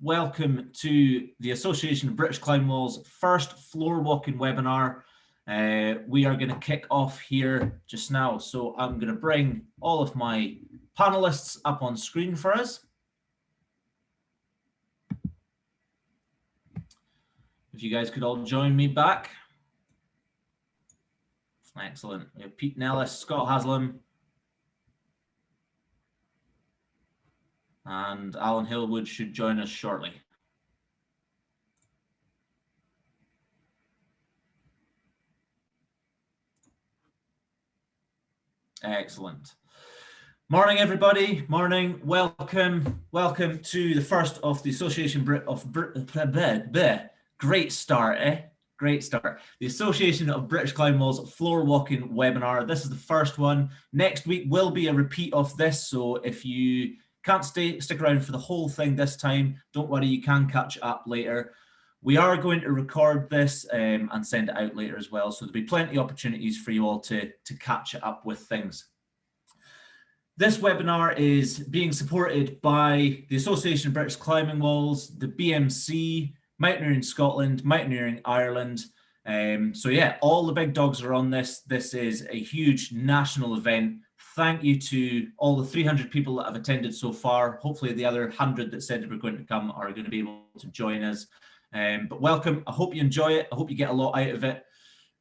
Welcome to the Association of British Climbing Walls first floor walking webinar. We are going to kick off here just now. So I'm going to bring all of my panelists up on screen for us. If you guys could all join me back. Excellent. We have Pete Nellist, Scott Haslam, and Alan Halewood should join us shortly. Excellent. Morning, everybody. Morning. Welcome to the first of the Association Great start, eh? Great start. The Association of British Climbing Walls floor walking webinar. This is the first one. Next week will be a repeat of this. So if you can't stick around for the whole thing this time, don't worry, you can catch up later. We are going to record this and send it out later as well. So there'll be plenty of opportunities for you all to catch up with things. This webinar is being supported by the Association of British Climbing Walls, the BMC, Mountaineering Scotland, Mountaineering Ireland. So yeah, all the big dogs are on this. This is a huge national event. Thank you to all the 300 people that have attended so far. Hopefully the other 100 that said they were going to come are going to be able to join us. But welcome. I hope you enjoy it. I hope you get a lot out of it.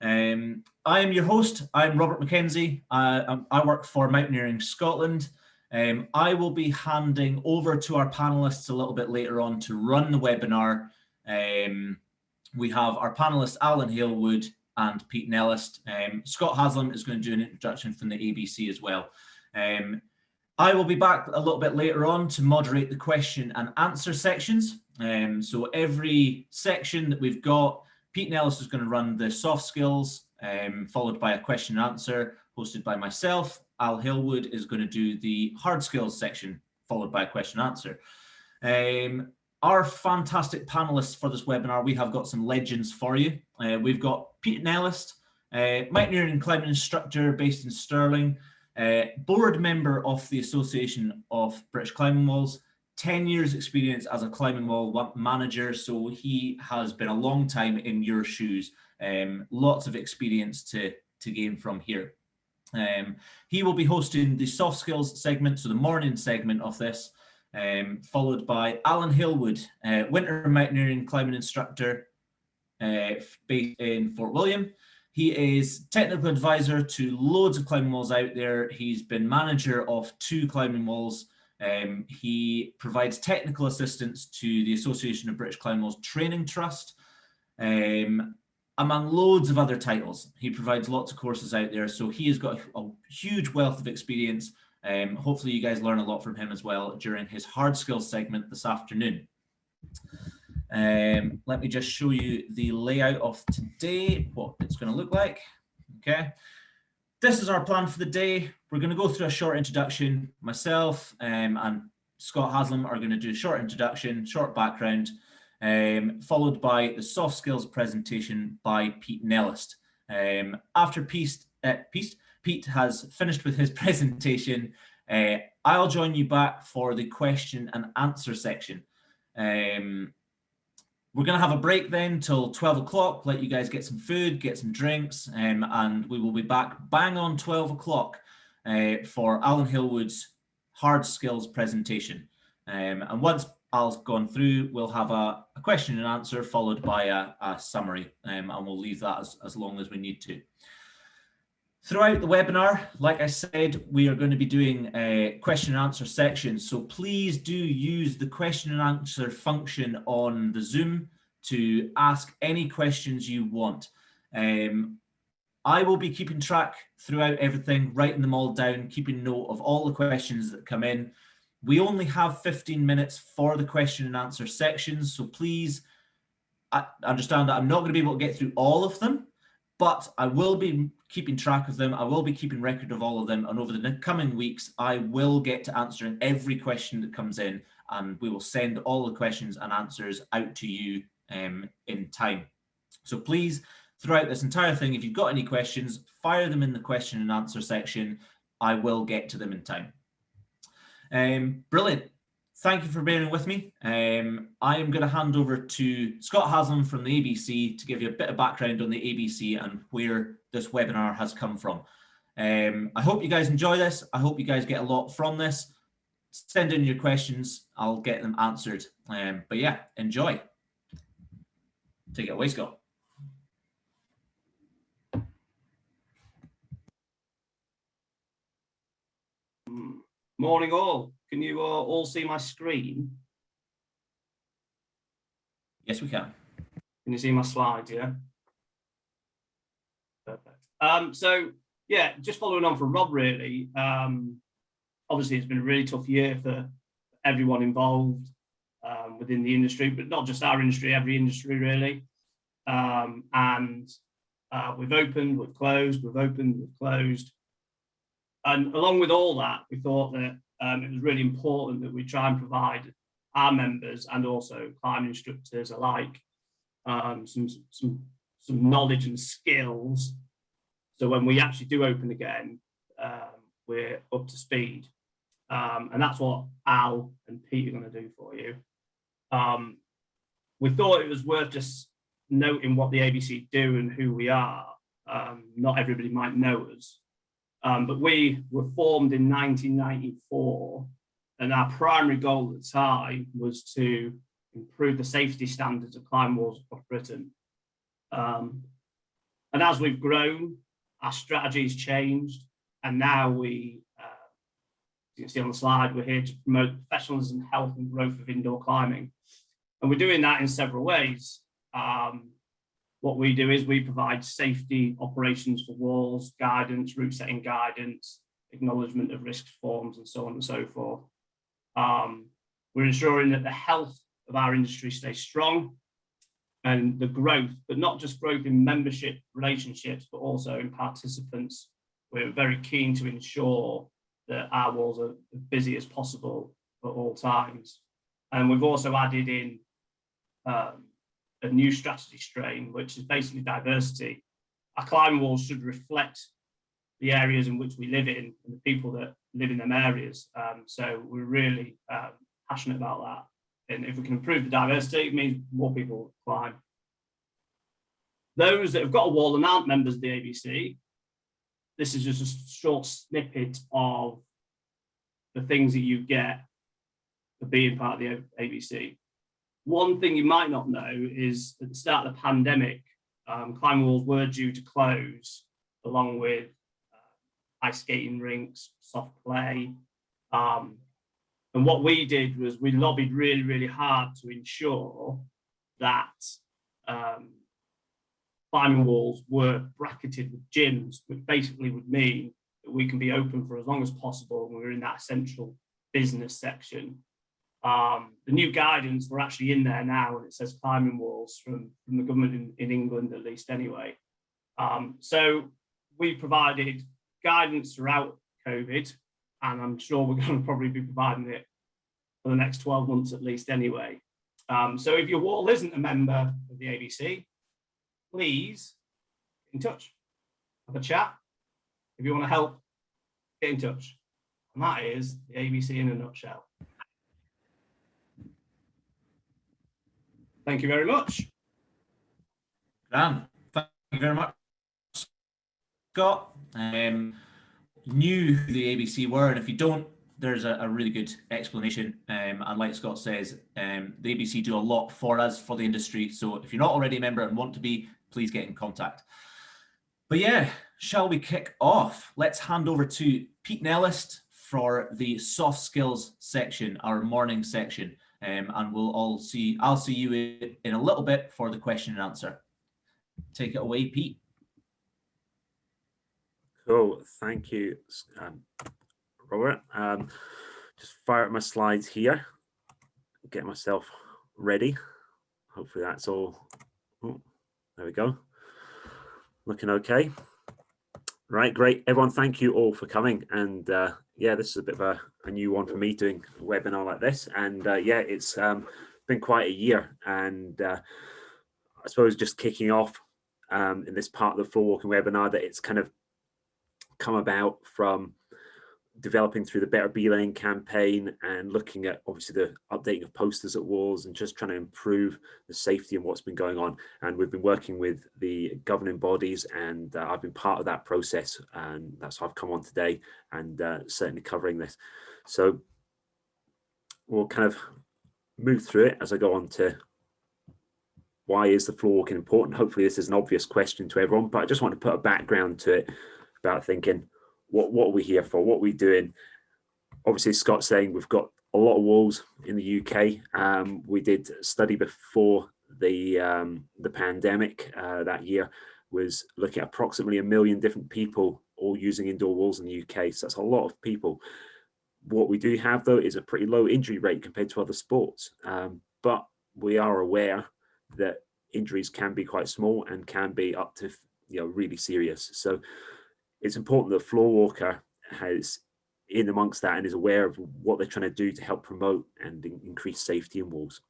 I am your host. I'm Robert McKenzie. I work for Mountaineering Scotland. I will be handing over to our panelists a little bit later on to run the webinar. We have our panelists Alan Halewood and Pete Nellist. Scott Haslam is going to do an introduction from the ABC as well. I will be back a little bit later on to moderate the question and answer sections. So every section that we've got, Pete Nellist is going to run the soft skills, followed by a question and answer hosted by myself. Al Halewood is going to do the hard skills section, followed by a question and answer. Our fantastic panelists for this webinar, we have got some legends for you. We've got Pete Nellist, mountaineering and climbing instructor based in Stirling, board member of the Association of British Climbing Walls, 10 years experience as a climbing wall manager, so he has been a long time in your shoes. Lots of experience to gain from here. He will be hosting the soft skills segment, so the morning segment of this, followed by Alan Halewood, winter mountaineering climbing instructor based in Fort William. He is technical advisor to loads of climbing walls out there. He's been manager of 2 climbing walls. He provides technical assistance to the Association of British Climbing Walls Training Trust, among loads of other titles. He provides lots of courses out there, so he has got a huge wealth of experience. Hopefully you guys learn a lot from him as well during his hard skills segment this afternoon. Let me just show you the layout of today, what it's going to look like. Okay. This is our plan for the day. We're going to go through a short introduction. Myself and Scott Haslam are going to do a short introduction, short background, followed by the soft skills presentation by Pete Nellist. After Pete has finished with his presentation, I'll join you back for the question and answer section. We're going to have a break then till 12 o'clock, let you guys get some food, get some drinks, and we will be back bang on 12 o'clock for Alan Halewood's hard skills presentation. And once Al's gone through, we'll have a question and answer followed by a summary, and we'll leave that as long as we need to. Throughout the webinar, like I said, we are going to be doing a question and answer section. So please do use the question and answer function on the Zoom to ask any questions you want. I will be keeping track throughout everything, writing them all down, keeping note of all the questions that come in. We only have 15 minutes for the question and answer sections. So please understand that I'm not going to be able to get through all of them, but I will be keeping track of them. I will be keeping record of all of them. And over the coming weeks, I will get to answering every question that comes in, and we will send all the questions and answers out to you in time. So please, throughout this entire thing, if you've got any questions, fire them in the question and answer section. I will get to them in time. Brilliant. thank you for bearing with me. I am going to hand over to Scott Haslam from the ABC to give you a bit of background on the ABC and where this webinar has come from. I hope you guys enjoy this. I hope you guys get a lot from this. Send in your questions. I'll get them answered. But yeah, enjoy. Take it away, Scott. Morning all. Can you all see my screen? Yes, we can. Can you see my slides, yeah? Perfect. So yeah, just following on from Rob really, obviously it's been a really tough year for everyone involved within the industry, but not just our industry, every industry really. We've opened, we've closed, we've opened, we've closed. And along with all that, we thought that it was really important that we try and provide our members and also climb instructors alike some knowledge and skills. So when we actually do open again, we're up to speed. And that's what Al and Pete are going to do for you. We thought it was worth just noting what the ABC do and who we are. Not everybody might know us. But we were formed in 1994, and our primary goal at the time was to improve the safety standards of climb walls across Britain. And as we've grown, our strategy's changed, and now we, you can see on the slide, we're here to promote professionalism, health and growth of indoor climbing. And we're doing that in several ways. What we do is we provide safety operations for walls, guidance, route setting guidance, acknowledgement of risk forms, and so on and so forth. We're ensuring that the health of our industry stays strong and the growth, but not just growth in membership relationships, but also in participants. We're very keen to ensure that our walls are as busy as possible at all times. And we've also added in a new strategy strain, which is basically diversity. Our climb walls should reflect the areas in which we live in and the people that live in them areas. So we're really passionate about that. And if we can improve the diversity, it means more people climb. Those that have got a wall and aren't members of the ABC, this is just a short snippet of the things that you get for being part of the ABC. One thing you might not know is at the start of the pandemic, climb walls were due to close, along with ice skating rinks, soft play. And what we did was we lobbied really, really hard to ensure that climbing walls were bracketed with gyms, which basically would mean that we can be open for as long as possible when we're in that central business section. The new guidance, we're actually in there now, and it says climbing walls from the government in England, at least anyway. So we provided guidance throughout COVID, and I'm sure we're going to probably be providing it for the next 12 months at least anyway. So if your wall isn't a member of the ABC, please get in touch, have a chat. If you want to help, get in touch. And that is the ABC in a nutshell. Thank you very much. Dan, thank you very much, Scott. Knew who the ABC were, and if you don't, there's a really good explanation. And like Scott says, the ABC do a lot for us, for the industry. So if you're not already a member and want to be, please get in contact. But yeah, shall we kick off? Let's hand over to Pete Nellist for the soft skills section, our morning section. And I'll see you in a little bit for the question and answer. Take it away, Pete. Cool, thank you, Robert. Just fire up my slides here, get myself ready. Hopefully that's all. Oh, there we go. Looking okay. Right, great. Everyone, thank you all for coming. And yeah, this is a bit of a new one for me, doing a webinar like this. And yeah, it's been quite a year. And I suppose just kicking off in this part of the Floorwalking webinar, that it's kind of come about from developing through the Better Belaying campaign and looking at obviously the updating of posters at walls and just trying to improve the safety and what's been going on. And we've been working with the governing bodies, and I've been part of that process, and that's why I've come on today and certainly covering this. So we'll kind of move through it as I go on to why is the floor walking important. Hopefully this is an obvious question to everyone, but I just want to put a background to it about thinking, what are we here for? What are we doing? Obviously, Scott's saying we've got a lot of walls in the UK. We did a study before the pandemic that year, was looking at approximately 1 million different people all using indoor walls in the UK. So that's a lot of people. What we do have, though, is a pretty low injury rate compared to other sports. But we are aware that injuries can be quite small and can be up to, really serious. So it's important that Floorwalker has in amongst that and is aware of what they're trying to do to help promote and increase safety in walls.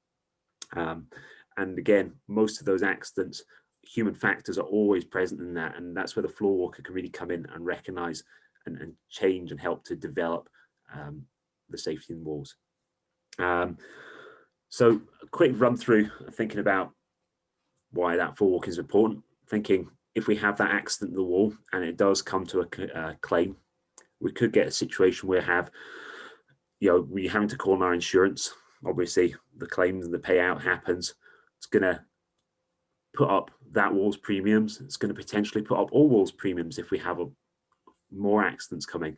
And again, most of those accidents, human factors are always present in that, and that's where the Floorwalker can really come in and recognise and change and help to develop the safety in walls. So a quick run through, thinking about why that floorwalking is important. Thinking if we have that accident in the wall and it does come to a claim, we could get a situation where we're having to call on our insurance. Obviously, the claims and the payout happens. It's going to put up that wall's premiums. It's going to potentially put up all walls' premiums if we have more accidents coming.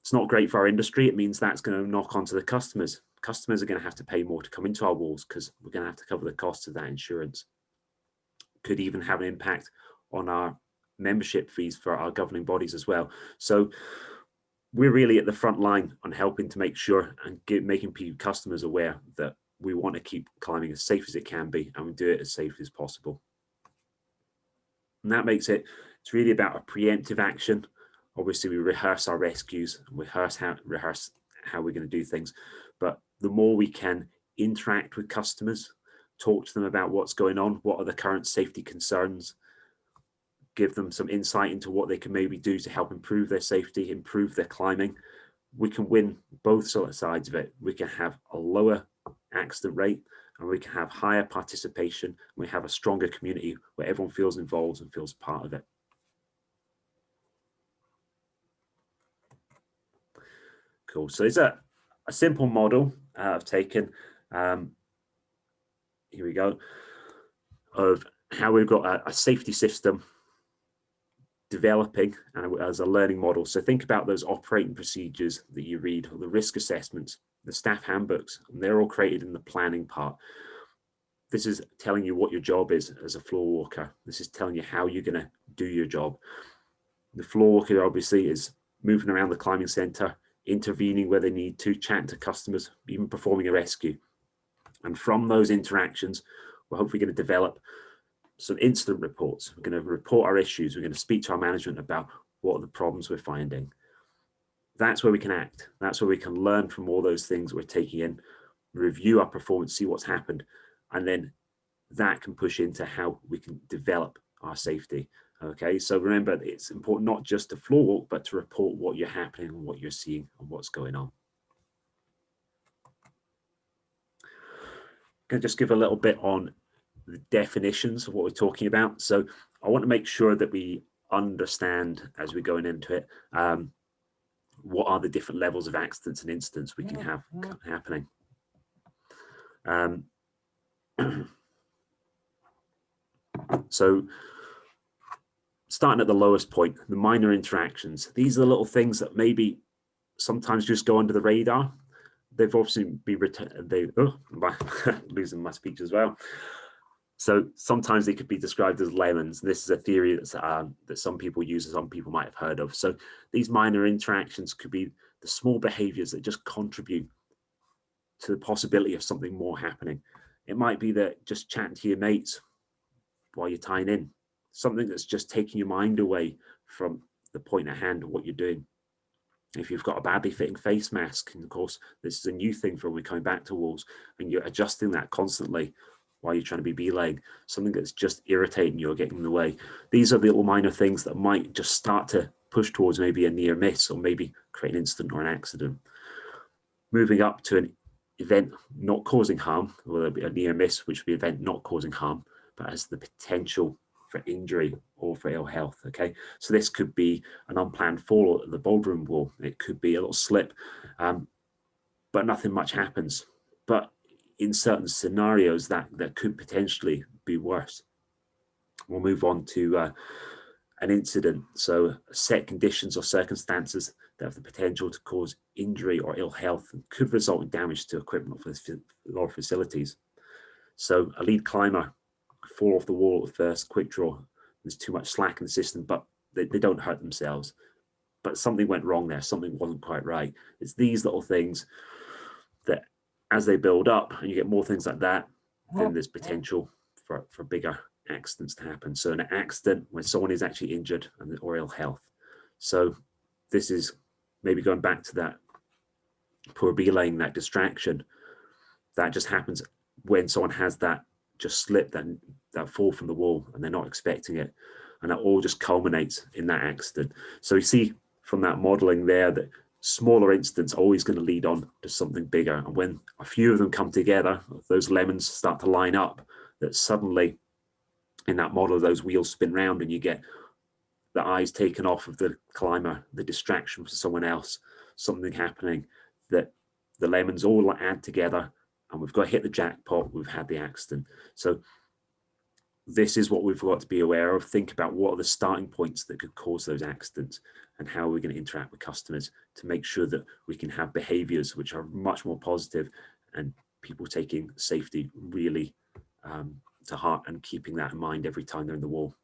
It's not great for our industry. It means that's going to knock onto the customers. Customers are going to have to pay more to come into our walls because we're going to have to cover the cost of that insurance. Could even have an impact on our membership fees for our governing bodies as well. So we're really at the front line on helping to make sure and making customers aware that we want to keep climbing as safe as it can be, and we do it as safely as possible. And that makes it's really about a preemptive action. Obviously, we rehearse our rescues and rehearse how we're going to do things. But the more we can interact with customers, talk to them about what's going on, what are the current safety concerns, give them some insight into what they can maybe do to help improve their safety, improve their climbing, we can win both sides of it. We can have a lower accident rate and we can have higher participation. We have a stronger community where everyone feels involved and feels part of it. Cool. So it's a simple model I've taken. Here we go, of how we've got a safety system developing and as a learning model. So think about those operating procedures that you read, or the risk assessments, the staff handbooks, and they're all created in the planning part. This is telling you what your job is as a floor walker. This is telling you how you're going to do your job. The floor walker obviously is moving around the climbing center, intervening where they need to, chatting to customers, even performing a rescue. And from those interactions, we're hopefully going to develop some incident reports. We're going to report our issues. We're going to speak to our management about what are the problems we're finding. That's where we can act. That's where we can learn from all those things we're taking in, review our performance, see what's happened, and then that can push into how we can develop our safety. Okay, so remember, it's important not just to floor walk, but to report what you're happening and what you're seeing and what's going on. I'm going to just give a little bit on the definitions of what we're talking about. So I want to make sure that we understand as we're going into it, what are the different levels of accidents and incidents we can have happening. So starting at the lowest point, the minor interactions. These are the little things that maybe sometimes just go under the radar. They've obviously been losing my speech as well. So sometimes they could be described as lemons. This is a theory that's, that some people use and some people might have heard of. So these minor interactions could be the small behaviors that just contribute to the possibility of something more happening. It might be that just chatting to your mates while you're tying in, something that's just taking your mind away from the point at hand of what you're doing. If you've got a badly fitting face mask, and of course, this is a new thing for when we're coming back to walls, and you're adjusting that constantly while you're trying to be belaying, something that's just irritating you or getting in the way. These are the little minor things that might just start to push towards maybe a near miss or maybe create an incident or an accident. Moving up to an event not causing harm, or there'll be a near miss, which would be an event not causing harm, but has the potential for injury or for ill health. Okay, so this could be an unplanned fall at the bouldering wall. It could be a little slip, but nothing much happens. But in certain scenarios, that could potentially be worse. We'll move on to an incident. So set conditions or circumstances that have the potential to cause injury or ill health and could result in damage to equipment or facilities. So a lead climber fall off the wall at first, quick draw, there's too much slack in the system, but they don't hurt themselves. But something went wrong there, something wasn't quite right. It's these little things that as they build up and you get more things like that, then there's potential for bigger accidents to happen. So an accident when someone is actually injured or ill health. So this is maybe going back to that poor belaying, that distraction that just happens when someone has that just slip, that fall from the wall, and they're not expecting it, and that all just culminates in that accident. So you see from that modeling there that smaller incidents are always going to lead on to something bigger, and when a few of them come together, those lemons start to line up, that suddenly in that model those wheels spin round and you get the eyes taken off of the climber, the distraction for someone else, something happening, that the lemons all add together and we've got to hit the jackpot, we've had the accident. So this is what we've got to be aware of. Think about what are the starting points that could cause those accidents and how we're going to interact with customers to make sure that we can have behaviors which are much more positive and people taking safety really to heart and keeping that in mind every time they're in the wall.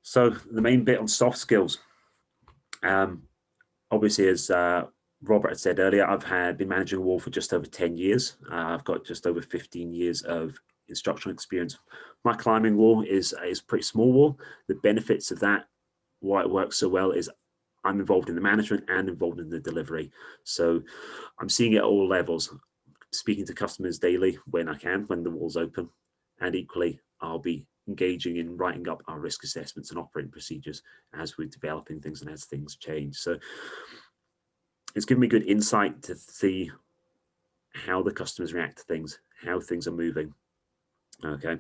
So the main bit on soft skills, obviously as Robert had said earlier, I've been managing a wall for just over 10 years. I've got just over 15 years of instructional experience. My climbing wall is a pretty small wall. The benefits of that, why it works so well, is I'm involved in the management and involved in the delivery. So I'm seeing it at all levels, speaking to customers daily when I can, when the wall's open, and equally I'll be engaging in writing up our risk assessments and operating procedures as we're developing things and as things change. So it's given me good insight to see how the customers react to things, how things are moving. Okay.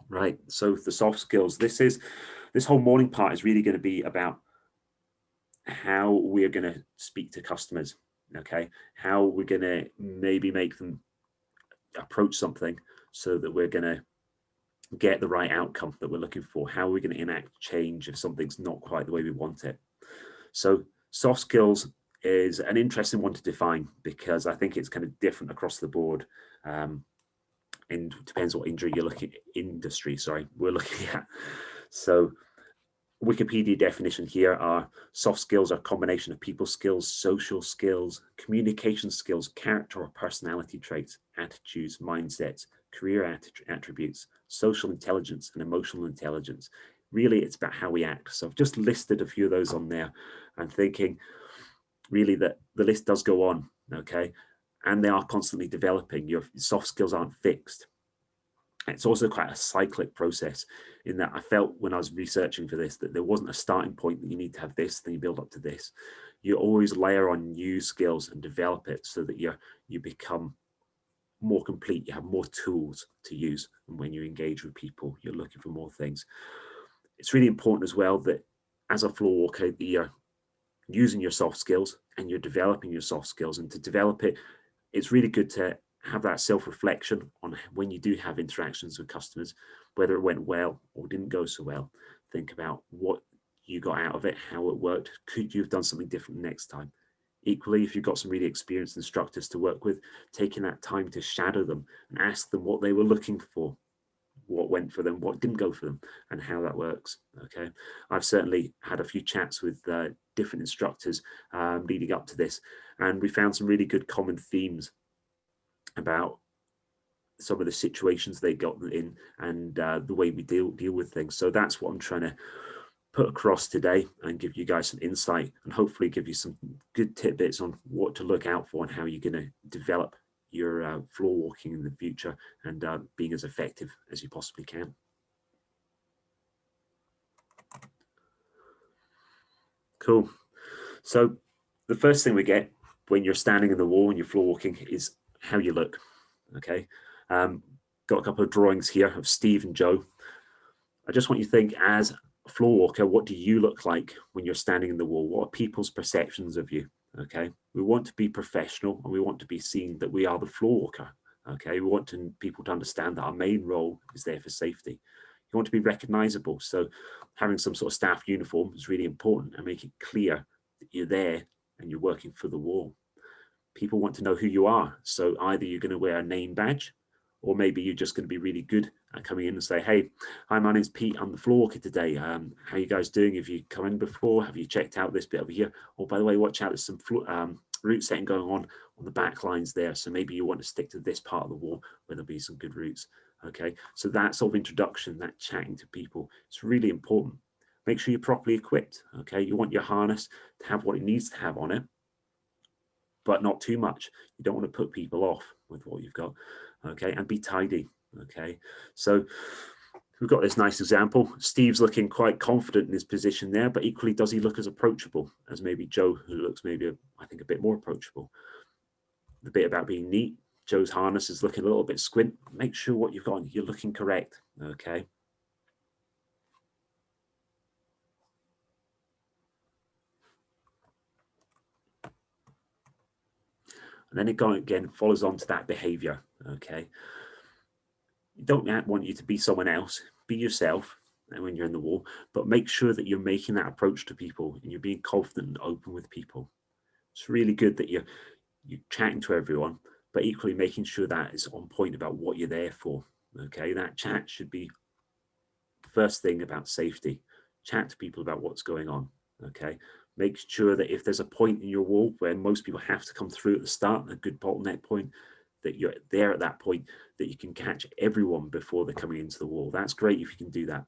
Right, so the soft skills, this whole morning part is really going to be about how we're going to speak to customers, okay? How we're going to maybe make them approach something so that we're going to get the right outcome that we're looking for. How are we going to enact change if something's not quite the way we want it? So soft skills is an interesting one to define because I think it's kind of different across the board. And depends what industry we're looking at. So Wikipedia definition here are soft skills are a combination of people skills, social skills, communication skills, character or personality traits, attitudes, mindsets, career attributes, social intelligence, and emotional intelligence. Really, it's about how we act. So I've just listed a few of those on there and thinking really that the list does go on, okay? And they are constantly developing. Your soft skills aren't fixed. It's also quite a cyclic process in that I felt when I was researching for this that there wasn't a starting point that you need to have this, then you build up to this. You always layer on new skills and develop it so that you become more complete, you have more tools to use. And when you engage with people, you're looking for more things. It's really important as well that as a floor walker, you're using your soft skills and you're developing your soft skills. And to develop it, it's really good to have that self-reflection on when you do have interactions with customers, whether it went well or didn't go so well. Think about what you got out of it, how it worked. Could you have done something different next time? Equally, if you've got some really experienced instructors to work with, taking that time to shadow them and ask them what they were looking for, what went for them, what didn't go for them, and how that works. Okay, I've certainly had a few chats with different instructors leading up to this, and we found some really good common themes about some of the situations they got in and the way we deal with things. So that's what I'm trying to put across today and give you guys some insight and hopefully give you some good tidbits on what to look out for and how you're going to develop your floor walking in the future and being as effective as you possibly can. Cool. So the first thing we get when you're standing in the wall and you're floor walking is how you look. Okay. Got a couple of drawings here of Steve and Joe. I just want you to think, as a floor walker, what do you look like when you're standing in the wall? What are people's perceptions of you? Okay. We want to be professional and we want to be seen that we are the floor walker. Okay. We want people to understand that our main role is there for safety. You want to be recognizable. So having some sort of staff uniform is really important and make it clear that you're there and you're working for the wall. People want to know who you are. So either you're going to wear a name badge, or maybe you're just going to be really good at coming in and say, hey, hi, my name's Pete. I'm the floor walker today. How are you guys doing? Have you come in before? Have you checked out this bit over here? Oh, by the way, watch out. There's some route setting going on the back lines there. So maybe you want to stick to this part of the wall where there'll be some good routes. Okay, so that sort of introduction, that chatting to people, it's really important. Make sure you're properly equipped. Okay, you want your harness to have what it needs to have on it, but not too much. You don't want to put people off with what you've got. Okay, and be tidy. Okay, so we've got this nice example. Steve's looking quite confident in his position there, but equally, does he look as approachable as maybe Joe, who looks maybe, I think, a bit more approachable? The bit about being neat. Joe's harness is looking a little bit squint. Make sure what you've got, you're looking correct. Okay. And then it again follows on to that behavior. Okay. You don't want you to be someone else. Be yourself when you're in the wall, but make sure that you're making that approach to people and you're being confident and open with people. It's really good that you're chatting to everyone, but equally making sure that is on point about what you're there for. Okay, that chat should be first thing about safety. Chat to people about what's going on. Okay, make sure that if there's a point in your wall where most people have to come through at the start, a good bottleneck point, that you're there at that point, that you can catch everyone before they're coming into the wall. That's great if you can do that.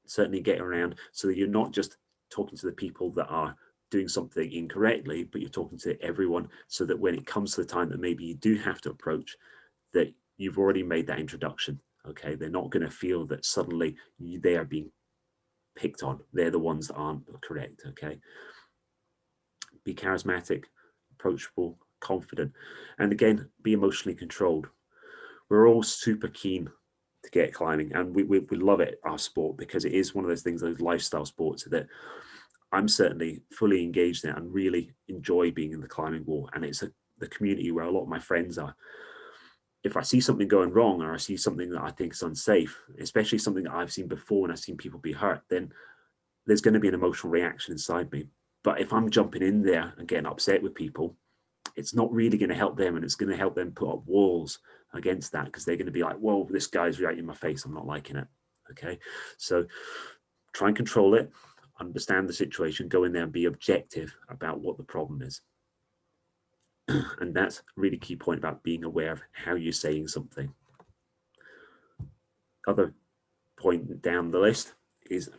Certainly get around so that you're not just talking to the people that are doing something incorrectly, but you're talking to everyone so that when it comes to the time that maybe you do have to approach, that you've already made that introduction. Okay, they're not going to feel that suddenly they are being picked on. They're the ones that aren't correct. Okay, be charismatic, approachable, confident, and again, be emotionally controlled. We're all super keen to get climbing, and we love it, our sport, because it is one of those things, those lifestyle sports that I'm certainly fully engaged in and really enjoy being in the climbing wall. And it's the community where a lot of my friends are. If I see something going wrong, or I see something that I think is unsafe, especially something that I've seen before and I've seen people be hurt, then there's going to be an emotional reaction inside me. But if I'm jumping in there and getting upset with people, it's not really going to help them, and it's going to help them put up walls against that, because they're going to be like, whoa, this guy's right in my face, I'm not liking it. Okay, so try and control it, understand the situation, go in there and be objective about what the problem is. And that's a really key point about being aware of how you're saying something. Other point down the list is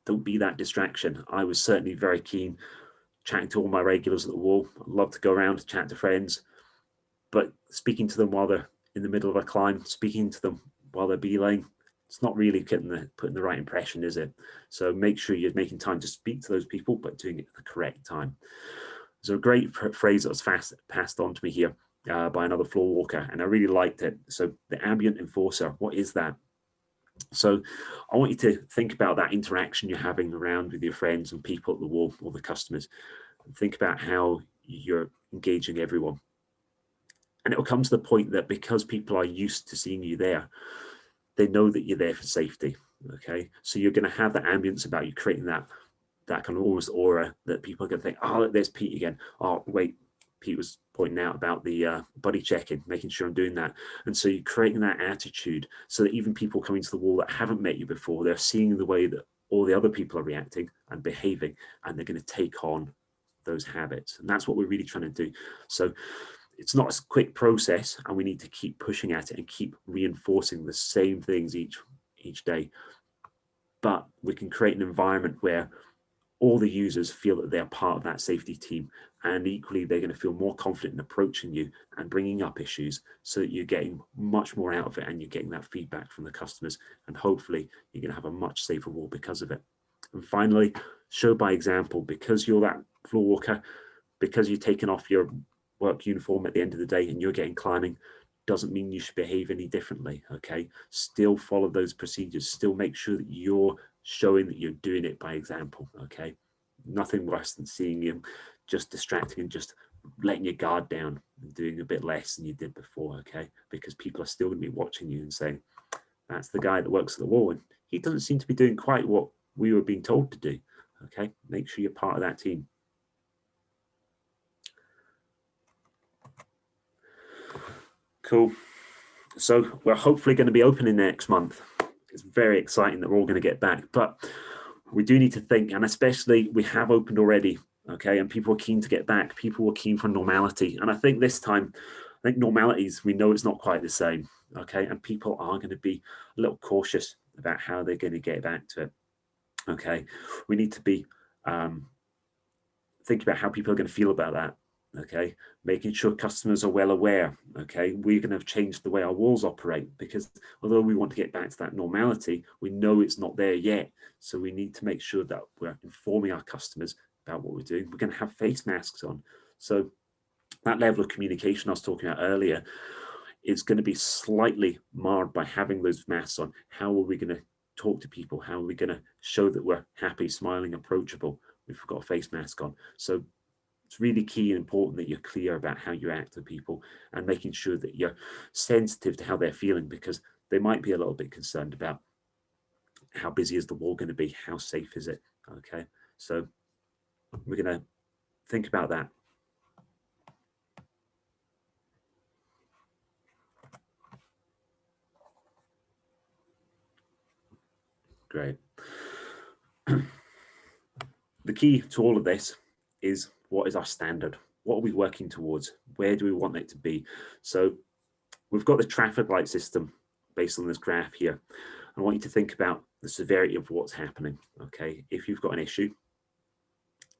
don't be that distraction. I was certainly very keen chatting to all my regulars at the wall. I love to go around, chat to friends, but speaking to them while they're in the middle of a climb, speaking to them while they're belaying, it's not really putting the right impression, is it? So make sure you're making time to speak to those people, but doing it at the correct time. There's a great phrase that was passed on to me here by another floor walker, and I really liked it. So the ambient enforcer, what is that? So I want you to think about that interaction you're having around with your friends and people at the wall, or the customers, and think about how you're engaging everyone. And it will come to the point that because people are used to seeing you there, they know that you're there for safety. Okay, so you're going to have that ambience about you, creating that kind of almost aura that people are going to think, oh, there's Pete again. Oh, wait, Pete was pointing out about the buddy checking, making sure I'm doing that. And so you're creating that attitude so that even people coming to the wall that haven't met you before, they're seeing the way that all the other people are reacting and behaving, and they're going to take on those habits. And that's what we're really trying to do. So it's not a quick process, and we need to keep pushing at it and keep reinforcing the same things each day. But we can create an environment where all the users feel that they're part of that safety team, and equally they're going to feel more confident in approaching you and bringing up issues, so that you're getting much more out of it and you're getting that feedback from the customers, and hopefully you're going to have a much safer wall because of it. And finally, show by example. Because you're that floor walker, because you're taking off your work uniform at the end of the day and you're getting climbing, doesn't mean you should behave any differently. Okay, still follow those procedures, still make sure that you're showing that you're doing it by example. Okay, nothing worse than seeing you just distracting and just letting your guard down and doing a bit less than you did before. Okay, because people are still going to be watching you and saying, that's the guy that works at the wall and he doesn't seem to be doing quite what we were being told to do. Okay, make sure you're part of that team. Cool. So we're hopefully going to be opening next month. It's very exciting that we're all going to get back, but we do need to think, and especially we have opened already, okay, and people are keen to get back. People were keen for normality, and I think this time, I think normalities, we know it's not quite the same, okay, and people are going to be a little cautious about how they're going to get back to it. Okay, we need to be thinking about how people are going to feel about that. Okay, making sure customers are well aware. Okay, we're going to have changed the way our walls operate, because although we want to get back to that normality, we know it's not there yet. So we need to make sure that we're informing our customers about what we're doing. We're going to have face masks on. So that level of communication I was talking about earlier is going to be slightly marred by having those masks on. How are we going to talk to people? How are we going to show that we're happy, smiling, approachable? We've got a face mask on. So it's really key and important that you're clear about how you act with people and making sure that you're sensitive to how they're feeling, because they might be a little bit concerned about how busy is the wall going to be, how safe is it. Okay, so we're going to think about that. Great. The key to all of this is, what is our standard? What are we working towards? Where do we want it to be? So we've got the traffic light system based on this graph here. I want you to think about the severity of what's happening. Okay, if you've got an issue,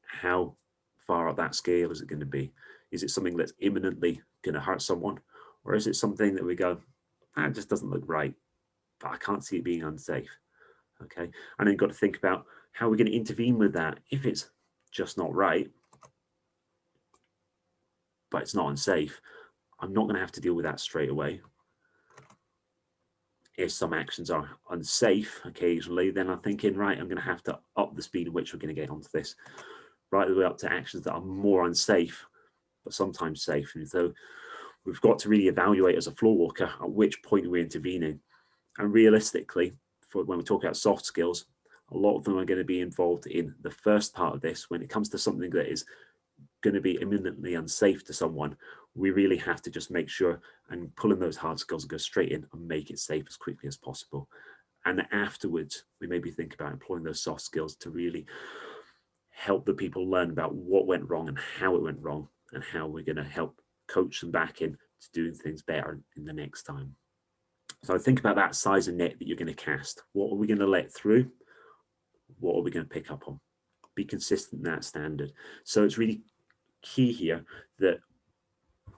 how far up that scale is it going to be? Is it something that's imminently going to hurt someone? Or is it something that we go, that just doesn't look right, but I can't see it being unsafe? Okay, and then you've got to think about how we're going to intervene with that. If it's just not right, but it's not unsafe, I'm not going to have to deal with that straight away. If some actions are unsafe occasionally, then I'm thinking, right, I'm going to have to up the speed at which we're going to get onto this, right the way up to actions that are more unsafe, but sometimes safe. And so we've got to really evaluate as a floor walker at which point we're intervening. And realistically, for when we talk about soft skills, a lot of them are going to be involved in the first part of this. When it comes to something that is going to be imminently unsafe to someone, we really have to just make sure and pull in those hard skills and go straight in and make it safe as quickly as possible. And afterwards, we maybe think about employing those soft skills to really help the people learn about what went wrong and how it went wrong, and how we're going to help coach them back in to doing things better in the next time. So think about that size of net that you're going to cast. What are we going to let through? What are we going to pick up on? Be consistent in that standard. So it's really key here that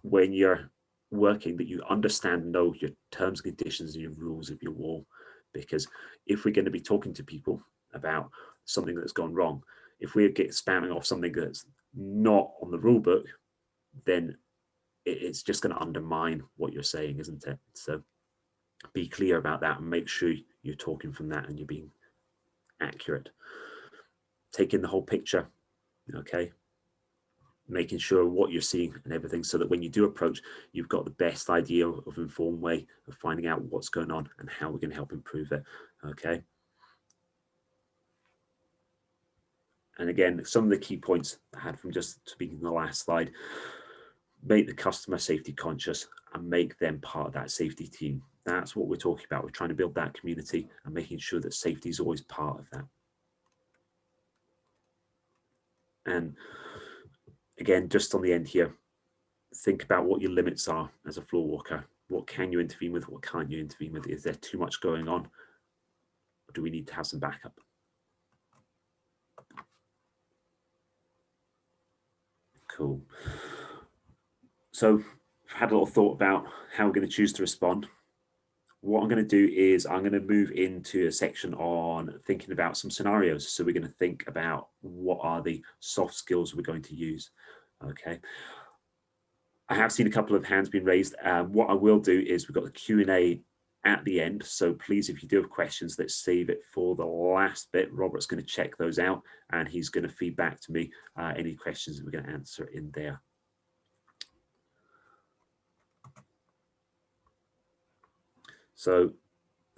when you're working, that you understand and know your terms and conditions and your rules of your wall. Because if we're going to be talking to people about something that's gone wrong, if we get spamming off something that's not on the rule book, then it's just going to undermine what you're saying, isn't it? So be clear about that and make sure you're talking from that and you're being accurate. Take in the whole picture, okay? Making sure what you're seeing and everything, so that when you do approach, you've got the best idea of informed way of finding out what's going on and how we can help improve it, okay? And again, some of the key points I had from just speaking the last slide: make the customer safety conscious and make them part of that safety team. That's what we're talking about. We're trying to build that community and making sure that safety is always part of that. And again, just on the end here, think about what your limits are as a floor walker. What can you intervene with? What can't you intervene with? Is there too much going on? Or do we need to have some backup? Cool. So I've had a little thought about how we're going to choose to respond. What I'm going to do is I'm going to move into a section on thinking about some scenarios. So we're going to think about what are the soft skills we're going to use. Okay. I have seen a couple of hands being raised. What I will do is we've got the Q&A at the end. So please, if you do have questions, let's save it for the last bit. Robert's going to check those out and he's going to feed back to me any questions that we're going to answer in there. So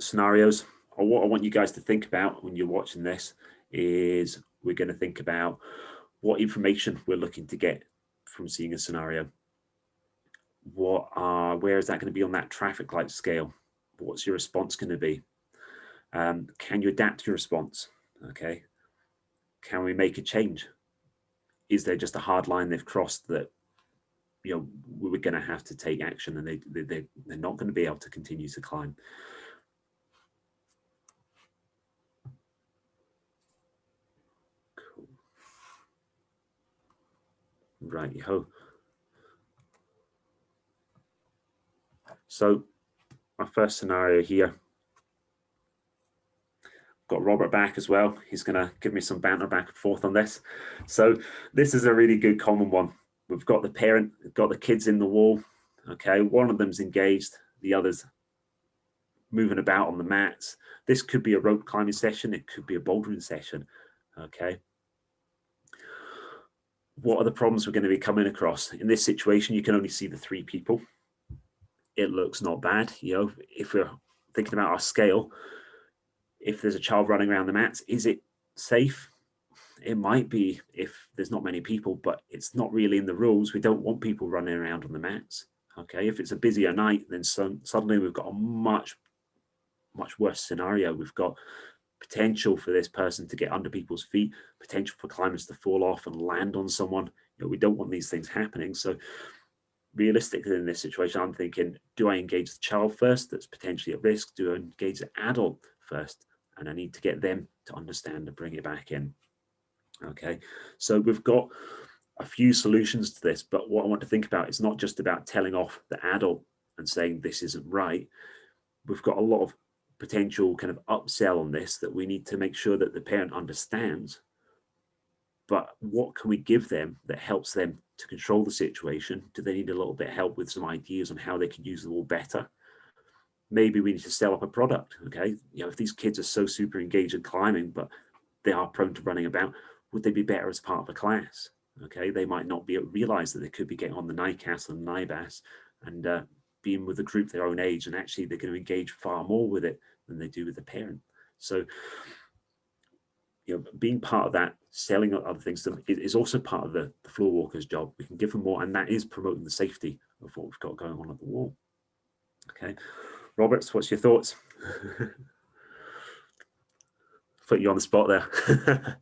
scenarios, or what I want you guys to think about when you're watching this is we're going to think about what information we're looking to get from seeing a scenario. Where is that going to be on that traffic light scale? What's your response going to be? Can you adapt your response? Okay. Can we make a change? Is there just a hard line they've crossed that, you know, we're going to have to take action and they're not going to be able to continue to climb? Cool. Righty-ho. So my first scenario here, got Robert back as well. He's going to give me some banter back and forth on this. So this is a really good common one. We've got the parent, we've got the kids in the wall. Okay, one of them's engaged, the other's moving about on the mats. This could be a rope climbing session. It could be a bouldering session. Okay. What are the problems we're going to be coming across? In this situation, you can only see the 3 people. It looks not bad. You know, if we're thinking about our scale, if there's a child running around the mats, is it safe? It might be if there's not many people, but it's not really in the rules. We don't want people running around on the mats. Okay, if it's a busier night, then suddenly we've got a much worse scenario. We've got potential for this person to get under people's feet, potential for climbers to fall off and land on someone. You know, we don't want these things happening. So realistically in this situation, I'm thinking, do I engage the child first that's potentially at risk? Do I engage the adult first? And I need to get them to understand and bring it back in. Okay, so we've got a few solutions to this, but what I want to think about is not just about telling off the adult and saying this isn't right. We've got a lot of potential kind of upsell on this that we need to make sure that the parent understands. But what can we give them that helps them to control the situation? Do they need a little bit of help with some ideas on how they can use the wall better? Maybe we need to sell up a product. Okay, you know, if these kids are so super engaged in climbing, but they are prone to running about, would they be better as part of a class? Okay, they might not realize that they could be getting on the NICAS and NIBAS and being with a group their own age, and actually they're going to engage far more with it than they do with the parent. So, you know, being part of that, selling other things to them is also part of the floor walker's job. We can give them more, and that is promoting the safety of what we've got going on at the wall. Okay, Roberts, what's your thoughts? Put you on the spot there.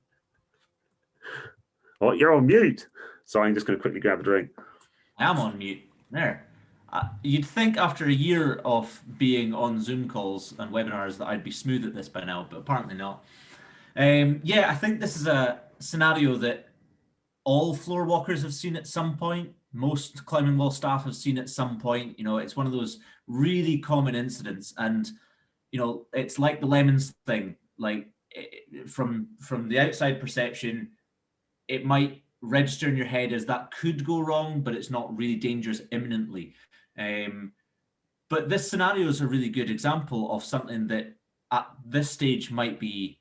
Oh, you're on mute. So I'm just going to quickly grab a drink. I am on mute. There. You'd think after a year of being on Zoom calls and webinars that I'd be smooth at this by now, but apparently not. Yeah, I think this is a scenario that all floor walkers have seen at some point. Most climbing wall staff have seen at some point. You know, it's one of those really common incidents, and you know, it's like the lemons thing. Like from the outside perception, it might register in your head as that could go wrong, but it's not really dangerous imminently. But this scenario is a really good example of something that at this stage might be,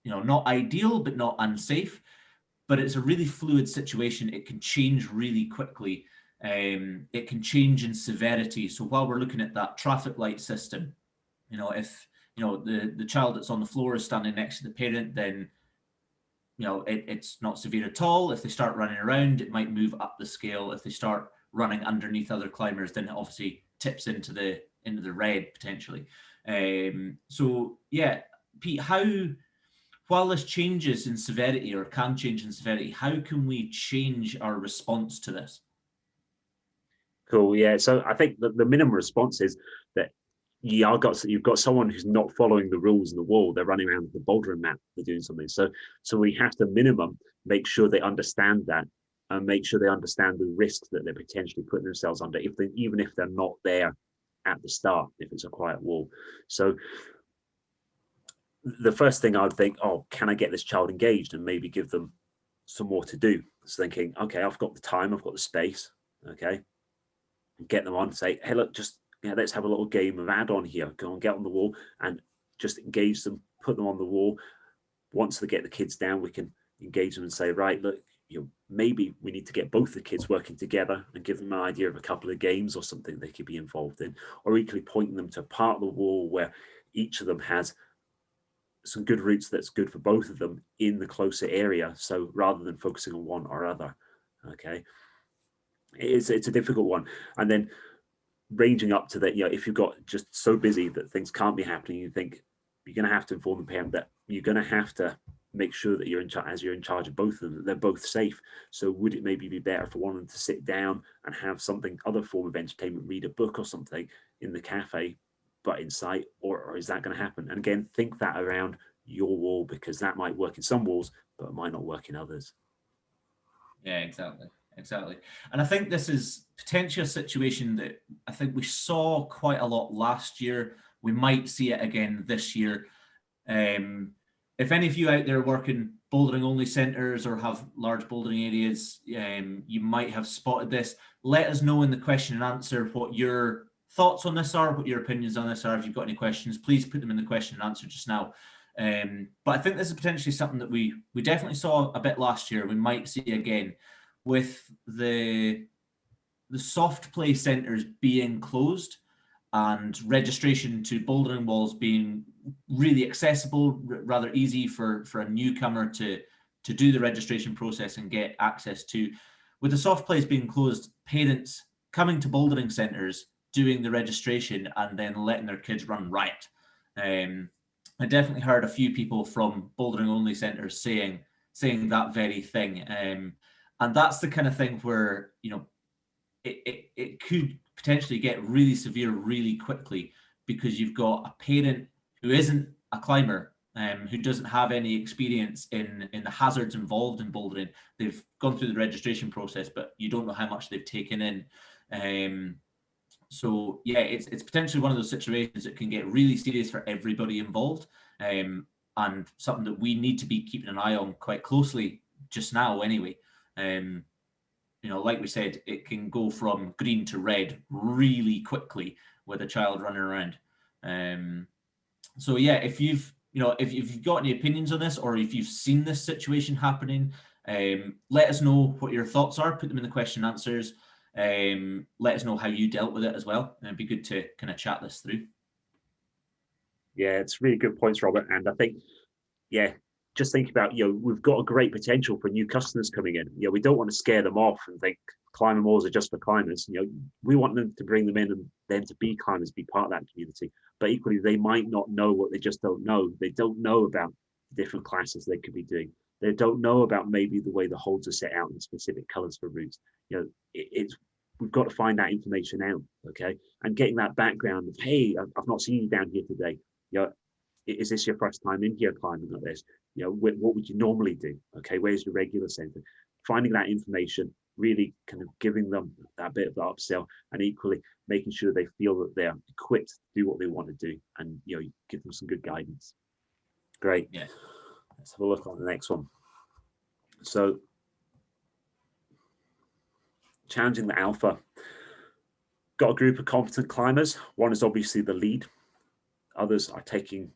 you know, not ideal, but not unsafe. But it's a really fluid situation. It can change really quickly. It can change in severity. So while we're looking at that traffic light system, you know, if you know the child that's on the floor is standing next to the parent, then you know it's not severe at all. If they start running around, it might move up the scale. If they start running underneath other climbers, then it obviously tips into the red potentially. So yeah, Pete, while this changes in severity or can change in severity, how can we change our response to this? Cool. Yeah. So I think the minimum response is that you've got someone who's not following the rules in the wall. They're running around with the bouldering mat. They're doing something. So we have to minimum make sure they understand that and make sure they understand the risks that they're potentially putting themselves under, even if they're not there at the start, if it's a quiet wall. So the first thing I would think, oh, can I get this child engaged and maybe give them some more to do? So thinking, okay, I've got the time, I've got the space, okay, get them on, say, hey, look, just let's have a little game of add-on here. Go and get on the wall and just engage them, put them on the wall. Once they get the kids down, we can engage them and say, right, look, maybe we need to get both the kids working together and give them an idea of a couple of games or something they could be involved in, or equally pointing them to a part of the wall where each of them has some good routes that's good for both of them in the closer area. So rather than focusing on one or other, okay, it's a difficult one. And then ranging up to that, if you've got just so busy that things can't be happening, you think you're going to have to inform the parent that you're going to have to make sure that you're in charge of both of them, that they're both safe. So would it maybe be better for one of them to sit down and have other form of entertainment, read a book or something in the cafe, but in sight, or is that going to happen? And again, think that around your wall, because that might work in some walls, but it might not work in others. Yeah, exactly. And I think this is potentially a situation that I think we saw quite a lot last year. We might see it again this year. If any of you out there work in bouldering only centres or have large bouldering areas, you might have spotted this. Let us know in the question and answer what your thoughts on this are, what your opinions on this are. If you've got any questions, please put them in the question and answer just now. But I think this is potentially something that we definitely saw a bit last year. We might see again with the soft play centres being closed and registration to bouldering walls being really accessible, rather easy for a newcomer to do the registration process and get access to. With the soft plays being closed, parents coming to bouldering centres, doing the registration and then letting their kids run riot. I definitely heard a few people from bouldering only centres saying that very thing. And that's the kind of thing where, it could potentially get really severe really quickly, because you've got a parent who isn't a climber, who doesn't have any experience in the hazards involved in bouldering. They've gone through the registration process, but you don't know how much they've taken in. So yeah, it's potentially one of those situations that can get really serious for everybody involved, and something that we need to be keeping an eye on quite closely just now anyway. Like we said, it can go from green to red really quickly with a child running around. So yeah, if you've got any opinions on this, or if you've seen this situation happening, let us know what your thoughts are. Put them in the question and answers. Let us know how you dealt with it as well, and it'd be good to kind of chat this through. Yeah, it's really good points, Robert. And I think, just think about, we've got a great potential for new customers coming in. We don't want to scare them off and think climbing walls are just for climbers. We want them to bring them in and them to be climbers, be part of that community. But equally, they might not know what they just don't know. They don't know about different classes they could be doing. They don't know about maybe the way the holds are set out in specific colors for routes. We've got to find that information out, okay? And getting that background of, hey, I've not seen you down here today. Is this your first time in here climbing like this? What would you normally do? Okay, where's your regular center? Finding that information, really kind of giving them that bit of the upsell, and equally making sure they feel that they're equipped to do what they want to do, and give them some good guidance. Great. Yeah. Let's have a look on the next one. So, challenging the alpha. Got a group of competent climbers. One is obviously the lead. Others are taking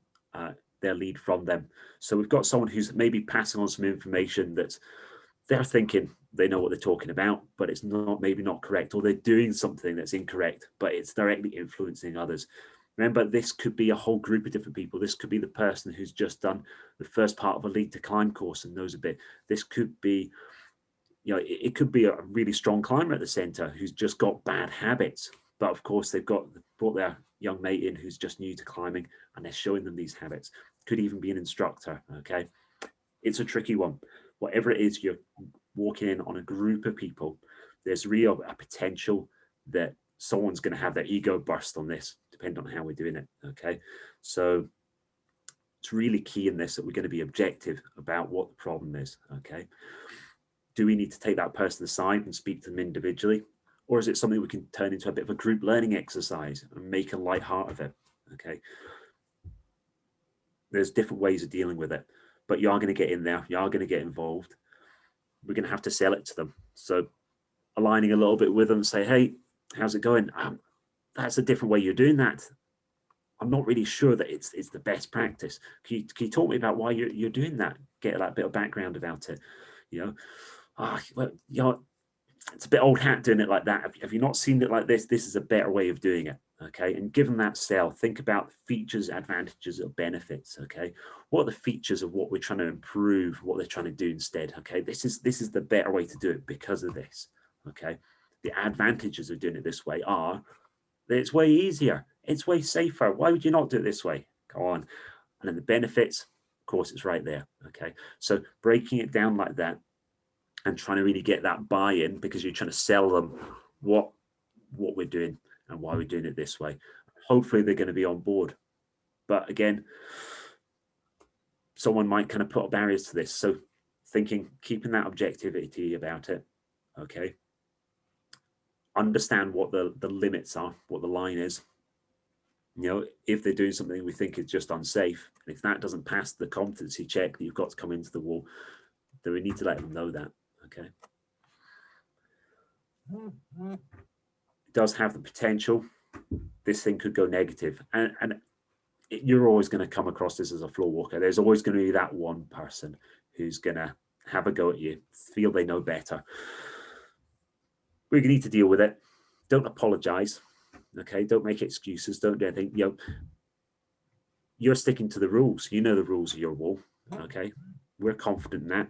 their lead from them. So we've got someone who's maybe passing on some information that they're thinking they know what they're talking about, but it's maybe not correct, or they're doing something that's incorrect, but it's directly influencing others. Remember, this could be a whole group of different people. This could be the person who's just done the first part of a lead to climb course and knows a bit. This could be, it could be a really strong climber at the center who's just got bad habits, but of course they've brought their young mate in who's just new to climbing, and they're showing them these habits. Could even be an instructor, okay? It's a tricky one. Whatever it is, you're walking in on a group of people, there's real a potential that someone's going to have their ego burst on this, depending on how we're doing it, okay? So it's really key in this that we're going to be objective about what the problem is, okay? do we need to take that person aside and speak to them individually? Or is it something we can turn into a bit of a group learning exercise and make a light heart of it? Okay. There's different ways of dealing with it, but you are going to get in there. You are going to get involved. We're going to have to sell it to them. So aligning a little bit with them, say, hey, how's it going? That's a different way you're doing that. I'm not really sure that it's the best practice. Can you talk me about why you're doing that? Get that bit of background about it. Well, it's a bit old hat doing it like that. Have you not seen it like this? This is a better way of doing it. Okay. And given that sell, think about features, advantages, or benefits. Okay. What are the features of what we're trying to improve, what they're trying to do instead? Okay. This is the better way to do it because of this. Okay. The advantages of doing it this way are that it's way easier. It's way safer. Why would you not do it this way? Go on. And then the benefits, of course, it's right there. Okay. So breaking it down like that and trying to really get that buy-in, because you're trying to sell them what we're doing and why we're doing it this way. Hopefully they're going to be on board. But again, someone might kind of put barriers to this. So keeping that objectivity about it. Okay. Understand what the limits are, what the line is. If they're doing something we think is just unsafe, and if that doesn't pass the competency check that you've got to come into the wall, then we need to let them know that. Okay. It does have the potential. This thing could go negative, and you're always going to come across this as a floor walker. There's always going to be that one person who's going to have a go at you, feel they know better. We need to deal with it. Don't apologize. Okay. Don't make excuses. Don't do anything. You're sticking to the rules. You know the rules of your wall. Okay. We're confident in that.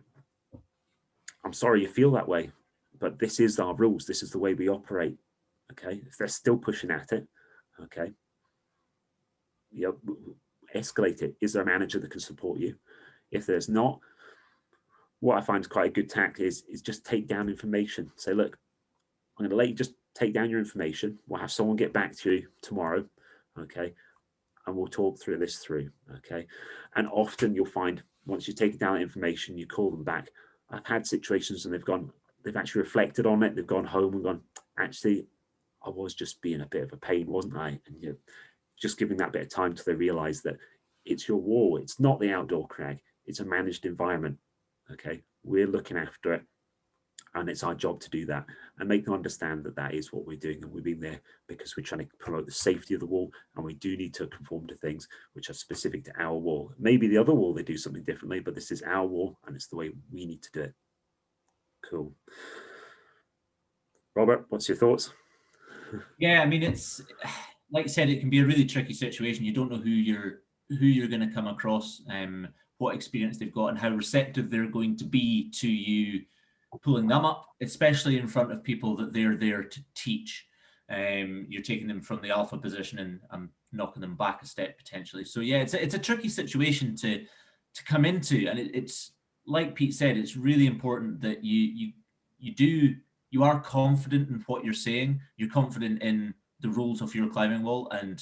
I'm sorry you feel that way, but this is our rules. This is the way we operate. Okay. If they're still pushing at it, okay, escalate it. Is there a manager that can support you? If there's not, what I find is quite a good tack is just take down information. Say, look, I'm going to let you just take down your information. We'll have someone get back to you tomorrow. Okay. And we'll talk through this through. Okay. And often you'll find once you take down information, you call them back. I've had situations and they've actually reflected on it. They've gone home and gone, actually, I was just being a bit of a pain, wasn't I? And just giving that bit of time till they realize that it's your wall. It's not the outdoor crag. It's a managed environment. Okay. We're looking after it. And it's our job to do that and make them understand that that is what we're doing. And we've been there because we're trying to promote the safety of the wall. And we do need to conform to things which are specific to our wall. Maybe the other wall, they do something differently, but this is our wall and it's the way we need to do it. Cool. Robert, what's your thoughts? Yeah, I mean, it's like I said, it can be a really tricky situation. You don't know who you're going to come across, what experience they've got and how receptive they're going to be to you pulling them up, especially in front of people that they're there to teach. You're taking them from the alpha position and knocking them back a step potentially. So yeah, it's a tricky situation to come into, and it's like Pete said, it's really important that you are confident in what you're saying. You're confident in the rules of your climbing wall, and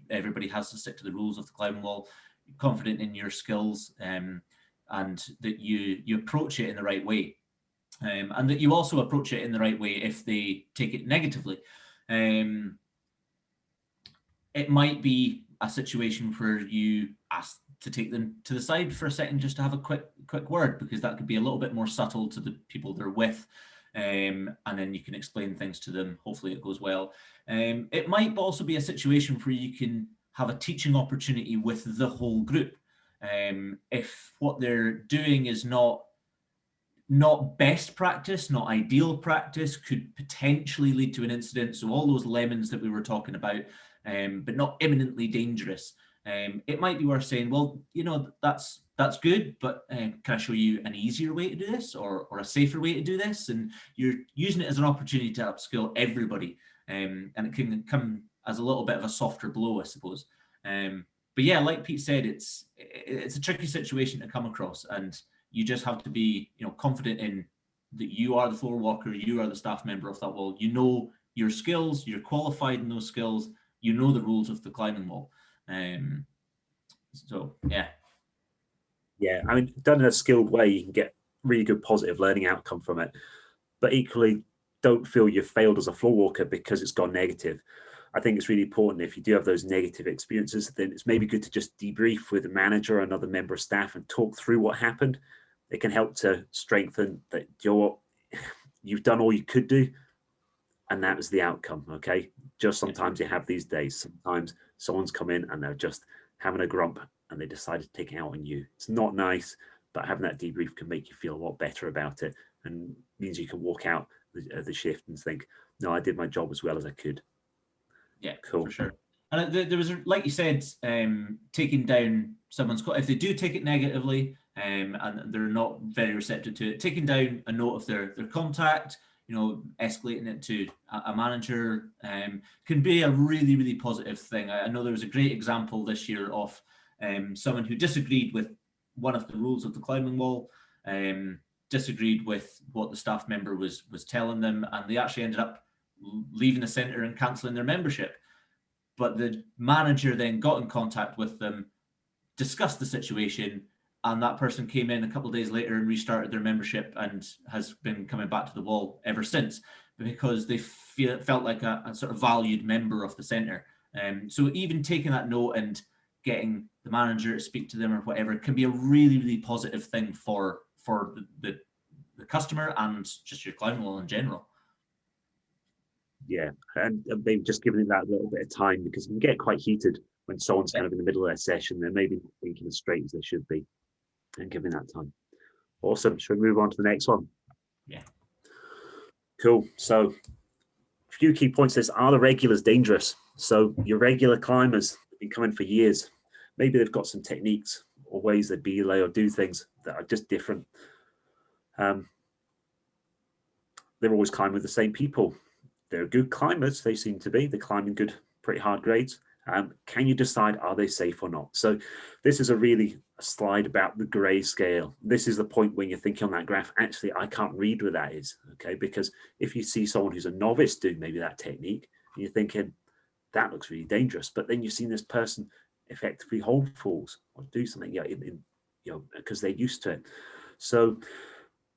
everybody has to stick to the rules of the climbing wall. You're confident in your skills, and that you approach it in the right way. And that you also approach it in the right way if they take it negatively. It might be a situation where you ask to take them to the side for a second just to have a quick word, because that could be a little bit more subtle to the people they're with. And then you can explain things to them. Hopefully it goes well. It might also be a situation where you can have a teaching opportunity with the whole group. If what they're doing is not best practice, not ideal practice, could potentially lead to an incident. So all those lemons that we were talking about, but not imminently dangerous. It might be worth saying, well, that's good, but can I show you an easier way to do this or a safer way to do this? And you're using it as an opportunity to upskill everybody. And it can come as a little bit of a softer blow, I suppose. But yeah, like Pete said, it's a tricky situation to come across, and you just have to be, confident in that you are the floor walker, you are the staff member of that wall. You know your skills, you're qualified in those skills, you know the rules of the climbing wall. So yeah. Yeah, I mean, done in a skilled way, you can get really good positive learning outcome from it. But equally, don't feel you've failed as a floor walker because it's gone negative. I think it's really important if you do have those negative experiences, then it's maybe good to just debrief with a manager or another member of staff and talk through what happened. It can help to strengthen that you've done all you could do, and that was the outcome. Okay, just sometimes you have these days. Sometimes someone's come in and they're just having a grump and they decide to take it out on you. It's not nice, but having that debrief can make you feel a lot better about it, and means you can walk out the shift and think, no, I did my job as well as I could. Yeah, cool. For sure. And there was, like you said, taking down someone's, if they do take it negatively and they're not very receptive to it, taking down a note of their contact, escalating it to a manager can be a really, really positive thing. I know there was a great example this year of someone who disagreed with one of the rules of the climbing wall, disagreed with what the staff member was telling them, and they actually ended up leaving the centre and cancelling their membership. But the manager then got in contact with them, discussed the situation, and that person came in a couple of days later and restarted their membership and has been coming back to the wall ever since, because they felt like a sort of valued member of the centre. So even taking that note and getting the manager to speak to them or whatever can be a really, really positive thing for the customer and just your climbing wall in general. Yeah, and maybe just giving it that little bit of time, because it can get quite heated when someone's kind of in the middle of their session. They're maybe not thinking as straight as they should be, and giving that time. Awesome. Should we move on to the next one? Yeah. Cool. So a few key points. This: are the regulars dangerous? So your regular climbers have been coming for years. Maybe they've got some techniques or ways they belay or do things that are just different. They're always climbing with the same people. They're good climbers, they seem to be. They're climbing good, pretty hard grades. Can you decide, are they safe or not? So this is a slide about the grey scale. This is the point when you're thinking on that graph, actually, I can't read where that is, okay? Because if you see someone who's a novice doing maybe that technique, and you're thinking, that looks really dangerous, but then you've seen this person effectively hold falls or do something, because they're used to it. So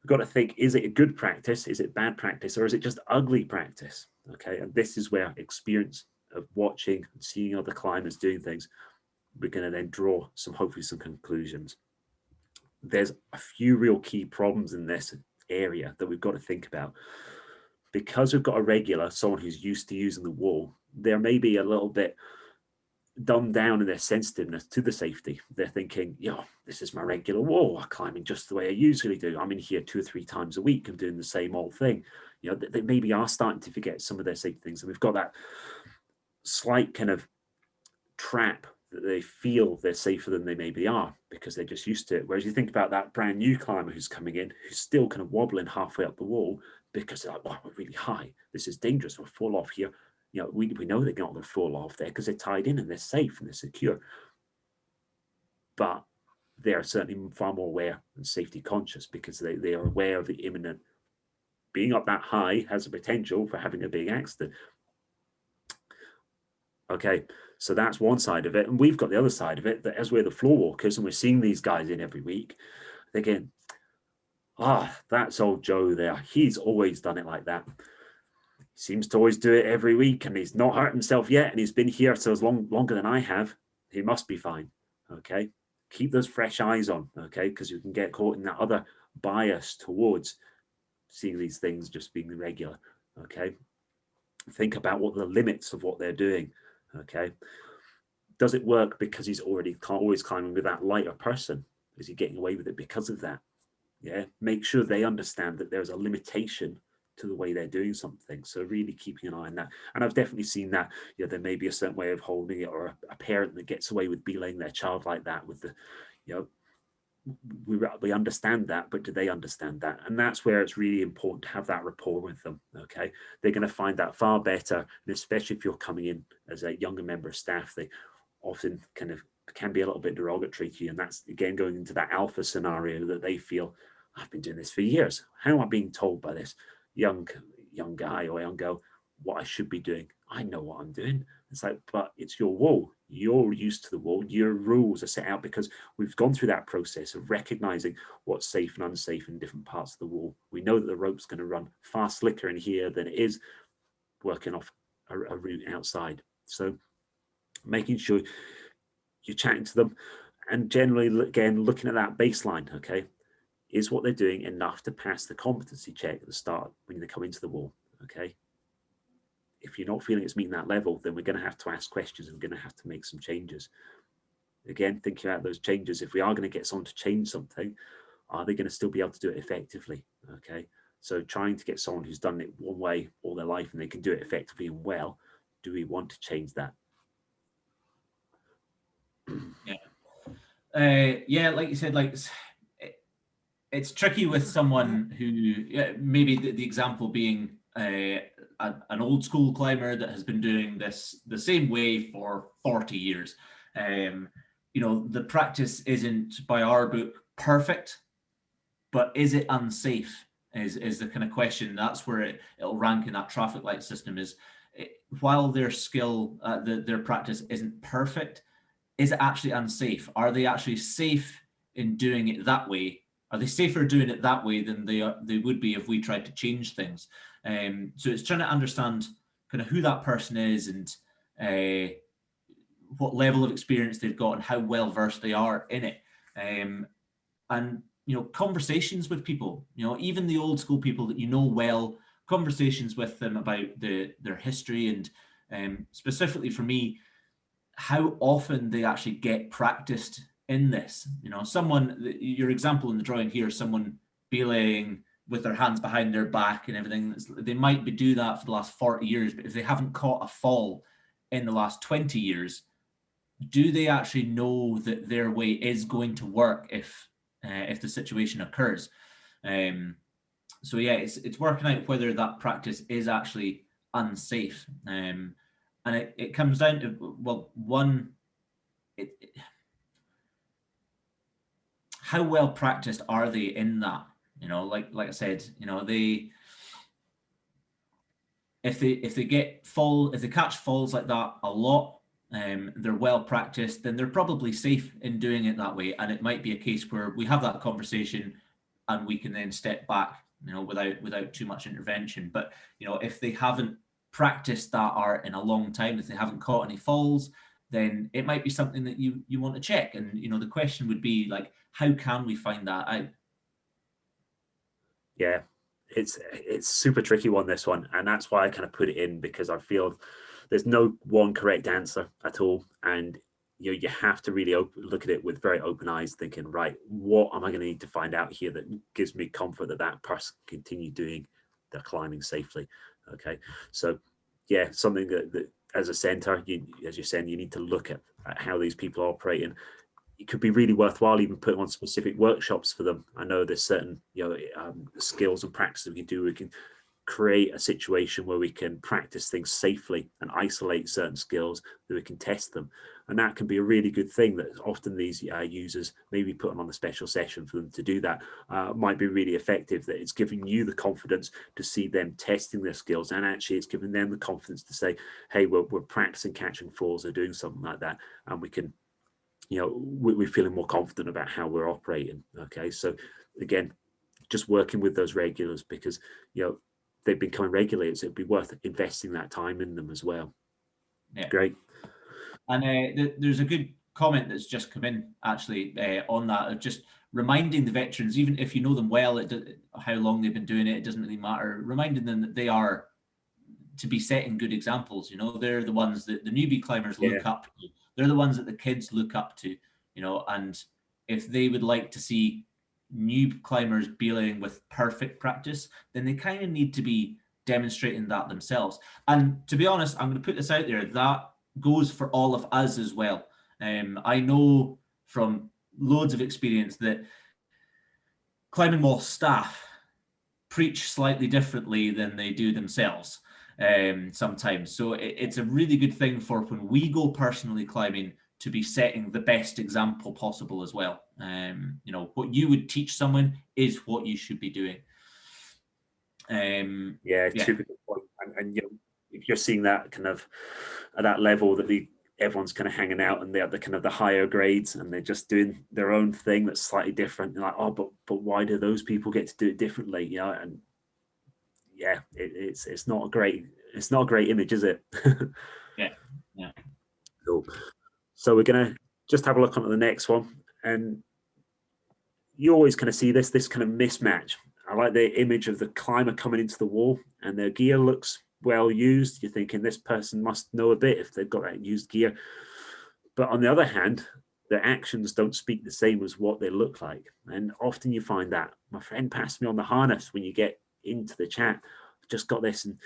we've got to think, is it a good practice? Is it bad practice? Or is it just ugly practice? Okay, and this is where experience of watching and seeing other climbers doing things, we're going to then draw hopefully some conclusions. There's a few real key problems in this area that we've got to think about. Because we've got a regular, someone who's used to using the wall, there may be a little bit dumbed down in their sensitiveness to the safety. They're thinking, this is my regular wall. I'm climbing just the way I usually do. I'm in here 2 or 3 times a week. I'm doing the same old thing. They maybe are starting to forget some of their safety things. And we've got that slight kind of trap that they feel they're safer than they maybe are because they're just used to it. Whereas you think about that brand new climber who's coming in, who's still kind of wobbling halfway up the wall because they're like, wow, we're really high. This is dangerous. We'll fall off here. We know they're not going to fall off there because they're tied in and they're safe and they're secure. But they're certainly far more aware and safety conscious because they are aware of the imminent being up that high has a potential for having a big accident. Okay, so that's one side of it. And we've got the other side of it, that as we're the floor walkers and we're seeing these guys in every week, thinking, that's old Joe there. He's always done it like that. Seems to always do it every week, and he's not hurt himself yet, and he's been here so longer than I have. He must be fine. Okay, keep those fresh eyes on. Okay, because you can get caught in that other bias towards seeing these things just being regular. Okay, think about what the limits of what they're doing. Okay, does it work because he's always climbing with that lighter person? Is he getting away with it because of that? Yeah, make sure they understand that there's a limitation to the way they're doing something. So really keeping an eye on that. And I've definitely seen that, there may be a certain way of holding it, or a parent that gets away with belaying their child like that with the, we understand that, but do they understand that? And that's where it's really important to have that rapport with them. Okay, they're going to find that far better, and especially if you're coming in as a younger member of staff, they often kind of can be a little bit derogatory to you. And that's again going into that alpha scenario that they feel, I've been doing this for years. How am I being told by this young guy or young girl what I should be doing? I know what I'm doing. It's like, but it's your wall. You're used to the wall. Your rules are set out because we've gone through that process of recognizing what's safe and unsafe in different parts of the wall. We know that the rope's going to run far slicker in here than it is working off a route outside. So making sure you're chatting to them, and generally, again, looking at that baseline, okay, is what they're doing enough to pass the competency check at the start when they come into the wall, okay? If you're not feeling it's meeting that level, then we're going to have to ask questions and we're going to have to make some changes. Again, thinking about those changes, if we are going to get someone to change something, are they going to still be able to do it effectively, okay? So trying to get someone who's done it one way all their life and they can do it effectively and well, do we want to change that? Yeah, like you said, like it's tricky with someone who maybe the example being an old school climber that has been doing this the same way for 40 years. The practice isn't by our book perfect, but is it unsafe is the kind of question. That's where it'll rank in that traffic light system. Is while their skill, their practice isn't perfect, is it actually unsafe? Are they actually safe in doing it that way? Are they safer doing it that way than they would be if we tried to change things? So it's trying to understand kind of who that person is and what level of experience they've got and how well versed they are in it. And conversations with people, even the old school people that well, conversations with them about their history and specifically for me, how often they actually get practiced in this. Someone, your example in the drawing here, someone belaying with their hands behind their back and everything, they might do that for the last 40 years, but if they haven't caught a fall in the last 20 years, do they actually know that their way is going to work if the situation occurs? So yeah, it's working out whether that practice is actually unsafe. And it comes down to, well, one, how well practiced are they in that? Like I said, if they catch falls like that a lot, they're well practiced, then they're probably safe in doing it that way. And it might be a case where we have that conversation and we can then step back, without too much intervention. But if they haven't practiced that art in a long time, if they haven't caught any falls, then it might be something that you want to check. And the question would be like, how can we find that out? Yeah, it's super tricky one, this one, and that's why I kind of put it in, because I feel there's no one correct answer at all, and you have to really look at it with very open eyes, thinking, right, what am I going to need to find out here that gives me comfort that that person can continue doing the climbing safely? Okay, so yeah, something that as a center, as you're saying, you need to look at how these people are operating. It could be really worthwhile even putting on specific workshops for them. I know there's certain skills and practices we can do. We can create a situation where we can practice things safely and isolate certain skills that we can test them, and that can be a really good thing. That often these users, maybe put them on a special session for them to do that, might be really effective. That it's giving you the confidence to see them testing their skills, and actually it's giving them the confidence to say, hey, we're practicing catching falls or doing something like that, and we can, we're feeling more confident about how we're operating. Okay, so again, just working with those regulars, because they've been coming regularly, so it'd be worth investing that time in them as well. Yeah, great. And there's a good comment that's just come in actually on that, of just reminding the veterans, even if you know them well, how long they've been doing it doesn't really matter, reminding them that they are to be setting good examples. They're the ones that the newbie climbers look up to. They're the ones that the kids look up to, and if they would like to see new climbers belaying with perfect practice, then they kind of need to be demonstrating that themselves. And to be honest, I'm going to put this out there, that goes for all of us as well. I know from loads of experience that climbing wall staff preach slightly differently than they do themselves sometimes. So it's a really good thing for when we go personally climbing to be setting the best example possible as well. What you would teach someone is what you should be doing. Super good point. And if you're seeing that kind of at that level that everyone's kind of hanging out and they're the kind of the higher grades and they're just doing their own thing that's slightly different. You're like, oh, but why do those people get to do it differently? You know, and yeah, it's not a great image, is it? Yeah. Cool. So we're gonna just have a look on the next one, and you always kind of see this kind of mismatch. I like the image of the climber coming into the wall and their gear looks well used. You're thinking this person must know a bit if they've got that used gear. But on the other hand, their actions don't speak the same as what they look like. And often you find that. My friend passed me on the harness when you get into the chat. I've just got this, and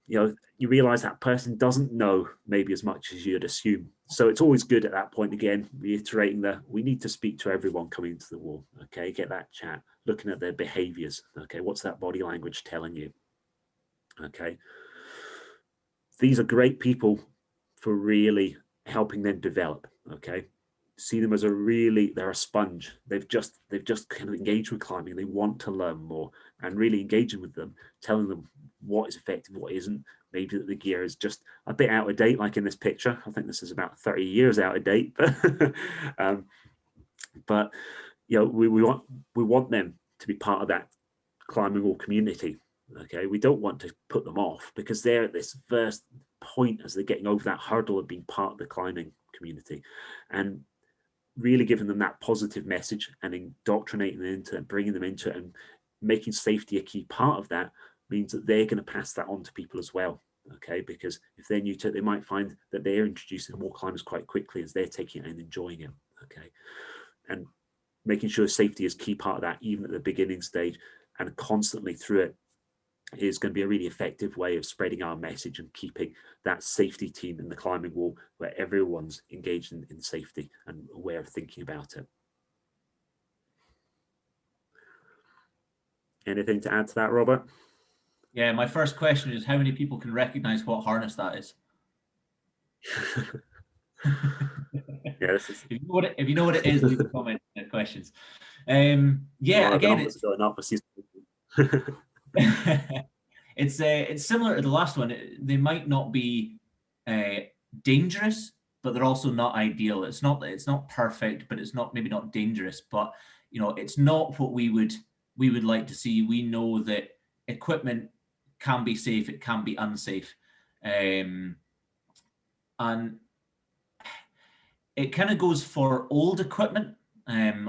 you know, you realize that person doesn't know maybe as much as you'd assume. So it's always good at that point, again, reiterating that we need to speak to everyone coming into the wall. Okay, get that chat, looking at their behaviors. Okay, what's that body language telling you? Okay, these are great people for really helping them develop. Okay, see them as they're a sponge. They've just kind of engaged with climbing. They want to learn more, and really engaging with them, telling them what is effective, what isn't. Maybe that the gear is just a bit out of date, like in this picture. I think this is about 30 years out of date, but you know, we want them to be part of that climbing wall community. Okay, we don't want to put them off because they're at this first point as they're getting over that hurdle of being part of the climbing community, and really giving them that positive message and indoctrinating them into it, bringing them into it, and making safety a key part of that means that they're going to pass that on to people as well. Okay, because if they're new to it, they might find that they're introducing more climbers quite quickly as they're taking it and enjoying it. Okay, and making sure safety is key part of that, even at the beginning stage and constantly through it, is going to be a really effective way of spreading our message and keeping that safety team in the climbing wall where everyone's engaged in safety and aware of thinking about it. Anything to add to that, Robert? Yeah, my first question is how many people can recognize what harness that is? Yeah, this is. If you know what it is, leave a comment in the questions. Yeah, again, it's going up. it's similar to the last one. They might not be dangerous, but they're also not ideal. It's not perfect, but it's maybe not dangerous. But you know, it's not what we would like to see. We know that equipment can be safe, it can be unsafe, and it kind of goes for old equipment,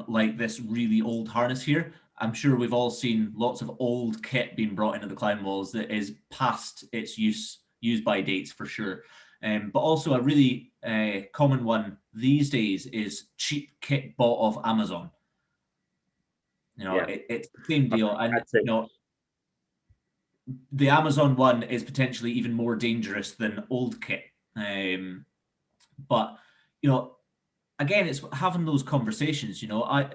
like this really old harness here. I'm sure we've all seen lots of old kit being brought into the climb walls that is past its use by dates for sure. But also a really common one these days is cheap kit bought off Amazon. You know, yeah. It's the same deal, and you know, the Amazon one is potentially even more dangerous than old kit. But you know, again, it's having those conversations. You know,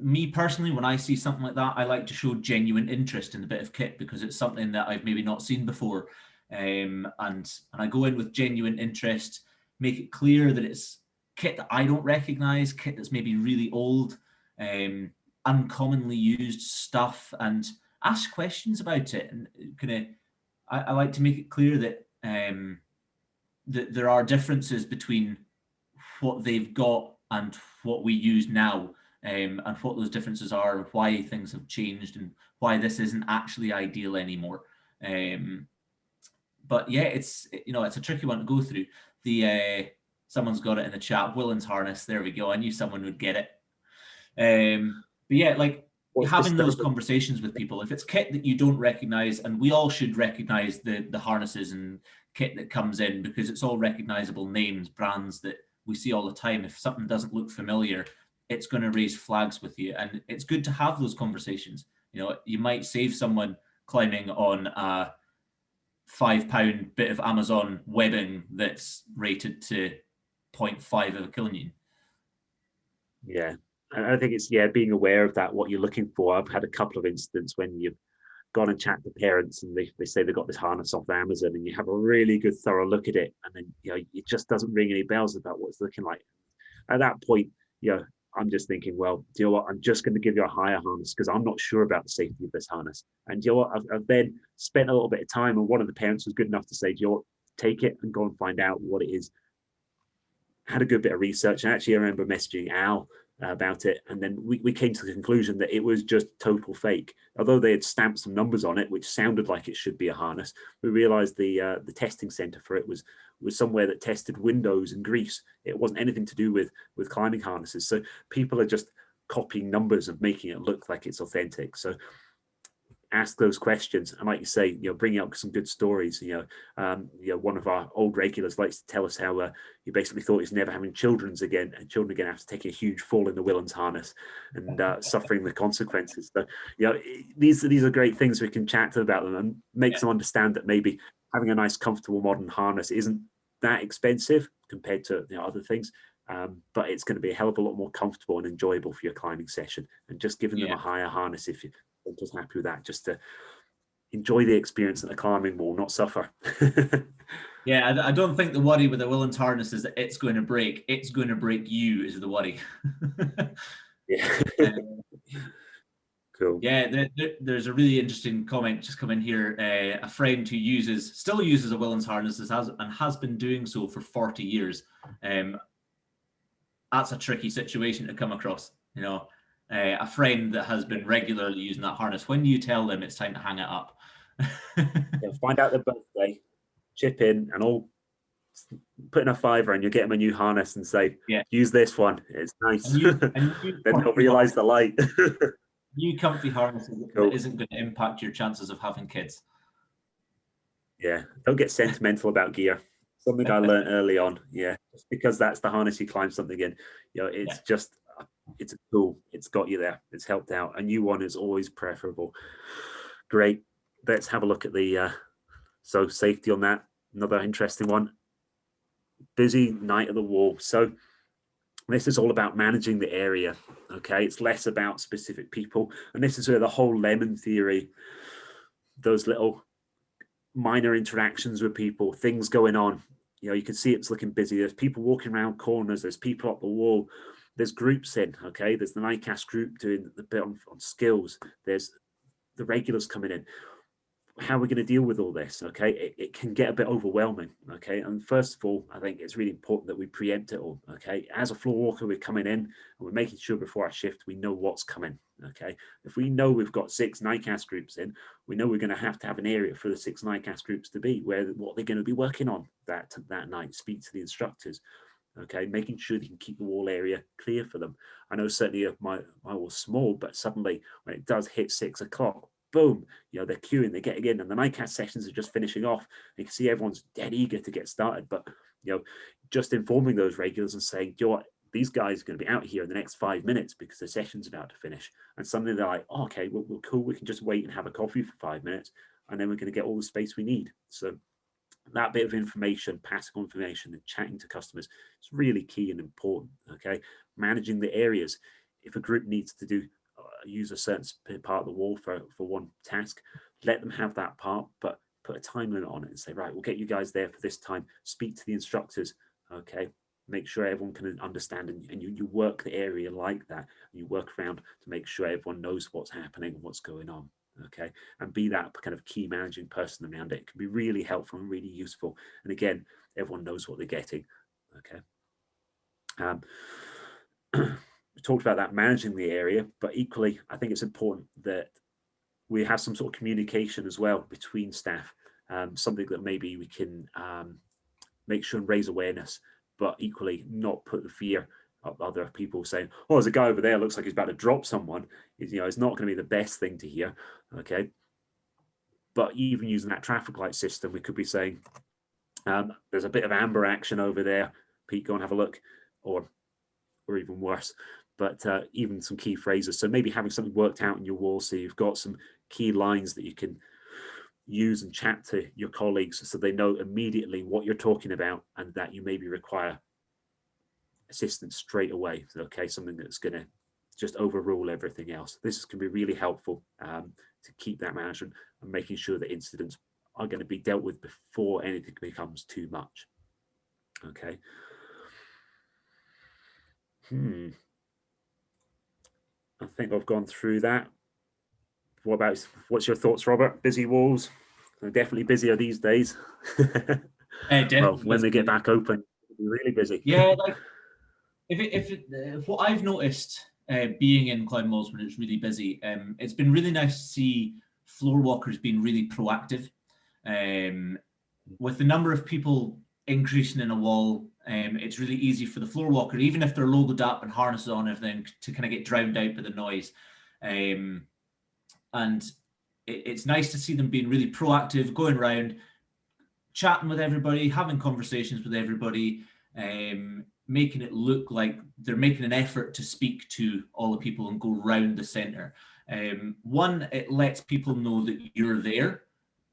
me personally, when I see something like that, I like to show genuine interest in the bit of kit because it's something that I've maybe not seen before, and I go in with genuine interest, make it clear that it's kit that I don't recognize, kit that's maybe really old, uncommonly used stuff, and ask questions about it. And kind of, I like to make it clear that that there are differences between what they've got and what we use now, and what those differences are, and why things have changed, and why this isn't actually ideal anymore. But yeah, it's a tricky one to go through. The someone's got it in the chat. Willen's harness. There we go. I knew someone would get it. But yeah, like having those conversations with people. If it's kit that you don't recognize, and we all should recognize the harnesses and kit that comes in because it's all recognizable names, brands that we see all the time. If something doesn't look familiar, it's going to raise flags with you, and it's good to have those conversations. You know, you might save someone climbing on a £5 bit of Amazon webbing that's rated to 0.5 of a kilonewton. Yeah, I think it's being aware of that, what you're looking for. I've had a couple of instances when you've gone and chat to parents and they say they've got this harness off Amazon, and you have a really good thorough look at it, and then it just doesn't ring any bells about what it's looking like. At that point, I'm just thinking, well, do you know what? I'm just going to give you a higher harness because I'm not sure about the safety of this harness. And do you know what? I've then spent a little bit of time, and one of the parents was good enough to say, do you know what? Take it and go and find out what it is. Had a good bit of research, and actually I remember messaging Al about it, and then we came to the conclusion that it was just total fake. Although they had stamped some numbers on it, which sounded like it should be a harness, we realized the testing center for it was somewhere that tested windows in Greece. It wasn't anything to do with climbing harnesses. So people are just copying numbers and making it look like it's authentic. So ask those questions, and like you say, you know, bring up some good stories. One of our old regulars likes to tell us how he basically thought he's never having children's again, and children again after taking a huge fall in the Willans harness and suffering the consequences. So these are great things. We can chat about them and make them understand that maybe having a nice comfortable modern harness isn't that expensive compared to other things, but it's going to be a hell of a lot more comfortable and enjoyable for your climbing session, and just giving them a higher harness if you just happy with that, just to enjoy the experience at the climbing wall, not suffer. Yeah, I don't think the worry with the Willans harness is that it's going to break. It's going to break you is the worry. Yeah. Cool. Yeah, there's a really interesting comment just come in here. A friend who still uses a Willans harness and has been doing so for 40 years. That's a tricky situation to come across, a friend that has been regularly using that harness. When do you tell them it's time to hang it up? Find out their birthday, chip in, and all put in a $5 and you get them a new harness and say, use this one. It's nice. Then they'll realize the light. New comfy harness that isn't going to impact your chances of having kids. Yeah, don't get sentimental about gear. Something I learned early on. Yeah, just because that's the harness you climb something in. It's just, it's a tool. It's got you there. It's helped out. A new one is always preferable. Great. Let's have a look at the so safety on that. Another interesting one. Busy night at the wall. So this is all about managing the area. Okay, it's less about specific people, and this is where the whole lemon theory, those little minor interactions with people, things going on. You can see it's looking busy. There's people walking around corners. There's people up the wall. There's groups in. Okay, there's the NICAS group doing the bit on skills. There's the regulars coming in. How are we going to deal with all this? Okay, it can get a bit overwhelming. Okay, and first of all, I think it's really important that we preempt it all. Okay, as a floor walker, we're coming in and we're making sure before our shift we know what's coming. Okay, if we know we've got 6 NICAS groups in, we know we're going to have an area for the 6 NICAS groups to be, where what they're going to be working on that night. Speak to the instructors. Okay, making sure they can keep the wall area clear for them. I know certainly my wall's small, but suddenly when it does hit 6 o'clock, boom, they're queuing, they're getting in, and the NICAS sessions are just finishing off. You can see everyone's dead eager to get started, but just informing those regulars and saying, you know what, these guys are going to be out here in the next 5 minutes because the session's about to finish. And suddenly they're like, oh, okay, well, cool, we can just wait and have a coffee for 5 minutes, and then we're going to get all the space we need. So that bit of information, passing on information and chatting to customers is really key and important. Okay, managing the areas. If a group needs to use a certain part of the wall for one task, let them have that part, but put a time limit on it and say, right, we'll get you guys there for this time. Speak to the instructors. Okay, make sure everyone can understand, and you work the area like that. You work around to make sure everyone knows what's happening and what's going on. Okay, and be that kind of key managing person around it. It can be really helpful and really useful. And again, everyone knows what they're getting. Okay. We talked about that, managing the area, but equally, I think it's important that we have some sort of communication as well between staff. Something that maybe we can make sure and raise awareness, but equally not put the fear of other people saying, oh, there's a guy over there, looks like he's about to drop someone. It's not going to be the best thing to hear. Okay. But even using that traffic light system, we could be saying, there's a bit of amber action over there. Pete, go and have a look, or even worse. But even some key phrases. So maybe having something worked out in your wall, so you've got some key lines that you can use and chat to your colleagues so they know immediately what you're talking about and that you maybe require assistance straight away. So, okay, something that's going to just overrule everything else. This can be really helpful to keep that management and making sure that incidents are going to be dealt with before anything becomes too much. Okay. I think I've gone through that. What's your thoughts, Robert? Busy walls? They're definitely busier these days. Well, when they get back open, it'll be really busy. Yeah, like if what I've noticed being in climb walls when it's really busy, it's been really nice to see floor walkers being really proactive. With the number of people increasing in a wall, it's really easy for the floor walker, even if they're logoed up and harnesses on everything, to kind of get drowned out by the noise. And it's nice to see them being really proactive, going around, chatting with everybody, having conversations with everybody, making it look like they're making an effort to speak to all the people and go round the centre. One, it lets people know that you're there.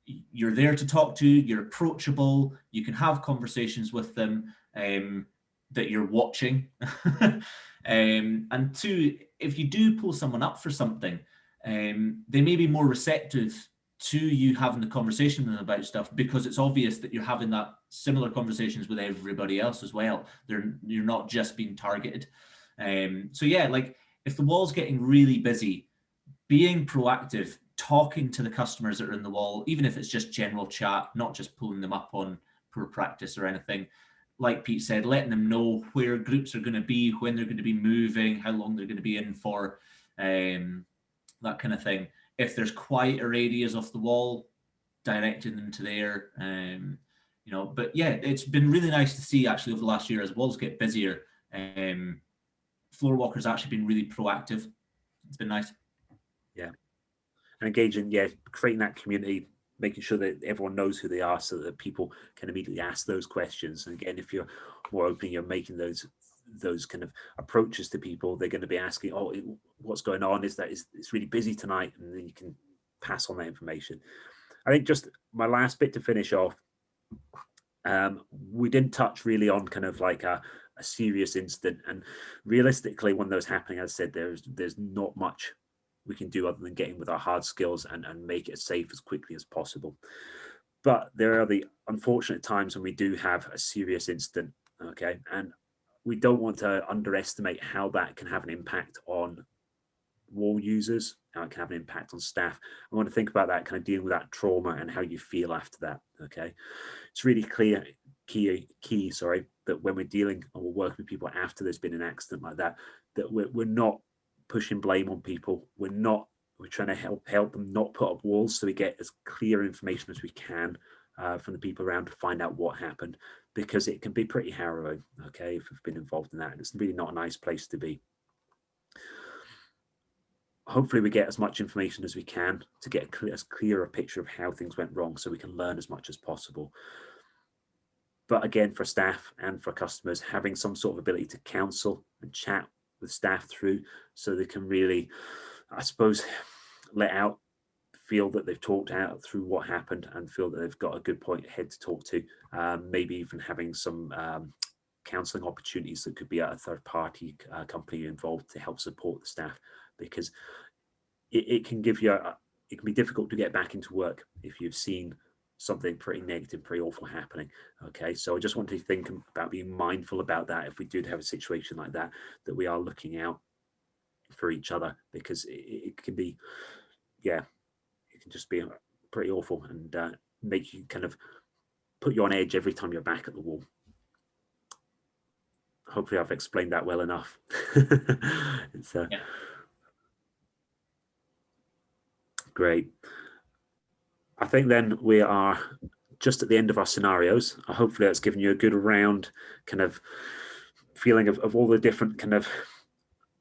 You're there to talk to, you're approachable, you can have conversations with them, that you're watching. And two, if you do pull someone up for something, they may be more receptive to you having the conversation with them about stuff, because it's obvious that you're having that similar conversations with everybody else as well. You're not just being targeted. So yeah, like if the wall's getting really busy, being proactive, talking to the customers that are in the wall, even if it's just general chat, not just pulling them up on poor practice or anything. Like Pete said, letting them know where groups are going to be, when they're going to be moving, how long they're going to be in for, that kind of thing. If there's quieter areas off the wall, directing them to there. You know, but yeah, it's been really nice to see actually over the last year as walls get busier. Floor walkers actually been really proactive. It's been nice. Yeah. And engaging, yeah, creating that community, making sure that everyone knows who they are so that people can immediately ask those questions. And again, if you're more open, you're making those kind of approaches to people, they're going to be asking, oh, what's going on? It's really busy tonight, and then you can pass on that information. I think just my last bit to finish off, we didn't touch really on kind of like a serious incident, and realistically when those happening, as I said, there's not much we can do other than getting with our hard skills and make it as safe as quickly as possible. But there are the unfortunate times when we do have a serious incident, okay, and we don't want to underestimate how that can have an impact on wall users, how it can have an impact on staff. I want to think about that, kind of dealing with that trauma and how you feel after that. Okay, it's really key, that when we're dealing or we're working with people after there's been an accident like that, that we're not pushing blame on people. We're trying to help them not put up walls, so we get as clear information as we can from the people around to find out what happened, because it can be pretty harrowing, okay, if we've been involved in that. It's really not a nice place to be. Hopefully we get as much information as we can to get as clear a picture of how things went wrong, so we can learn as much as possible. But again, for staff and for customers, having some sort of ability to counsel and chat with staff through, so they can really, I suppose, feel that they've talked out through what happened and feel that they've got a good point ahead to talk to. Maybe even having some counselling opportunities that could be at a third party company involved to help support the staff, because it can give you it can be difficult to get back into work if you've seen something pretty negative, pretty awful happening. Okay, so I just want to think about being mindful about that if we do have a situation like that, that we are looking out for each other, because it can be, yeah, it can just be pretty awful and make you kind of put you on edge every time you're back at the wall. Hopefully I've explained that well enough. Yeah. Great. I think then we are just at the end of our scenarios. Hopefully that's given you a good round kind of feeling of all the different kind of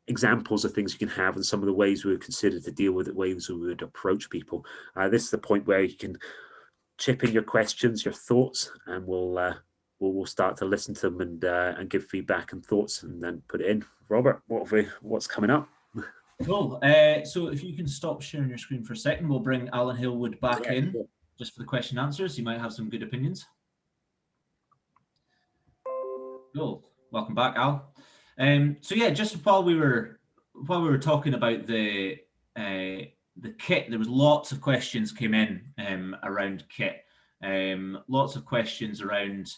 examples of things you can have, and some of the ways we would consider to deal with it, ways we would approach people. This is the point where you can chip in your questions, your thoughts, and we'll start to listen to them and give feedback and thoughts, and then put it in. Robert, what's coming up? Cool. So if you can stop sharing your screen for a second, we'll bring Alan Halewood back in just for the question and answers. You might have some good opinions. Cool. Welcome back, Al. So yeah, just while we were talking about the kit, there was lots of questions came in around kit. Lots of questions around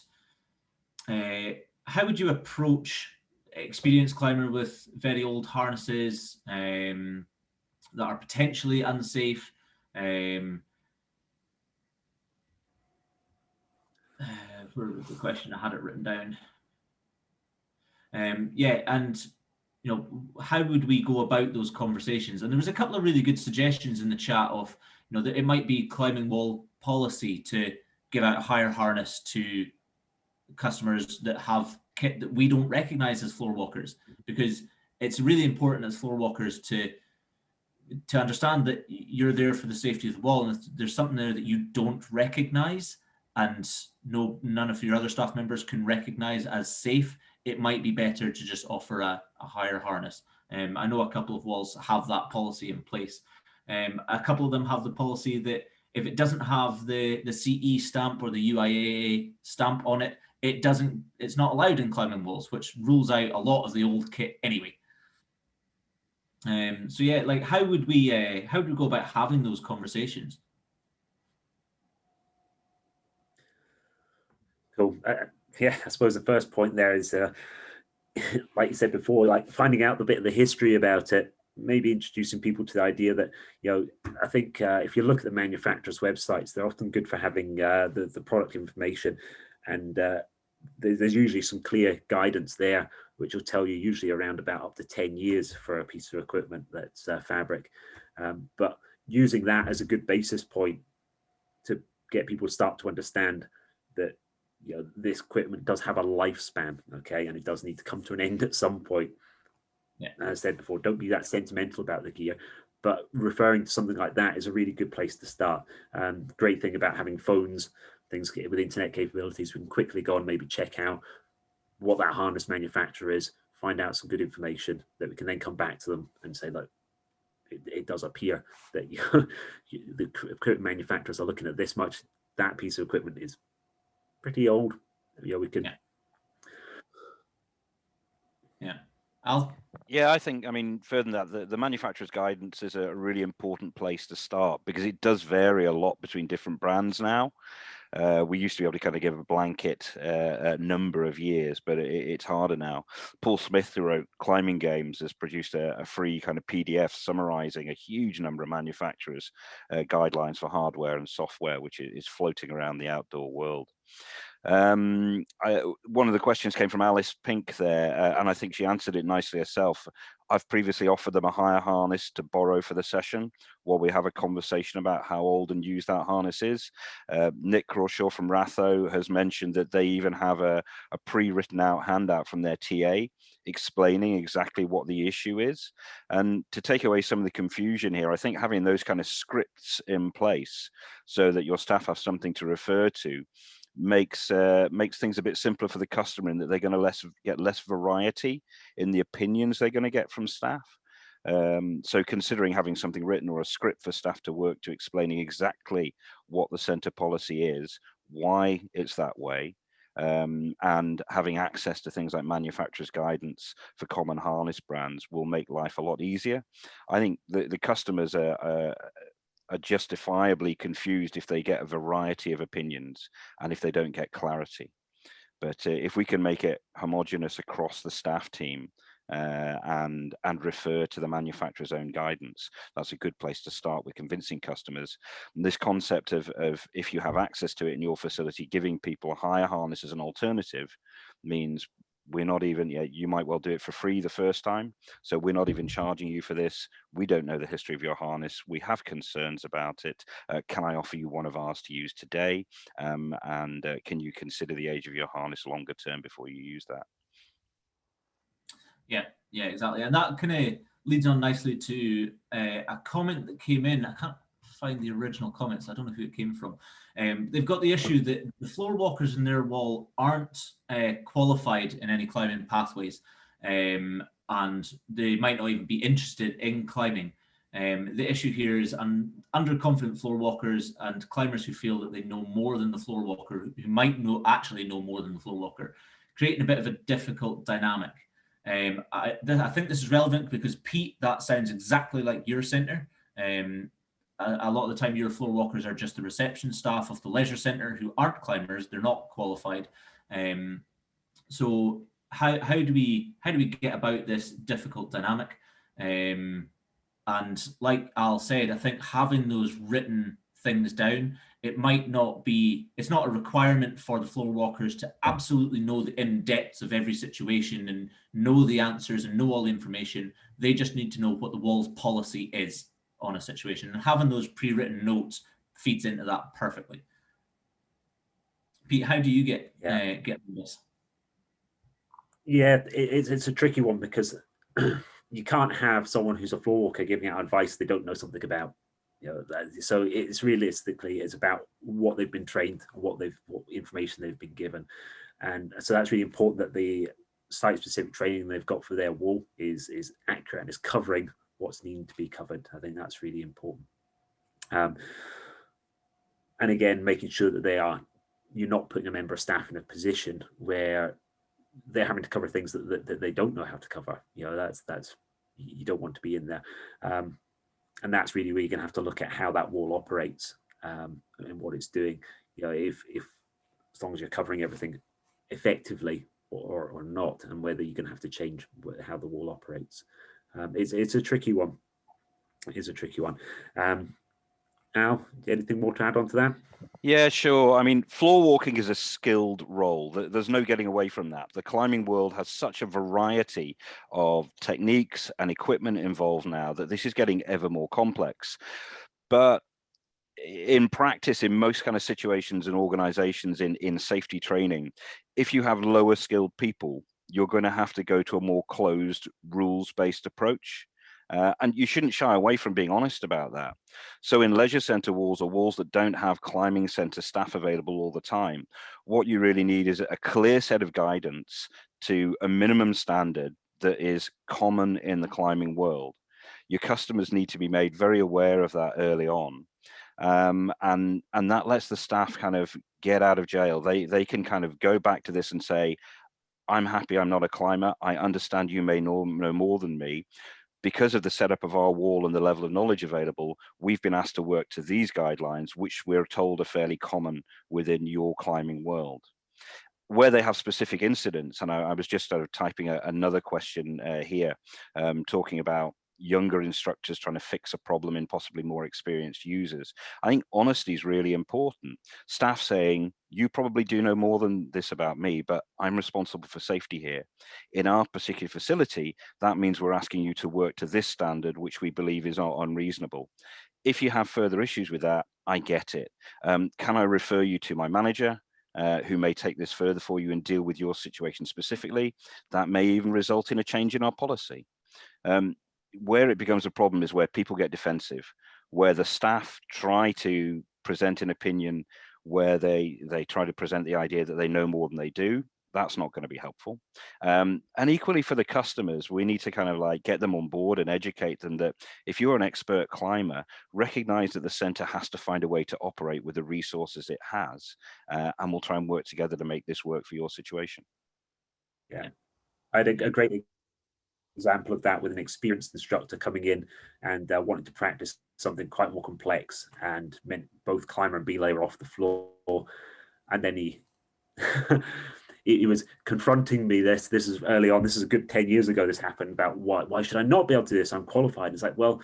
how would you approach experienced climber with very old harnesses that are potentially unsafe. Where was the question? I had it written down. Yeah, and how would we go about those conversations? And there was a couple of really good suggestions in the chat of, that it might be climbing wall policy to give out a higher harness to customers that have kit that we don't recognize as floor walkers, because it's really important as floor walkers to understand that you're there for the safety of the wall, and if there's something there that you don't recognize and none of your other staff members can recognize as safe, it might be better to just offer a higher harness. I know a couple of walls have that policy in place. A couple of them have the policy that if it doesn't have the CE stamp or the UIAA stamp on it, it's not allowed in climbing walls, which rules out a lot of the old kit anyway. So yeah, like how would we go about having those conversations? Cool. Yeah, I suppose the first point there is, like you said before, like finding out a bit of the history about it, maybe introducing people to the idea that, I think if you look at the manufacturers' websites, they're often good for having the product information, and there's usually some clear guidance there, which will tell you usually around about up to 10 years for a piece of equipment that's fabric. But using that as a good basis point to get people to start to understand that, this equipment does have a lifespan, okay, and it does need to come to an end at some point. Yeah. As I said before, don't be that sentimental about the gear, but referring to something like that is a really good place to start. Great thing about having phones, things with internet capabilities, we can quickly go and maybe check out what that harness manufacturer is, find out some good information that we can then come back to them and say, look, it does appear that the equipment manufacturers are looking at this much. That piece of equipment is pretty old. We can. Yeah. Al? Yeah, I think, further than that, the manufacturer's guidance is a really important place to start, because it does vary a lot between different brands now. We used to be able to kind of give a blanket number of years, but it's harder now. Paul Smith, who wrote Climbing Games, has produced a free kind of PDF summarizing a huge number of manufacturers' guidelines for hardware and software, which is floating around the outdoor world. One of the questions came from Alice Pink there, and I think she answered it nicely herself. I've previously offered them a higher harness to borrow for the session while we have a conversation about how old and used that harness is. Nick Crawshaw from Ratho has mentioned that they even have a pre-written out handout from their TA explaining exactly what the issue is. And to take away some of the confusion here, I think having those kind of scripts in place so that your staff have something to refer to makes things a bit simpler for the customer, in that they're going to get less variety in the opinions they're going to get from staff. So considering having something written or a script for staff to work to, explaining exactly what the centre policy is, why it's that way, and having access to things like manufacturer's guidance for common harness brands will make life a lot easier. I think the customers are justifiably confused if they get a variety of opinions and if they don't get clarity. But if we can make it homogenous across the staff team and refer to the manufacturer's own guidance, that's a good place to start with convincing customers. And this concept of if you have access to it in your facility, giving people a higher harness as an alternative means we're not even, you might well do it for free the first time. So we're not even charging you for this. We don't know the history of your harness. We have concerns about it. Can I offer you one of ours to use today? And can you consider the age of your harness longer term before you use that? Yeah, exactly. And that kind of leads on nicely to a comment that came in. I can't find the original comments. I don't know who it came from. They've got the issue that the floor walkers in their wall aren't qualified in any climbing pathways, and they might not even be interested in climbing. The issue here is underconfident floor walkers and climbers who feel that they know more than the floor walker, who might actually know more than the floor walker, creating a bit of a difficult dynamic. I think this is relevant because, Pete, that sounds exactly like your centre. A lot of the time your floor walkers are just the reception staff of the leisure centre who aren't climbers. They're not qualified. So how do we get about this difficult dynamic? And like Al said, I think having those written things down, it's not a requirement for the floor walkers to absolutely know the in-depths of every situation and know the answers and know all the information. They just need to know what the wall's policy is on a situation, and having those pre-written notes feeds into that perfectly. Pete, how do you get this? Yeah, it's a tricky one, because you can't have someone who's a floor walker giving out advice they don't know something about. So it's realistically, it's about what they've been trained, what information they've been given, and so that's really important that the site-specific training they've got for their wall is accurate and is covering what's needing to be covered. I think that's really important. And again, making sure that you're not putting a member of staff in a position where they're having to cover things that they don't know how to cover. That's you don't want to be in there. And that's really where you're going to have to look at how that wall operates and what it's doing. If as long as you're covering everything effectively or not, and whether you're going to have to change how the wall operates. It's a tricky one. It is a tricky one. Al, anything more to add on to that? Yeah, sure. I mean, floor walking is a skilled role. There's no getting away from that. The climbing world has such a variety of techniques and equipment involved now that this is getting ever more complex. But in practice, in most kind of situations and organizations in safety training, if you have lower skilled people, you're going to have to go to a more closed, rules-based approach. And you shouldn't shy away from being honest about that. So in leisure center walls, or walls that don't have climbing center staff available all the time, what you really need is a clear set of guidance to a minimum standard that is common in the climbing world. Your customers need to be made very aware of that early on. And that lets the staff kind of get out of jail. They can kind of go back to this and say, I'm happy I'm not a climber. I understand you may know more than me. Because of the setup of our wall and the level of knowledge available, we've been asked to work to these guidelines, which we're told are fairly common within your climbing world. Where they have specific incidents, and I was just sort of typing another question here, talking about younger instructors trying to fix a problem in possibly more experienced users. I think honesty is really important. Staff saying, you probably do know more than this about me, but I'm responsible for safety here. In our particular facility, that means we're asking you to work to this standard, which we believe is not unreasonable. If you have further issues with that, I get it. Can I refer you to my manager? Who may take this further for you and deal with your situation specifically? That may even result in a change in our policy. Where it becomes a problem is where people get defensive, where the staff try to present an opinion, where they try to present the idea that they know more than they do. That's not going to be helpful. And equally for the customers, we need to kind of like get them on board and educate them that if you're an expert climber, recognize that the center has to find a way to operate with the resources it has, and we'll try and work together to make this work for your situation. Yeah, I had a great example of that with an experienced instructor coming in and wanting to practice something quite more complex, and meant both climber and belayer off the floor. And then he he was confronting me. This is early on. This is a good 10 years ago. This happened about why should I not be able to do this? I'm qualified. It's like, well,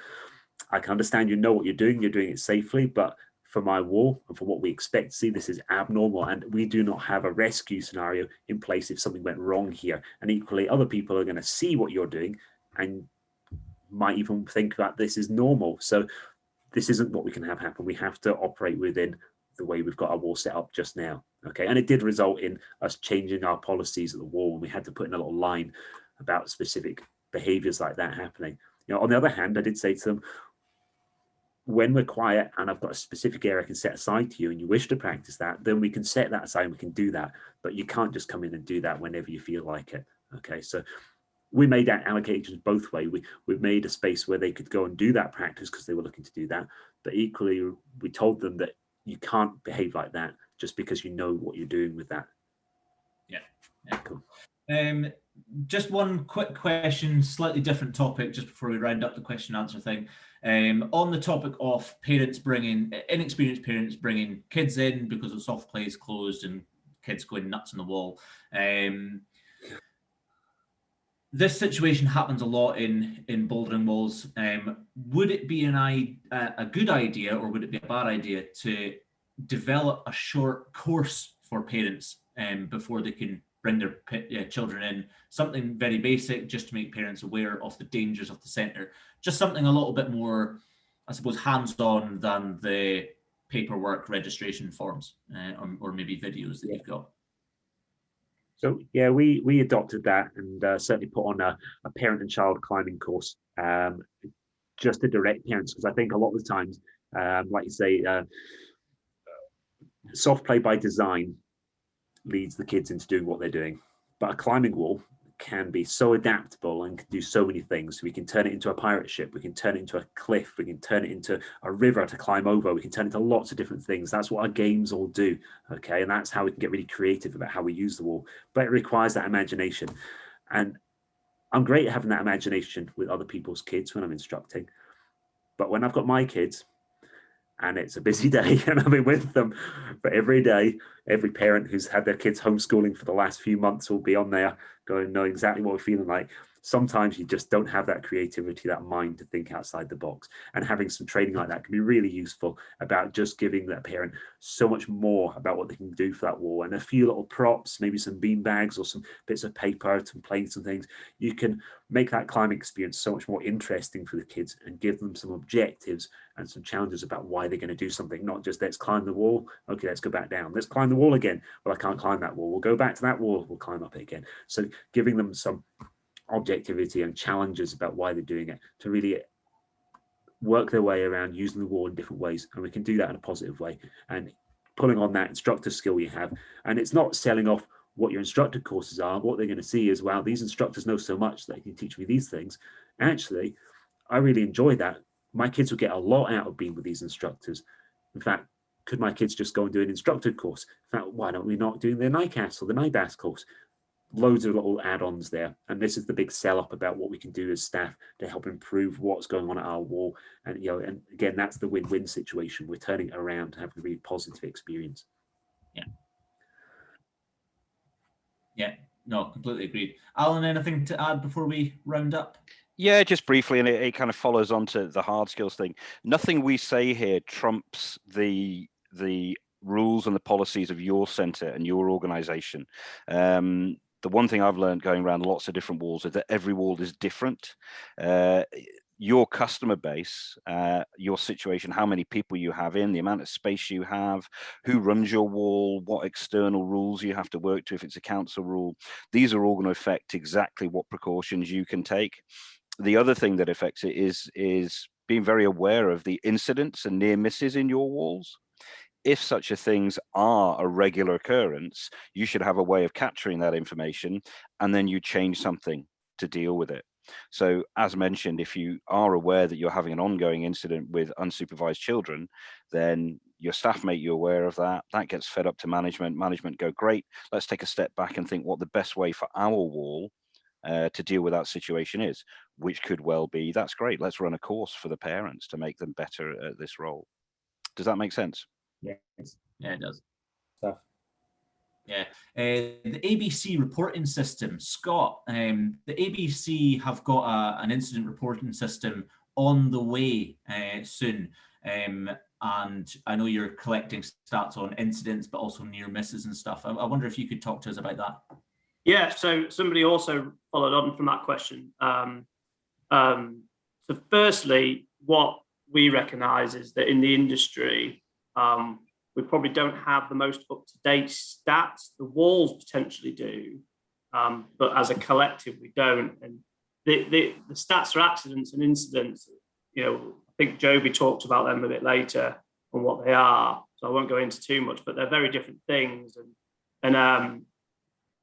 I can understand you know what you're doing it safely, but for my wall and for what we expect to see, this is abnormal, and we do not have a rescue scenario in place if something went wrong here. And equally, other people are going to see what you're doing and might even think that this is normal. So this isn't what we can have happen. We have to operate within the way we've got our wall set up just now. Okay, and it did result in us changing our policies at the wall, and we had to put in a little line about specific behaviors like that happening. On the other hand, I did say to them, when we're quiet and I've got a specific area I can set aside to you and you wish to practice that, then we can set that aside and we can do that. But you can't just come in and do that whenever you feel like it. Okay, so we made that allocations both ways. We made a space where they could go and do that practice because they were looking to do that. But equally, we told them that you can't behave like that just because you know what you're doing with that. Yeah. Cool. Just one quick question, slightly different topic, just before we round up the question answer thing. On the topic of inexperienced parents bringing kids in because the soft play is closed and kids going nuts on the wall. this situation happens a lot in bouldering walls. Would it be a good idea, or would it be a bad idea to develop a short course for parents before they can bring their children in? Something very basic, just to make parents aware of the dangers of the centre. Just something a little bit more, I suppose, hands-on than the paperwork registration forms or maybe videos that you've got. So yeah, we adopted that and certainly put on a parent and child climbing course just to direct parents, because I think a lot of the times, like you say, soft play by design leads the kids into doing what they're doing. But a climbing wall can be so adaptable and can do so many things. We can turn it into a pirate ship. We can turn it into a cliff. We can turn it into a river to climb over. We can turn it into lots of different things. That's what our games all do. Okay. And that's how we can get really creative about how we use the wall. But it requires that imagination. And I'm great at having that imagination with other people's kids when I'm instructing. But when I've got my kids, and it's a busy day and I've been with them for every day, every parent who's had their kids homeschooling for the last few months will be on there going, know exactly what we're feeling like. Sometimes you just don't have that creativity, that mind to think outside the box. And having some training like that can be really useful about just giving that parent so much more about what they can do for that wall. And a few little props, maybe some bean bags or some bits of paper, some planes and things. You can make that climbing experience so much more interesting for the kids and give them some objectives and some challenges about why they're going to do something, not just let's climb the wall. Okay, let's go back down. Let's climb the wall again. Well, I can't climb that wall. We'll go back to that wall. We'll climb up it again. So giving them some objectivity and challenges about why they're doing it to really work their way around using the wall in different ways. And we can do that in a positive way and pulling on that instructor skill you have. And it's not selling off what your instructor courses are. What they're going to see is, wow, these instructors know so much that they can teach me these things. Actually, I really enjoy that. My kids will get a lot out of being with these instructors. In fact, could my kids just go and do an instructor course? In fact, why don't we not do the NICAS or the NIDAS course? Loads of little add-ons there. And this is the big sell up about what we can do as staff to help improve what's going on at our wall. And, you know, and again, that's the win-win situation. We're turning it around to have a really positive experience. Yeah. Yeah, no, completely agreed. Alan, anything to add before we round up? Yeah, just briefly, and it kind of follows on to the hard skills thing. Nothing we say here trumps the rules and the policies of your centre and your organisation. The one thing I've learned going around lots of different walls is that every wall is different. Your customer base, your situation, how many people you have in, the amount of space you have, who runs your wall, what external rules you have to work to if it's a council rule. These are all going to affect exactly what precautions you can take. The other thing that affects it is being very aware of the incidents and near misses in your walls. If such a things are a regular occurrence, you should have a way of capturing that information, and then you change something to deal with it. So as mentioned, if you are aware that you're having an ongoing incident with unsupervised children, then your staff make you aware of that. That gets fed up to management. Management go, great, let's take a step back and think what the best way for our wall to deal with that situation is, which could well be, that's great, let's run a course for the parents to make them better at this role. Does that make sense? Yeah, it does. Stuff. Yeah, the ABC reporting system, Scott. The ABC have got an incident reporting system on the way soon, and I know you're collecting stats on incidents, but also near misses and stuff. I wonder if you could talk to us about that. Yeah, so somebody also followed on from that question. So firstly, what we recognise is that in the industry, we probably don't have the most up-to-date stats. The walls potentially do, but as a collective, we don't. And the stats for accidents and incidents, you know, I think Joby talked about them a bit later on what they are, so I won't go into too much, but they're very different things. And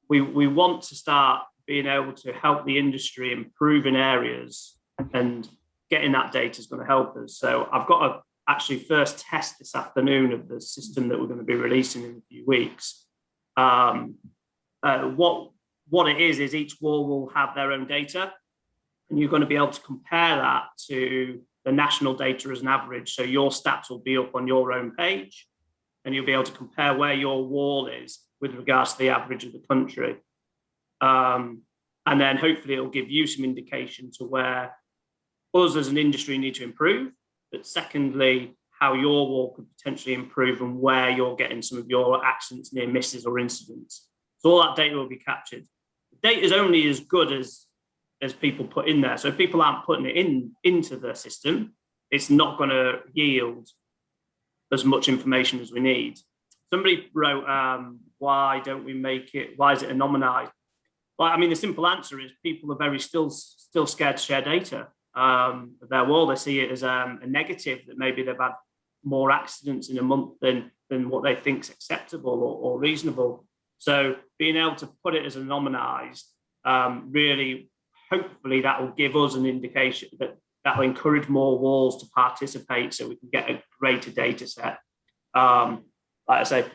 we want to start being able to help the industry improve in areas, and getting that data is going to help us. So I've got to actually first test this afternoon of the system that we're going to be releasing in a few weeks. What it is each wall will have their own data, and you're going to be able to compare that to the national data as an average. So your stats will be up on your own page, and you'll be able to compare where your wall is with regards to the average of the country. And And then hopefully it'll give you some indication to where us as an industry need to improve. But secondly, how your wall could potentially improve and where you're getting some of your accidents, near misses or incidents. So all that data will be captured. The data is only as good as people put in there. So if people aren't putting it into the system, it's not going to yield as much information as we need. Somebody wrote, why don't we make it, why is it anonymized? Well, I mean, the simple answer is people are very still scared to share data. Their wall, they see it as a negative, that maybe they've had more accidents in a month than what they think is acceptable or reasonable. So being able to put it as anonymized, really, hopefully that will give us an indication that will encourage more walls to participate so we can get a greater data set. Like I say,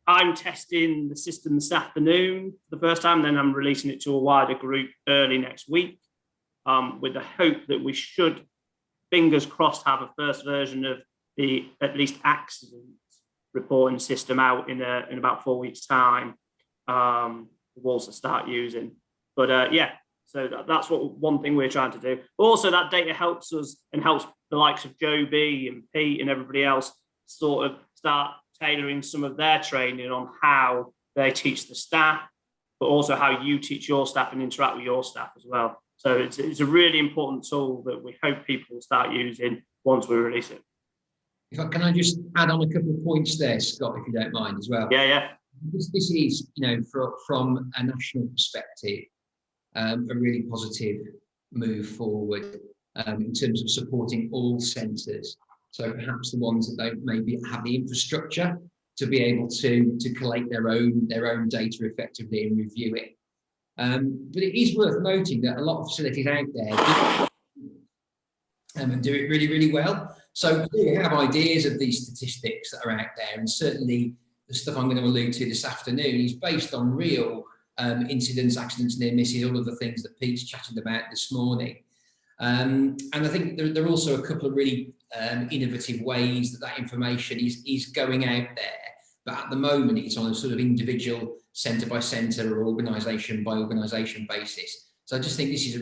I'm testing the system this afternoon for the first time, then I'm releasing it to a wider group early next week, with the hope that we should, fingers crossed, have a first version of the at least accident reporting system out in about 4 weeks' time, the walls to start using. But yeah, so that's one thing we're trying to do. Also, that data helps us and helps the likes of Joby and Pete and everybody else sort of start tailoring some of their training on how they teach the staff, but also how you teach your staff and interact with your staff as well. So it's a really important tool that we hope people will start using once we release it. Can I just add on a couple of points there, Scott, if you don't mind as well? Yeah. This is, from a national perspective, a really positive move forward in terms of supporting all centres. So perhaps the ones that don't maybe have the infrastructure to be able to collate their own data effectively and review it. But it is worth noting that a lot of facilities out there do it really, really well. So we have ideas of these statistics that are out there, and certainly the stuff I'm going to allude to this afternoon is based on real incidents, accidents, near misses, all of the things that Pete's chatted about this morning. And I think there are also a couple of really innovative ways that information is going out there. But at the moment, it's on a sort of individual centre by centre or organisation by organisation basis. So I just think this is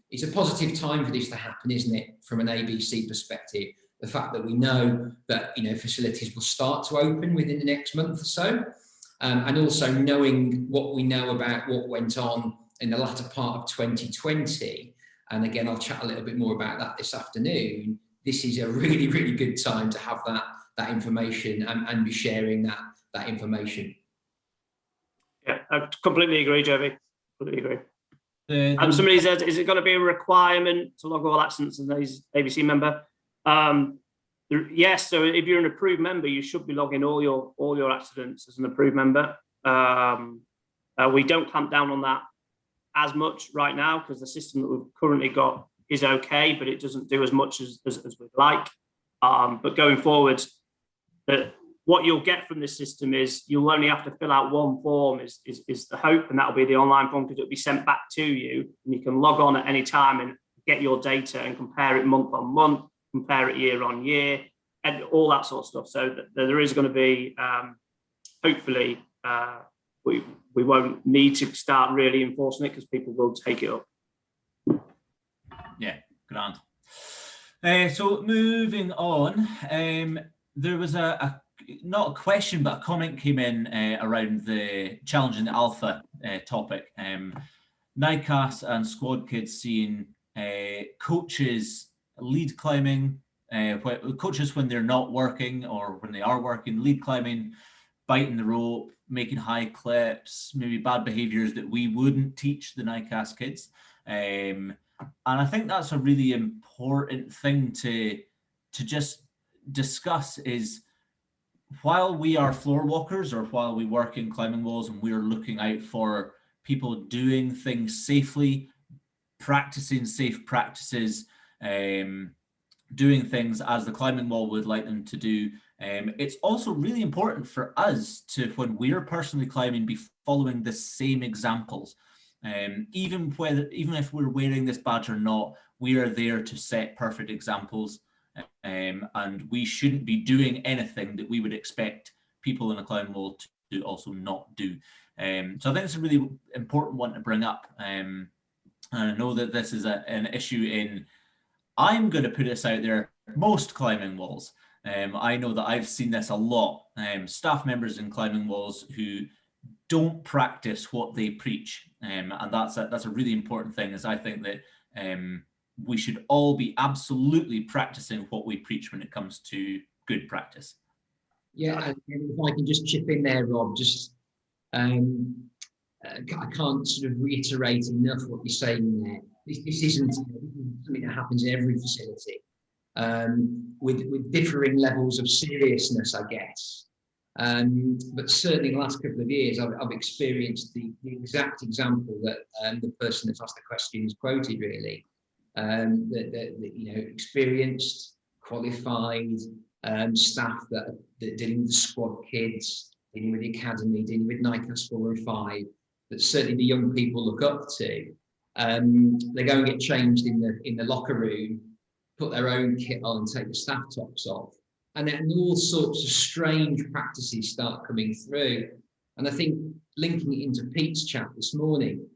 it's a positive time for this to happen, isn't it? From an ABC perspective, the fact that we know that, facilities will start to open within the next month or so. And also knowing what we know about what went on in the latter part of 2020. And again, I'll chat a little bit more about that this afternoon. This is a really, really good time to have that information and be sharing that information. Yeah, I completely agree, Joby. Completely agree. And somebody says, is it going to be a requirement to log all accidents as an ABC member? Yes. So if you're an approved member, you should be logging all your accidents as an approved member. We don't clamp down on that as much right now because the system that we've currently got is okay, but it doesn't do as much as we'd like. But going forward, what you'll get from this system is you'll only have to fill out one form is the hope, and that'll be the online form because it'll be sent back to you, and you can log on at any time and get your data and compare it month on month, compare it year on year, and all that sort of stuff. So there is going to be, hopefully, we won't need to start really enforcing it because people will take it up. Yeah, grand. So moving on, there was not a question, but a comment came in around the challenging the alpha topic. NICAS and squad kids seeing coaches lead climbing, coaches when they're not working or when they are working, lead climbing, biting the rope, making high clips, maybe bad behaviors that we wouldn't teach the NICAS kids. And I think that's a really important thing to just discuss is while we are floor walkers or while we work in climbing walls and we're looking out for people doing things safely, practicing safe practices, doing things as the climbing wall would like them to do, it's also really important for us to, when we're personally climbing, be following the same examples. Even if we're wearing this badge or not, we are there to set perfect examples. And we shouldn't be doing anything that we would expect people in a climbing wall to also not do. So I think it's a really important one to bring up. And I know that this is an issue in, I'm going to put this out there, most climbing walls. I know that I've seen this a lot. Staff members in climbing walls who don't practice what they preach. And that's a really important thing, is I think that we should all be absolutely practicing what we preach when it comes to good practice. Yeah, and if I can just chip in there, Rob, just I can't sort of reiterate enough what you're saying there. This isn't something that happens in every facility, with differing levels of seriousness, I guess. But certainly in the last couple of years, I've experienced the exact example that the person that's asked the question is quoted, really. That you know, experienced, qualified staff that are dealing with the squad kids, dealing with the academy, dealing with NICAS 4 or 5, that certainly the young people look up to. They go and get changed in the locker room, put their own kit on, take the staff tops off, and then all sorts of strange practices start coming through. And I think linking it into Pete's chat this morning,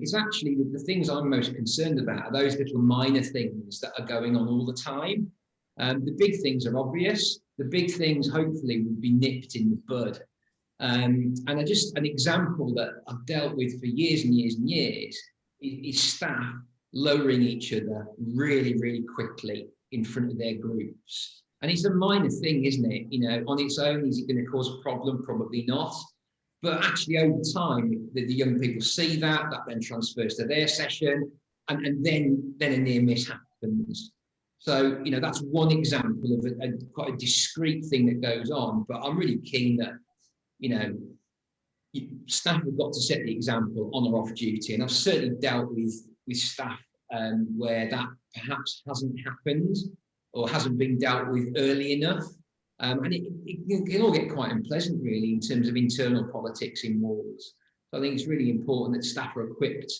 is actually the things I'm most concerned about are those little minor things that are going on all the time. The big things are obvious. The big things hopefully would be nipped in the bud. And an example that I've dealt with for years and years and years is staff lowering each other really, really quickly in front of their groups. And it's a minor thing, isn't it? You know, on its own, is it going to cause a problem? Probably not. But actually, over time, the young people see that then transfers to their session, and then a near miss happens. So, you know, that's one example of quite a discrete thing that goes on. But I'm really keen that, you know, staff have got to set the example on or off duty. And I've certainly dealt with staff where that perhaps hasn't happened or hasn't been dealt with early enough. And it can all get quite unpleasant, really, in terms of internal politics in walls. So I think it's really important that staff are equipped,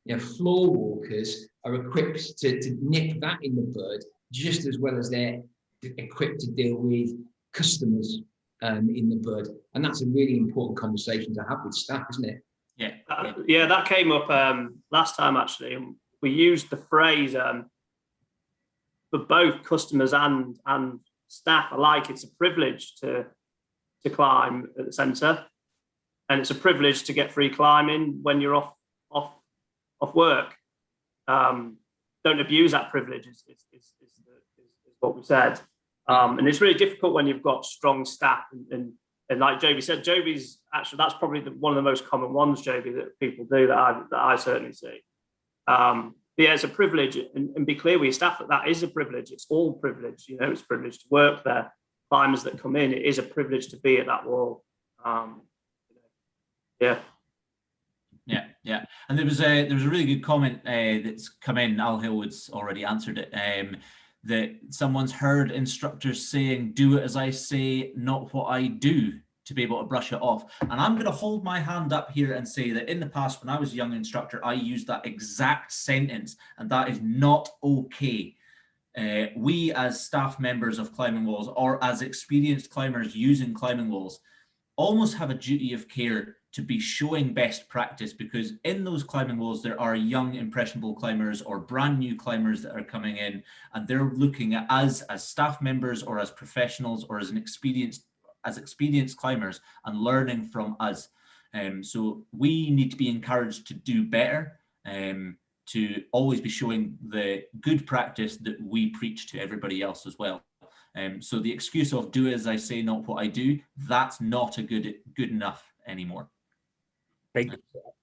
you know, floor walkers are equipped to nip that in the bud, just as well as they're equipped to deal with customers in the bud. And that's a really important conversation to have with staff, isn't it? Yeah. Yeah, that came up last time, actually. And we used the phrase for both customers and staff alike. It's a privilege to climb at the centre, and it's a privilege to get free climbing when you're off work. Don't abuse that privilege is what we said. And it's really difficult when you've got strong staff, and like Joby said, Joby's actually, that's probably one of the most common ones, Joby, that people do that I certainly see. But yeah, it's a privilege, and be clear with your staff that is a privilege. It's all privilege, you know. It's a privilege to work there. Climbers that come in, it is a privilege to be at that wall. Yeah. And there was a really good comment that's come in. Al Halewood's already answered it. That someone's heard instructors saying, "Do it as I say, not what I do," to be able to brush it off. And I'm going to hold my hand up here and say that in the past, when I was a young instructor, I used that exact sentence, and that is not okay. We as staff members of climbing walls, or as experienced climbers using climbing walls, almost have a duty of care to be showing best practice, because in those climbing walls there are young impressionable climbers or brand new climbers that are coming in, and they're looking at us as staff members or as professionals or as experienced climbers and learning from us. So we need to be encouraged to do better, to always be showing the good practice that we preach to everybody else as well. So the excuse of "do as I say, not what I do," that's not a good enough anymore. I think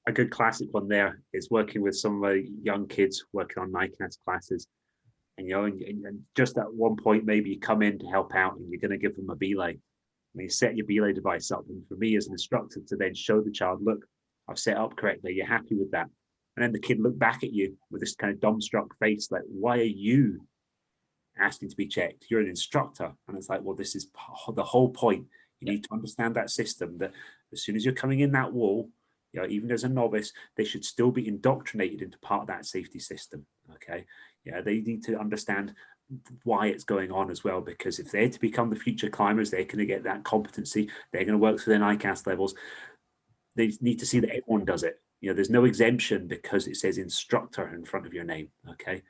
a good classic one there is working with some of the young kids working on NICAS classes, and you know, and just at one point maybe you come in to help out and you're going to give them a belay, and you set your belay device up, and for me as an instructor to then show the child, "Look, I've set up correctly, you're happy with that," and then the kid look back at you with this kind of dumbstruck face, like, "Why are you asking to be checked? You're an instructor." And it's like, well, this is the whole point. You need to understand that system, that as soon as you're coming in that wall, you know, even as a novice, they should still be indoctrinated into part of that safety system. Okay, yeah, they need to understand why it's going on as well, because if they're to become the future climbers, they're going to get that competency, they're going to work through their NICAS levels. They need to see that everyone does it. You know, there's no exemption because it says instructor in front of your name. Okay,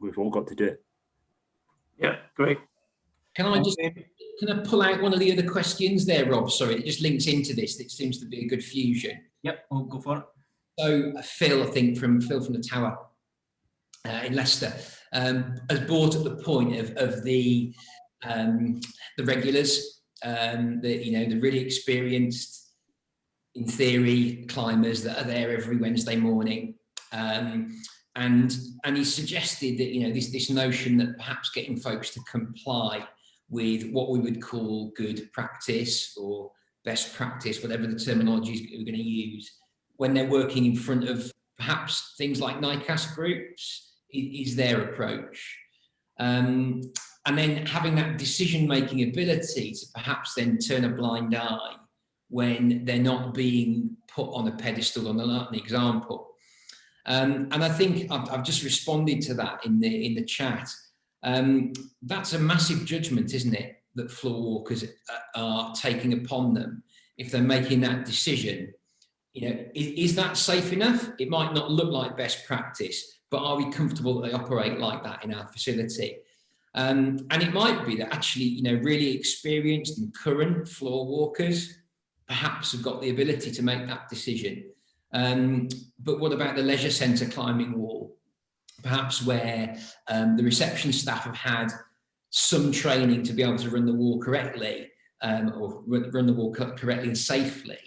we've all got to do it. Yeah, great. Can I pull out one of the other questions there, Rob? Sorry, it just links into this. It seems to be a good fusion. Yep, we'll go for it. So Phil, I think from the Tower in Leicester, has brought up the point of the regulars, the really experienced, in theory, climbers that are there every Wednesday morning, and he suggested that this notion that perhaps getting folks to comply with what we would call good practice or best practice, whatever the terminology we're going to use, when they're working in front of perhaps things like NICAS groups, is their approach. And then having that decision-making ability to perhaps then turn a blind eye when they're not being put on a pedestal, on an example. And I think I've just responded to that in the chat. That's a massive judgment, isn't it, that floor walkers are taking upon them if they're making that decision. Is that safe enough? It might not look like best practice, but are we comfortable that they operate like that in our facility? And it might be that actually, really experienced and current floor walkers perhaps have got the ability to make that decision. But what about the leisure centre climbing wall? Perhaps where the reception staff have had some training to be able to run the wall correctly, or run the wall correctly and safely.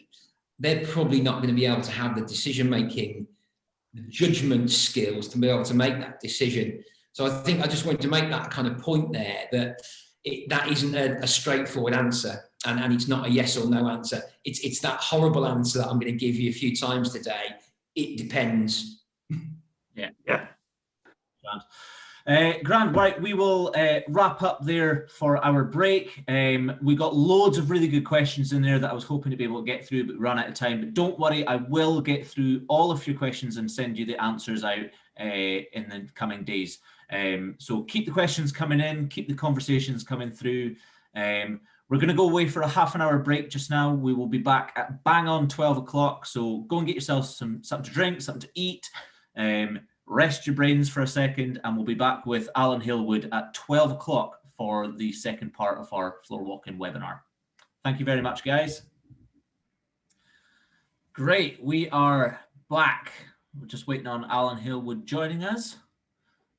They're probably not going to be able to have the decision-making, the judgment skills to be able to make that decision. So I think I just wanted to make that kind of point there, that that isn't a straightforward answer, and it's not a yes or no answer. It's that horrible answer that I'm going to give you a few times today. It depends. Yeah. Yeah. Grant, right, we will wrap up there for our break. We got loads of really good questions in there that I was hoping to be able to get through, but we ran out of time. But don't worry, I will get through all of your questions and send you the answers out in the coming days. So keep the questions coming in, keep the conversations coming through. We're going to go away for a half-an-hour break just now. We will be back at bang on 12 o'clock. So go and get yourself something to drink, something to eat. Rest your brains for a second, and we'll be back with Alan Halewood at 12 o'clock for the second part of our floor walking webinar. Thank you very much, guys. Great, we are back. We're just waiting on Alan Halewood joining us.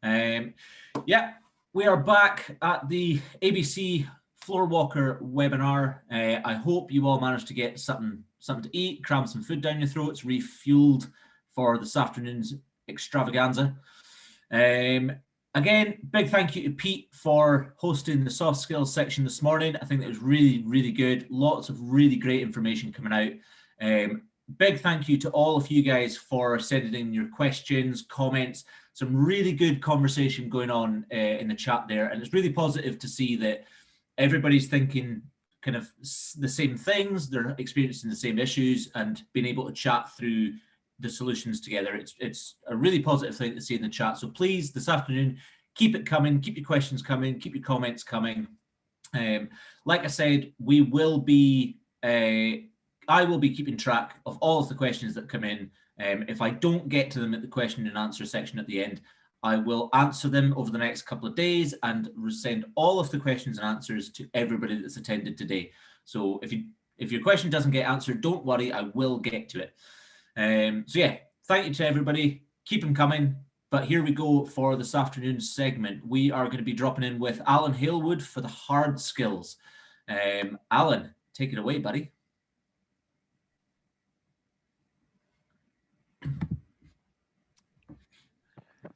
Yeah, we are back at the ABC Floorwalker webinar. I hope you all managed to get something to eat, cram some food down your throats, refueled for this afternoon's extravaganza. Again, big thank you to Pete for hosting the soft skills section this morning. I think it was really, really good. Lots of really great information coming out. Big thank you to all of you guys for sending in your questions, comments. Some really good conversation going on in the chat there, and it's really positive to see that everybody's thinking kind of the same things, they're experiencing the same issues, and being able to chat through the solutions together. It's a really positive thing to see in the chat. So please, this afternoon, keep it coming, keep your questions coming, keep your comments coming. Like I said, we will be, I will be keeping track of all of the questions that come in. If I don't get to them at the question and answer section at the end, I will answer them over the next couple of days and send all of the questions and answers to everybody that's attended today. So if your question doesn't get answered, don't worry, I will get to it. So yeah, thank you to everybody. Keep them coming. But here we go for this afternoon's segment. We are going to be dropping in with Alan Halewood for the hard skills. Alan, take it away, buddy.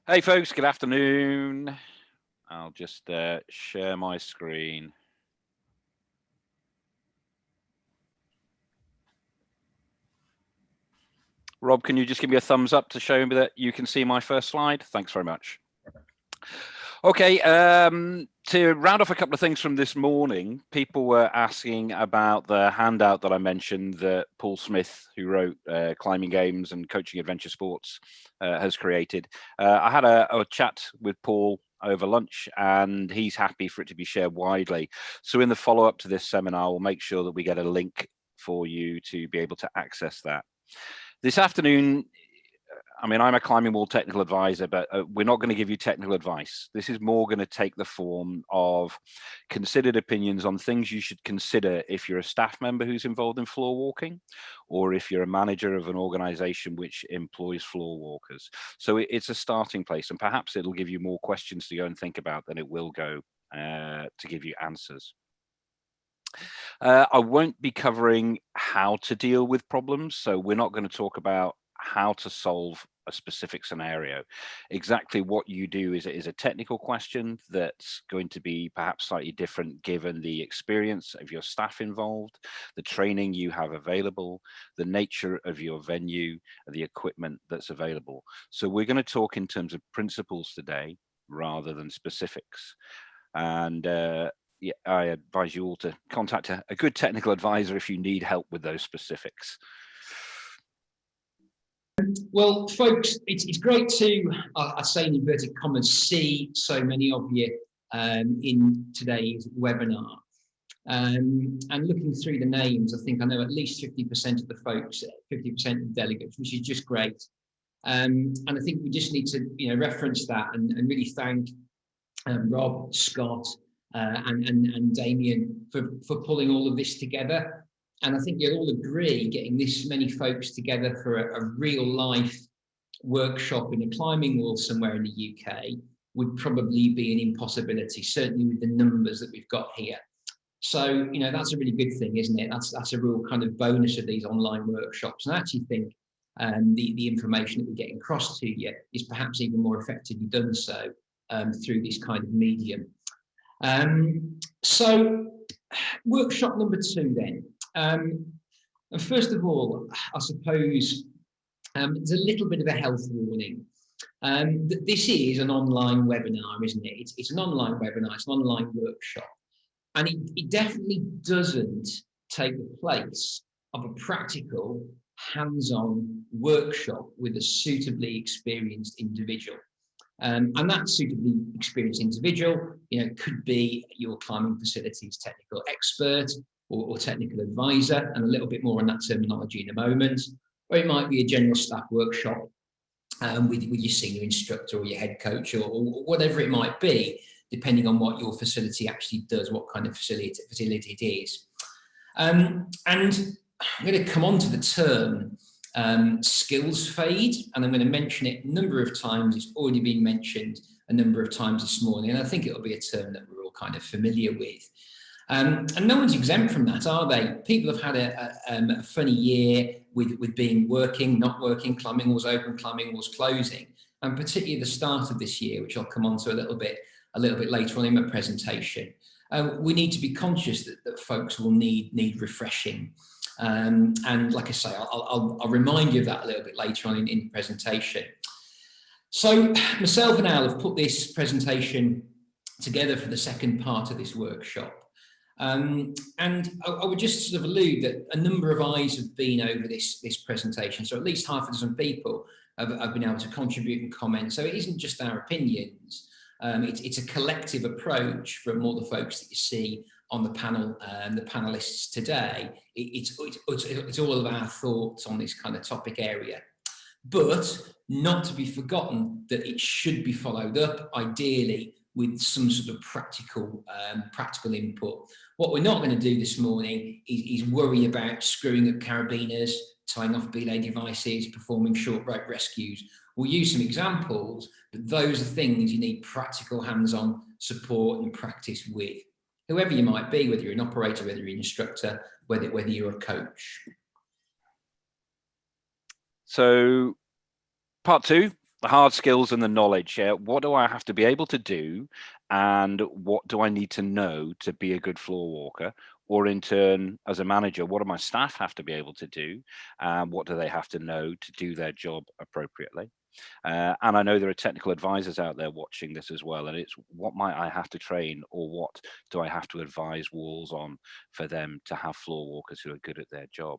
Hey folks, good afternoon. I'll just share my screen. Rob, can you just give me a thumbs up to show me that you can see my first slide? Thanks very much. Okay, to round off a couple of things from this morning, people were asking about the handout that I mentioned that Paul Smith, who wrote Climbing Games and Coaching Adventure Sports, has created. I had a chat with Paul over lunch, and he's happy for it to be shared widely. So in the follow-up to this seminar, we'll make sure that we get a link for you to be able to access that. This afternoon, I mean, I'm a climbing wall technical advisor, but we're not going to give you technical advice. This is more going to take the form of considered opinions on things you should consider if you're a staff member who's involved in floor walking, or if you're a manager of an organization which employs floor walkers. So it's a starting place, and perhaps it'll give you more questions to go and think about than it will go to give you answers. I won't be covering how to deal with problems, so we're not going to talk about how to solve a specific scenario. Exactly what you do is a technical question that's going to be perhaps slightly different given the experience of your staff involved, the training you have available, the nature of your venue, the equipment that's available. So we're going to talk in terms of principles today rather than specifics. And yeah, I advise you all to contact a good technical advisor if you need help with those specifics. Well, folks, it's great to, I say in inverted commas, see so many of you in today's webinar. And looking through the names, I think I know at least 50% of the folks, 50% of the delegates, which is just great. And I think we just need to, reference that and really thank Rob, Scott, and Damien for pulling all of this together. And I think you'll all agree getting this many folks together for a real life workshop in a climbing wall somewhere in the UK would probably be an impossibility, certainly with the numbers that we've got here. So, that's a really good thing, isn't it? That's a real kind of bonus of these online workshops. And I actually think the information that we're getting across to you is perhaps even more effectively done so through this kind of medium. So workshop number 2 then. And first of all, I suppose there's a little bit of a health warning. This is an online webinar, isn't it? It's an online webinar, it's an online workshop. And it definitely doesn't take the place of a practical, hands-on workshop with a suitably experienced individual. And that suitably experienced individual, could be your climbing facilities technical expert or technical advisor, and a little bit more on that terminology in a moment. Or it might be a general staff workshop with your senior instructor or your head coach or whatever it might be, depending on what your facility actually does, what kind of facility it is. And I'm going to come on to the term skills fade, and I'm going to mention it a number of times. It's already been mentioned a number of times this morning, and I think it'll be a term that we're all kind of familiar with. And no one's exempt from that, are they? People have had a funny year with being working, not working, climbing walls open, climbing walls closing, and particularly the start of this year, which I'll come on to a little bit later on in my presentation. We need to be conscious that folks will need refreshing. And like I say, I'll remind you of that a little bit later on in the presentation. So myself and Al have put this presentation together for the second part of this workshop. And I would just sort of allude that a number of eyes have been over this presentation. So at least half a dozen people have been able to contribute and comment. So it isn't just our opinions. It's a collective approach from all the folks that you see on the panel and the panelists today. It's all of our thoughts on this kind of topic area. But not to be forgotten that it should be followed up, ideally, with some sort of practical input. What we're not going to do this morning is worry about screwing up carabiners, tying off belay devices, performing short rope rescues. We'll use some examples, but those are things you need practical hands-on support and practice with. Whoever you might be, whether you're an operator, whether you're an instructor, whether you're a coach. So part 2, the hard skills and the knowledge. What do I have to be able to do, and what do I need to know to be a good floor walker? Or in turn, as a manager, what do my staff have to be able to do? And what do they have to know to do their job appropriately? And I know there are technical advisors out there watching this as well. And it's what might I have to train, or what do I have to advise walls on for them to have floor walkers who are good at their job?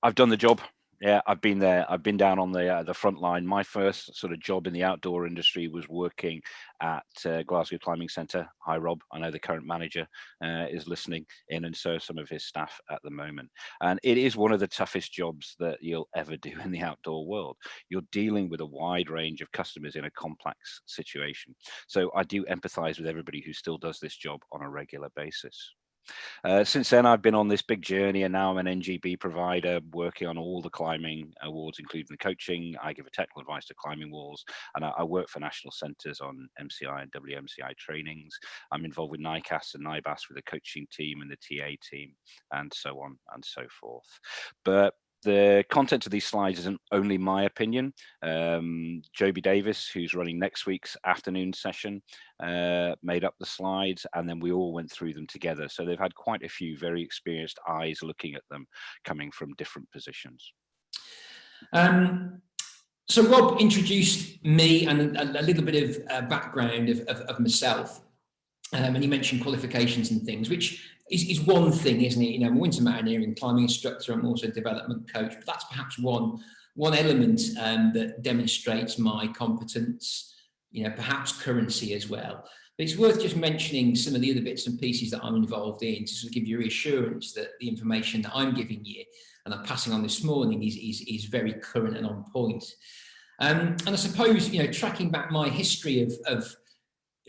I've done the job Yeah, I've been there. I've been down on the front line. My first sort of job in the outdoor industry was working at Glasgow Climbing Centre. Hi, Rob. I know the current manager is listening in, and so some of his staff at the moment. And it is one of the toughest jobs that you'll ever do in the outdoor world. You're dealing with a wide range of customers in a complex situation. So I do empathise with everybody who still does this job on a regular basis. Since then, I've been on this big journey, and now I'm an NGB provider working on all the climbing awards, including the coaching. I give a technical advice to climbing walls, and I work for national centres on MCI and WMCI trainings. I'm involved with NICAS and NIBAS with the coaching team and the TA team, and so on and so forth. But the content of these slides isn't only my opinion. Joby Davis, who's running next week's afternoon session, made up the slides, and then we all went through them together. So they've had quite a few very experienced eyes looking at them, coming from different positions. So Rob introduced me and a little bit of background of myself. And he mentioned qualifications and things, which is one thing, isn't it? You know, I'm a winter mountaineering climbing instructor. I'm also a development coach, but that's perhaps one element that demonstrates my competence, you know, perhaps currency as well. But it's worth just mentioning some of the other bits and pieces that I'm involved in to sort of give you reassurance that the information that I'm giving you and I'm passing on this morning is very current and on point. And I suppose, you know, tracking back my history of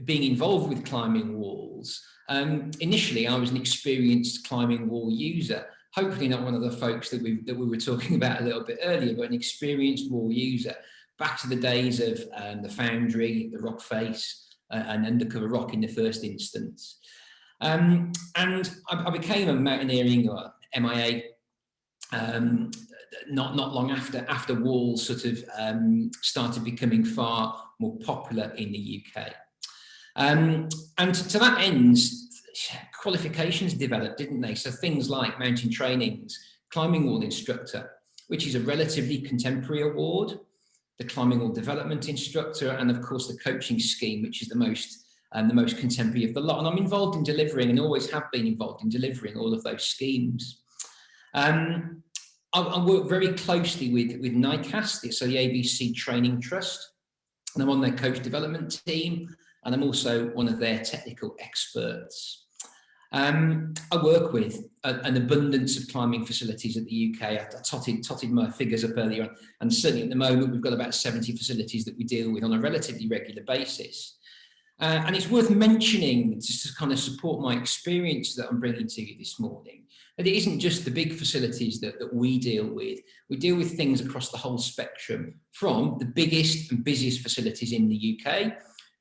being involved with climbing walls, initially I was an experienced climbing wall user, hopefully not one of the folks that we were talking about a little bit earlier, but an experienced wall user back to the days of the Foundry, the Rock Face, and Undercover Rock in the first instance. And I became a mountaineering or MIA not long after walls sort of started becoming far more popular in the UK. And to that end, qualifications developed, didn't they? So things like mountain trainings, climbing wall instructor, which is a relatively contemporary award, the climbing wall development instructor, and of course the coaching scheme, which is the most contemporary of the lot. And I'm involved in delivering, and always have been involved in delivering all of those schemes. I work very closely with NICAS, so the ABC Training Trust, and I'm on their coach development team, and I'm also one of their technical experts. I work with an abundance of climbing facilities at the UK. I totted my figures up earlier on, and certainly at the moment we've got about 70 facilities that we deal with on a relatively regular basis. And it's worth mentioning, just to kind of support my experience that I'm bringing to you this morning, that it isn't just the big facilities that we deal with. We deal with things across the whole spectrum, from the biggest and busiest facilities in the UK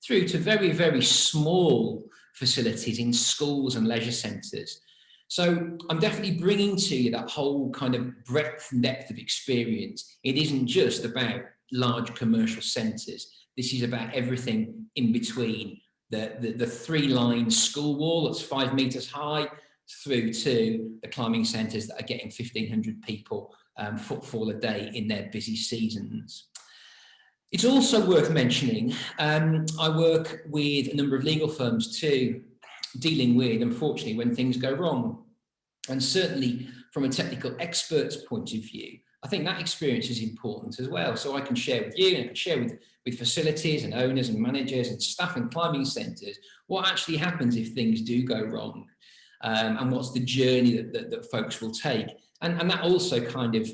through to very, very small facilities in schools and leisure centres. So I'm definitely bringing to you that whole kind of breadth and depth of experience. It isn't just about large commercial centres. This is about everything in between, the three-line school wall that's 5 metres high through to the climbing centres that are getting 1,500 people footfall a day in their busy seasons. It's also worth mentioning, I work with a number of legal firms too, dealing with, unfortunately, when things go wrong. And certainly from a technical expert's point of view, I think that experience is important as well. So I can share with you, and I can share with facilities and owners and managers and staff and climbing centres what actually happens if things do go wrong, and what's the journey that folks will take. And that also kind of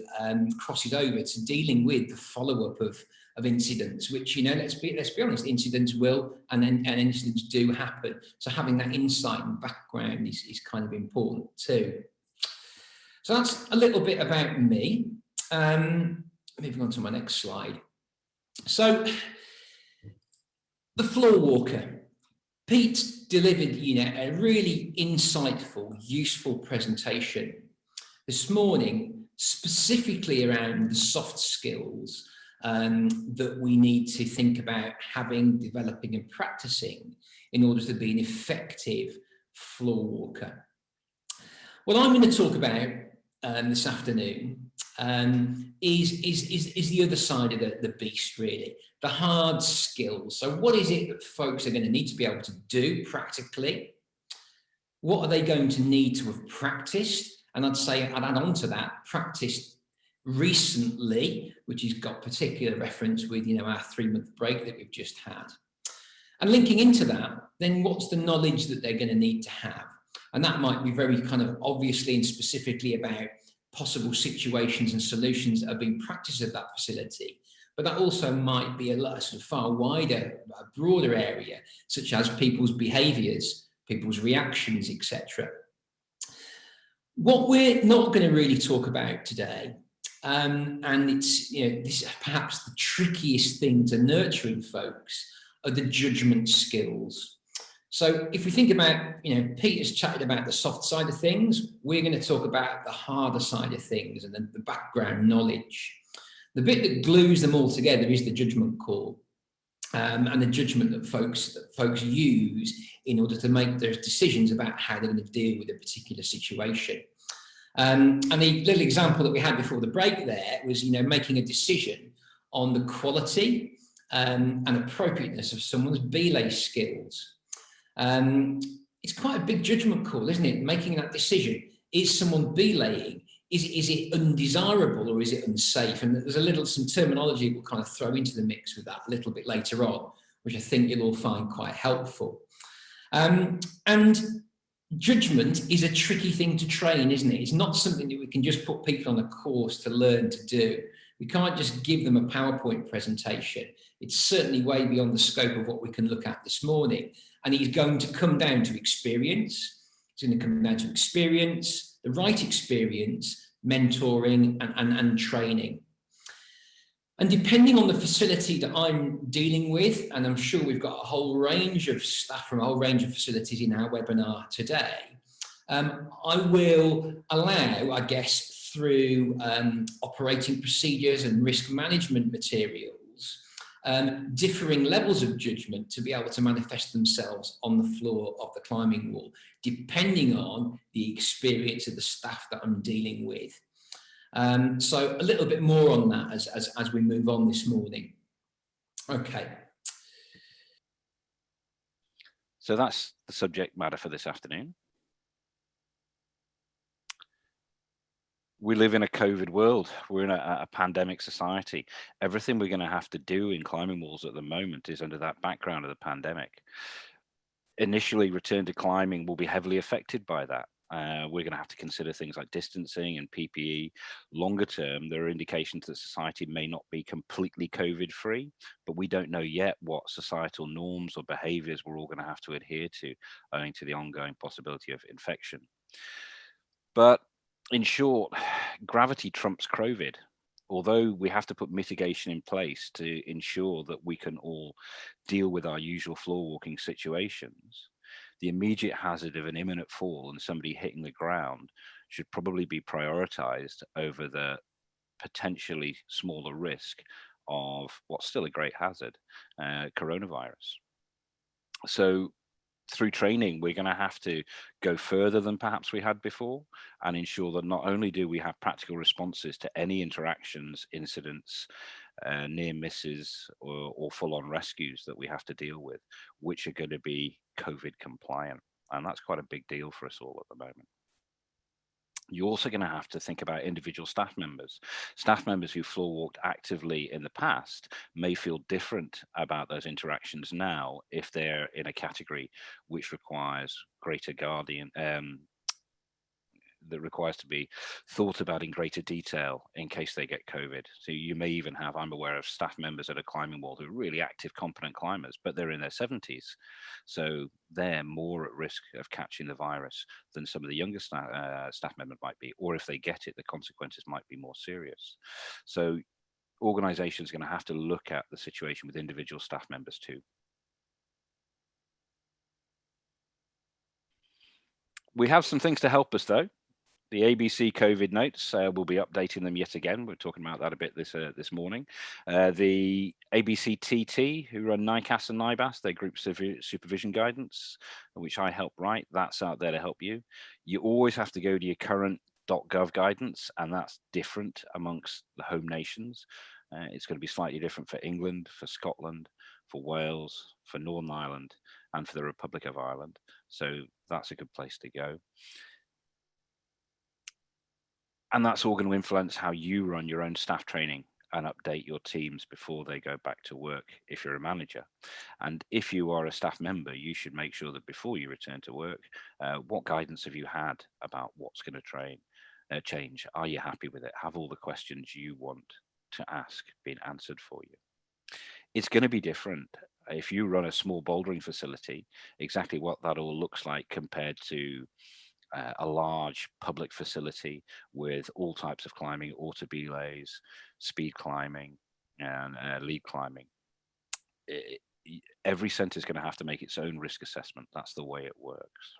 crosses over to dealing with the follow-up of incidents, which, you know, let's be honest, incidents will and incidents do happen. So having that insight and background is kind of important too. So that's a little bit about me. Moving on to my next slide. So the Floorwalker. Pete delivered, you know, a really insightful, useful presentation this morning, specifically around the soft skills that we need to think about having, developing and practicing in order to be an effective floor walker. What I'm going to talk about this afternoon is the other side of the beast, really, the hard skills. So what is it that folks are going to need to be able to do practically? What are they going to need to have practiced? And I'd say, I'd add on to that, practiced recently, which has got particular reference with, you know, our 3-month break that we've just had. And linking into that, then what's the knowledge that they're going to need to have? And that might be very kind of obviously and specifically about possible situations and solutions that are being practiced at that facility. But that also might be a sort of far wider, a broader area, such as people's behaviours, people's reactions, etc. What we're not going to really talk about today, and it's, you know, this is perhaps the trickiest thing to nurture in folks, are the judgment skills. So if we think about, you know, Peter's chatted about the soft side of things, we're going to talk about the harder side of things and then the background knowledge. The bit that glues them all together is the judgment call, and the judgment that folks use in order to make those decisions about how they're going to deal with a particular situation. And the little example that we had before the break there was, you know, making a decision on the quality and appropriateness of someone's belay skills. It's quite a big judgment call, isn't it? Making that decision. Is someone belaying? Is it undesirable or is it unsafe? And there's some terminology we'll kind of throw into the mix with that a little bit later on, which I think you'll all find quite helpful. And judgment is a tricky thing to train, isn't it? It's not something that we can just put people on a course to learn to do. We can't just give them a PowerPoint presentation. It's certainly way beyond the scope of what we can look at this morning. And it's going to come down to experience. It's going to come down to experience, the right experience, mentoring and training. And depending on the facility that I'm dealing with, and I'm sure we've got a whole range of staff from a whole range of facilities in our webinar today, I will allow, I guess, through operating procedures and risk management materials, differing levels of judgment to be able to manifest themselves on the floor of the climbing wall, depending on the experience of the staff that I'm dealing with. So a little bit more on that as we move on this morning. Okay. So that's the subject matter for this afternoon. We live in a COVID world. We're in a pandemic society. Everything we're going to have to do in climbing walls at the moment is under that background of the pandemic. Initially, return to climbing will be heavily affected by that. We're going to have to consider things like distancing and PPE. Longer term, there are indications that society may not be completely COVID-free, but we don't know yet what societal norms or behaviours we're all going to have to adhere to, owing to the ongoing possibility of infection. But in short, gravity trumps COVID. Although we have to put mitigation in place to ensure that we can all deal with our usual floor walking situations, the immediate hazard of an imminent fall and somebody hitting the ground should probably be prioritized over the potentially smaller risk of what's still a great hazard, coronavirus. So through training, we're going to have to go further than perhaps we had before and ensure that not only do we have practical responses to any interactions, incidents, near misses or full-on rescues that we have to deal with, which are going to be COVID compliant. And that's quite a big deal for us all at the moment. You're also going to have to think about individual staff members. Staff members who floor walked actively in the past may feel different about those interactions now if they're in a category which requires greater that requires to be thought about in greater detail in case they get COVID. So you may even have, I'm aware of staff members at a climbing wall who are really active, competent climbers, but they're in their 70s. So they're more at risk of catching the virus than some of the younger staff members might be, or if they get it, the consequences might be more serious. So organizations are going to have to look at the situation with individual staff members too. We have some things to help us though. The ABC COVID notes, we'll be updating them yet again. We're talking about that a bit this morning. The ABC TT, who run NICAS and NIBAS, their group supervision guidance, which I help write, that's out there to help you. You always have to go to your current .gov guidance, and that's different amongst the home nations. It's going to be slightly different for England, for Scotland, for Wales, for Northern Ireland, and for the Republic of Ireland. So that's a good place to go. And that's all going to influence how you run your own staff training and update your teams before they go back to work if you're a manager. And if you are a staff member, you should make sure that before you return to work, what guidance have you had about what's going to change? Are you happy with it? Have all the questions you want to ask been answered for you? It's going to be different if you run a small bouldering facility, exactly what that all looks like compared to a large public facility with all types of climbing, auto belays, speed climbing, and lead climbing. Every centre is going to have to make its own risk assessment. That's the way it works.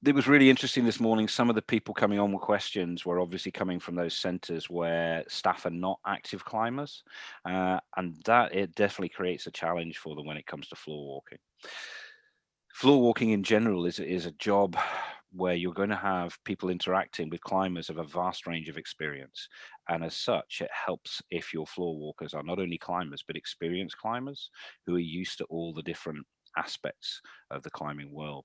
It was really interesting this morning. Some of the people coming on with questions were obviously coming from those centres where staff are not active climbers, and that it definitely creates a challenge for them when it comes to floor walking. Floor walking in general is a job where you're going to have people interacting with climbers of a vast range of experience, and as such, it helps if your floor walkers are not only climbers but experienced climbers who are used to all the different aspects of the climbing world.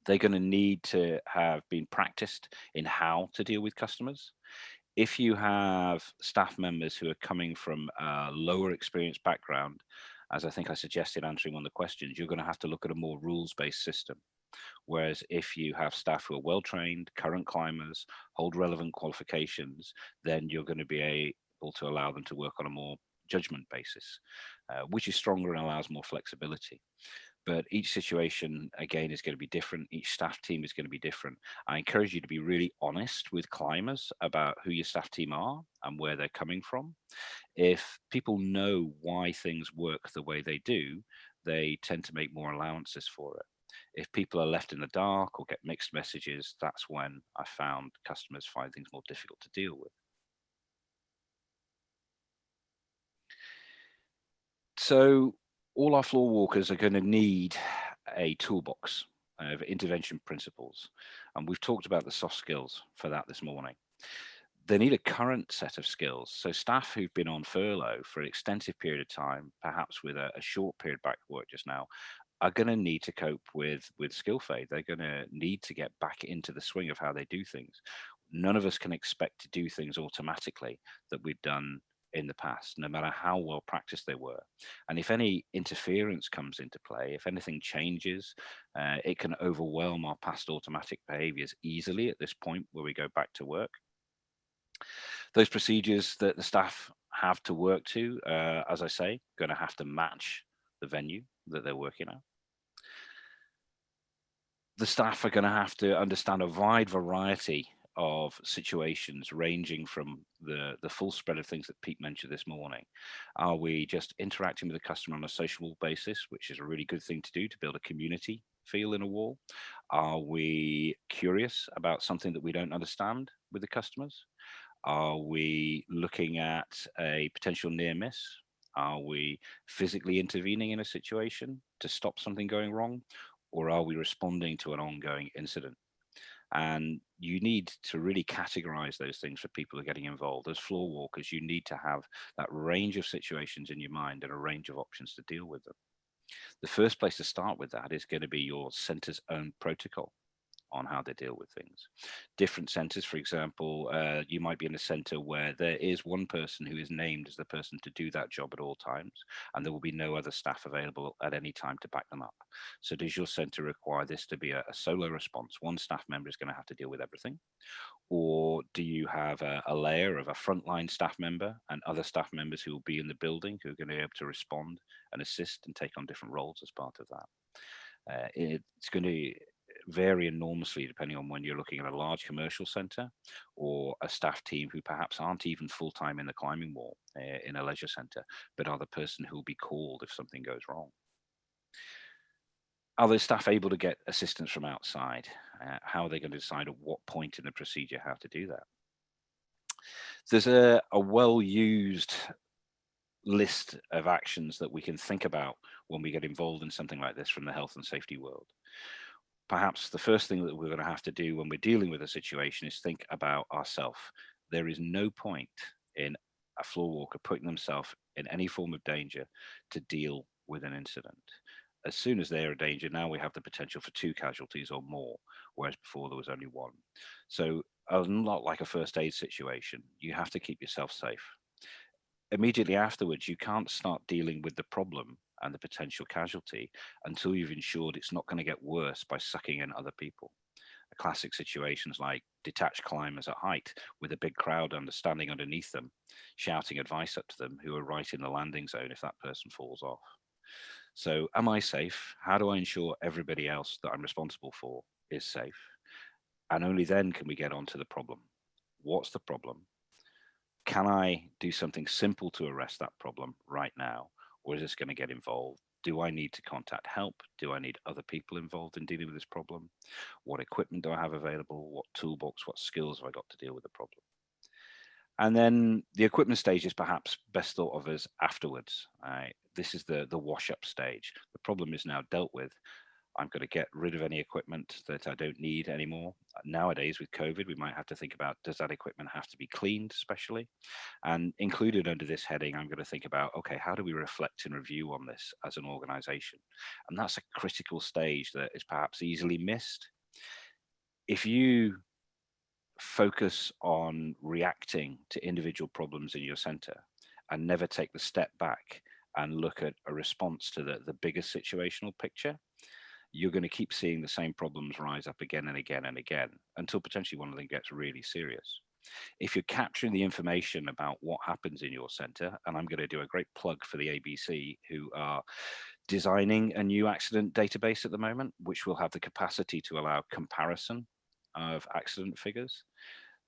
They're going to need to have been practiced in how to deal with customers. If you have staff members who are coming from a lower experience background, as I think I suggested answering one of the questions, you're going to have to look at a more rules-based system. Whereas if you have staff who are well-trained, current climbers, hold relevant qualifications, then you're going to be able to allow them to work on a more judgment basis, which is stronger and allows more flexibility. But each situation, again, is going to be different. Each staff team is going to be different. I encourage you to be really honest with climbers about who your staff team are and where they're coming from. If people know why things work the way they do, they tend to make more allowances for it. If people are left in the dark or get mixed messages, that's when I found customers find things more difficult to deal with. So all our floor walkers are going to need a toolbox of intervention principles. And we've talked about the soft skills for that this morning. They need a current set of skills. So staff who've been on furlough for an extensive period of time, perhaps with a short period back work just now, are going to need to cope with skill fade. They're going to need to get back into the swing of how they do things. None of us can expect to do things automatically that we've done in the past, no matter how well practiced they were. And if any interference comes into play, if anything changes, it can overwhelm our past automatic behaviors easily at this point where we go back to work. Those procedures that the staff have to work to, as I say, going to have to match the venue that they're working at. The staff are going to have to understand a wide variety of situations, ranging from the full spread of things that Pete mentioned this morning. Are we just interacting with the customer on a sociable basis, which is a really good thing to do to build a community feel in a wall? Are we curious about something that we don't understand with the customers? Are we looking at a potential near miss? Are we physically intervening in a situation to stop something going wrong? Or are we responding to an ongoing incident? And you need to really categorize those things for people who are getting involved. As floor walkers, you need to have that range of situations in your mind and a range of options to deal with them. The first place to start with that is going to be your center's own protocol on how they deal with things. Different centers, for example, you might be in a center where there is one person who is named as the person to do that job at all times, and there will be no other staff available at any time to back them up. So does your center require this to be a solo response? One staff member is going to have to deal with everything? Or do you have a layer of a frontline staff member and other staff members who will be in the building who are going to be able to respond and assist and take on different roles as part of that? It's going to vary enormously depending on when you're looking at a large commercial center or a staff team who perhaps aren't even full-time in the climbing wall in a leisure center, but are the person who will be called if something goes wrong. Are those staff able to get assistance from outside? How are they going to decide at what point in the procedure how to do that? There's a well-used list of actions that we can think about when we get involved in something like this from the health and safety world. Perhaps the first thing that we're going to have to do when we're dealing with a situation is think about ourselves. There is no point in a floor walker putting themselves in any form of danger to deal with an incident. As soon as they're in danger, now we have the potential for 2 casualties or more, whereas before there was only 1. So not like a first aid situation, you have to keep yourself safe. Immediately afterwards, you can't start dealing with the problem and the potential casualty until you've ensured it's not going to get worse by sucking in other people. Classic situations like detached climbers at height with a big crowd standing underneath them, shouting advice up to them who are right in the landing zone if that person falls off. So am I safe? How do I ensure everybody else that I'm responsible for is safe? And only then can we get on to the problem. What's the problem? Can I do something simple to arrest that problem right now? Or is this going to get involved? Do I need to contact help? Do I need other people involved in dealing with this problem? What equipment do I have available? What toolbox, what skills have I got to deal with the problem? And then the equipment stage is perhaps best thought of as afterwards. This is the wash up stage. The problem is now dealt with. I'm going to get rid of any equipment that I don't need anymore. Nowadays with COVID, we might have to think about, does that equipment have to be cleaned especially? And included under this heading, I'm going to think about, okay, how do we reflect and review on this as an organization? And that's a critical stage that is perhaps easily missed. If you focus on reacting to individual problems in your center and never take the step back and look at a response to the bigger situational picture, you're going to keep seeing the same problems rise up again and again and again until potentially one of them gets really serious. If you're capturing the information about what happens in your center, and I'm going to do a great plug for the ABC, who are designing a new accident database at the moment, which will have the capacity to allow comparison of accident figures.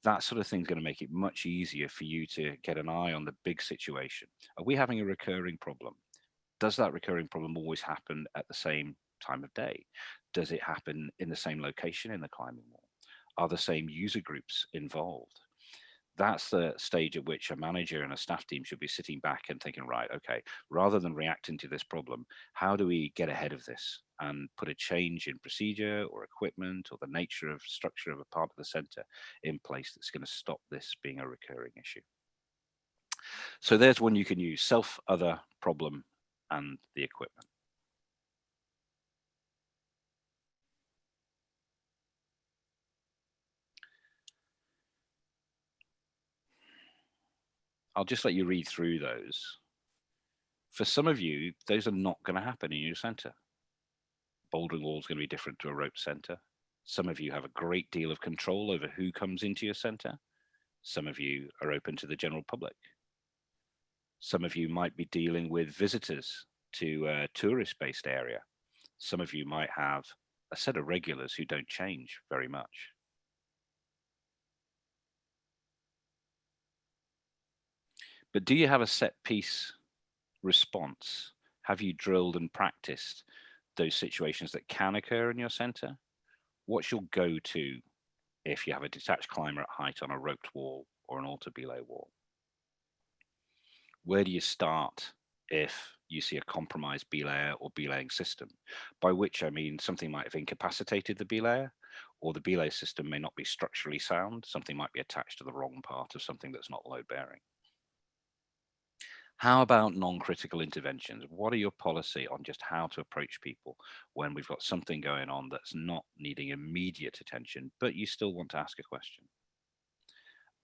That sort of thing is going to make it much easier for you to get an eye on the big situation. Are we having a recurring problem? Does that recurring problem always happen at the same time of day? Does it happen in the same location in the climbing wall? Are the same user groups involved? That's the stage at which a manager and a staff team should be sitting back and thinking, right, okay, rather than reacting to this problem, how do we get ahead of this and put a change in procedure or equipment or the nature of structure of a part of the center in place that's going to stop this being a recurring issue? So there's one you can use: self, other, problem, and the equipment. I'll just let you read through those. For some of you, those are not going to happen in your center. Bouldering wall is going to be different to a rope center. Some of you have a great deal of control over who comes into your center. Some of you are open to the general public. Some of you might be dealing with visitors to a tourist-based area. Some of you might have a set of regulars who don't change very much. But do you have a set piece response? Have you drilled and practiced those situations that can occur in your center? What's your go-to if you have a detached climber at height on a roped wall or an altar belay wall? Where do you start if you see a compromised belayer or belaying system? By which I mean something might have incapacitated the belayer, or the belay system may not be structurally sound. Something might be attached to the wrong part of something that's not load bearing. How about non-critical interventions? What are your policy on just how to approach people when we've got something going on that's not needing immediate attention, but you still want to ask a question?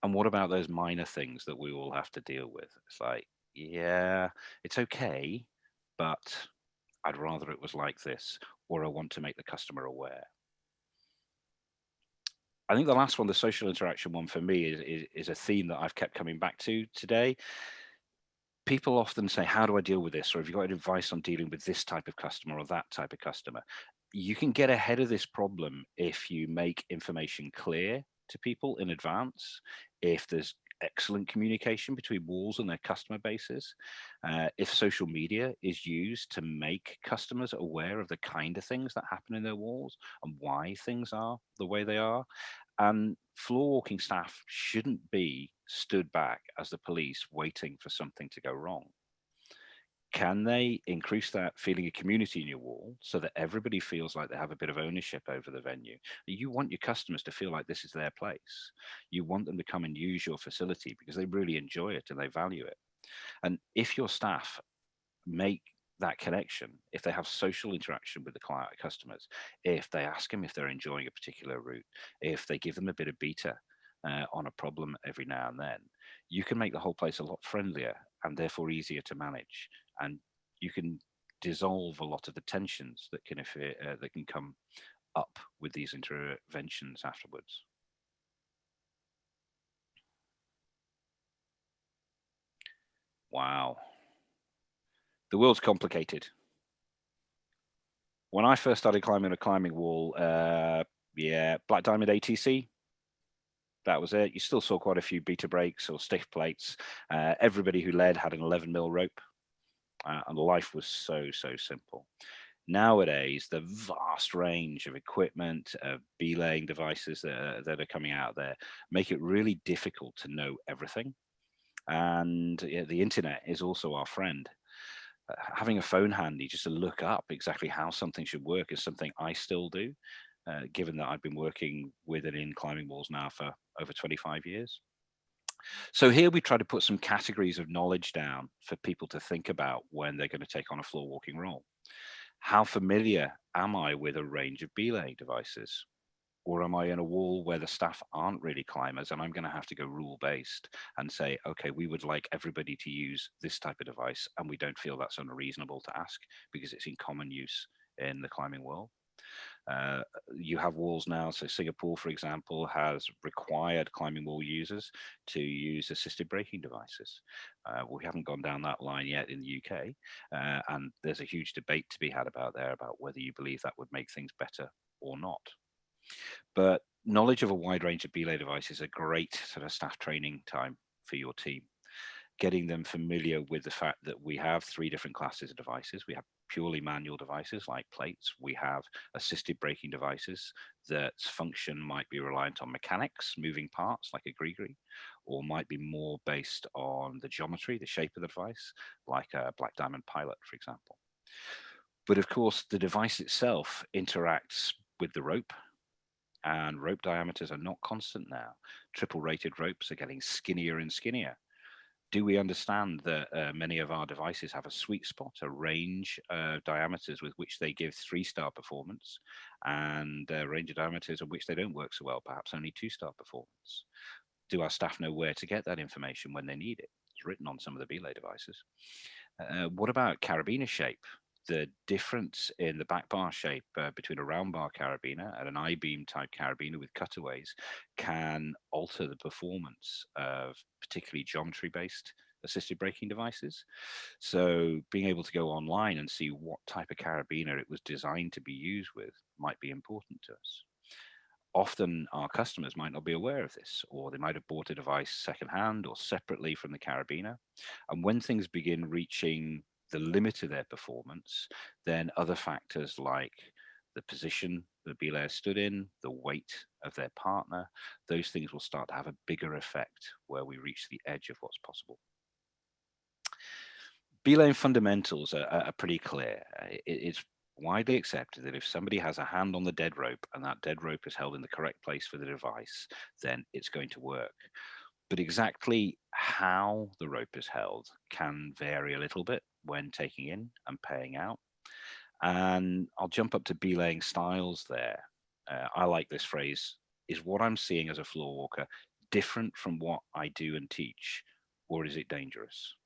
And what about those minor things that we all have to deal with? It's like, yeah, it's okay, but I'd rather it was like this, or I want to make the customer aware. I think the last one, the social interaction one, for me is a theme that I've kept coming back to today. People often say, how do I deal with this? Or have you got advice on dealing with this type of customer or that type of customer? You can get ahead of this problem if you make information clear to people in advance, if there's excellent communication between walls and their customer bases, if social media is used to make customers aware of the kind of things that happen in their walls and why things are the way they are. And floor walking staff shouldn't be stood back as the police waiting for something to go wrong. Can they increase that feeling of community in your wall so that everybody feels like they have a bit of ownership over the venue? You want your customers to feel like this is their place. You want them to come and use your facility because they really enjoy it and they value it. And if your staff make that connection, if they have social interaction with the client customers, if they ask them if they're enjoying a particular route, if they give them a bit of beta on a problem every now and then, you can make the whole place a lot friendlier and therefore easier to manage. And you can dissolve a lot of the tensions that can come up with these interventions afterwards. Wow. The world's complicated. When I first started climbing a climbing wall, yeah, Black Diamond ATC, that was it. You still saw quite a few beta breaks or stiff plates. Everybody who led had an 11mm rope, and life was so simple. Nowadays, the vast range of equipment, belaying devices that are coming out there make it really difficult to know everything. And yeah, the internet is also our friend. Having a phone handy just to look up exactly how something should work is something I still do, given that I've been working with and in climbing walls now for over 25 years. So here we try to put some categories of knowledge down for people to think about when they're going to take on a floor walking role. How familiar am I with a range of belaying devices? Or am I in a wall where the staff aren't really climbers and I'm going to have to go rule-based and say, okay, we would like everybody to use this type of device and we don't feel that's unreasonable to ask because it's in common use in the climbing world. You have walls now, so Singapore, for example, has required climbing wall users to use assisted braking devices. We haven't gone down that line yet in the UK, and there's a huge debate to be had about whether you believe that would make things better or not. But knowledge of a wide range of belay devices is a great sort of staff training time for your team. Getting them familiar with the fact that we have 3 different classes of devices. We have purely manual devices like plates. We have assisted braking devices that function might be reliant on mechanics, moving parts like a gree-gree, or might be more based on the geometry, the shape of the device, like a Black Diamond Pilot, for example. But of course, the device itself interacts with the rope, and rope diameters are not constant now. Triple rated ropes are getting skinnier and skinnier. Do we understand that many of our devices have a sweet spot, a range of diameters with which they give 3-star performance, and a range of diameters in which they don't work so well, perhaps only 2-star performance? Do our staff know where to get that information when they need it? It's written on some of the belay devices. What about carabiner shape? The difference in the back bar shape between a round bar carabiner and an I-beam type carabiner with cutaways can alter the performance of particularly geometry-based assisted braking devices. So being able to go online and see what type of carabiner it was designed to be used with might be important to us. Often our customers might not be aware of this, or they might have bought a device secondhand or separately from the carabiner. And when things begin reaching the limit of their performance, then other factors like the position the belayer stood in, the weight of their partner, those things will start to have a bigger effect where we reach the edge of what's possible. Belaying fundamentals are pretty clear. It's widely accepted that if somebody has a hand on the dead rope and that dead rope is held in the correct place for the device, then it's going to work. But exactly how the rope is held can vary a little bit when taking in and paying out. And I'll jump up to belaying styles there. I like this phrase: is what I'm seeing as a floor walker different from what I do and teach, or is it dangerous?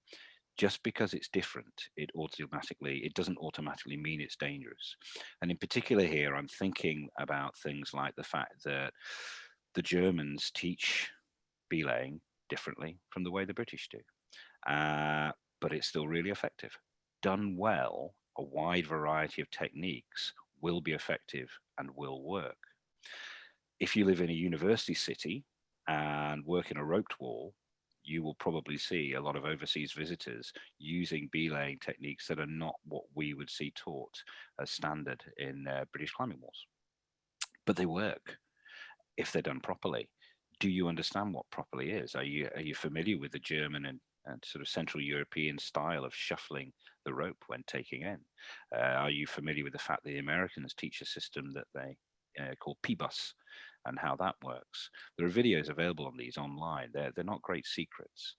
Just because it's different, it doesn't automatically mean it's dangerous. And in particular here, I'm thinking about things like the fact that the Germans teach belaying differently from the way the British do, but it's still really effective. Done well, a wide variety of techniques will be effective and will work. If you live in a university city and work in a roped wall, you will probably see a lot of overseas visitors using belaying techniques that are not what we would see taught as standard in British climbing walls. But they work if they're done properly. Do you understand what properly is? Are you familiar with the German and sort of Central European style of shuffling the rope when taking in? Are you familiar with the fact that the Americans teach a system that they call P-bus and how that works? There are videos available on these online. They're not great secrets,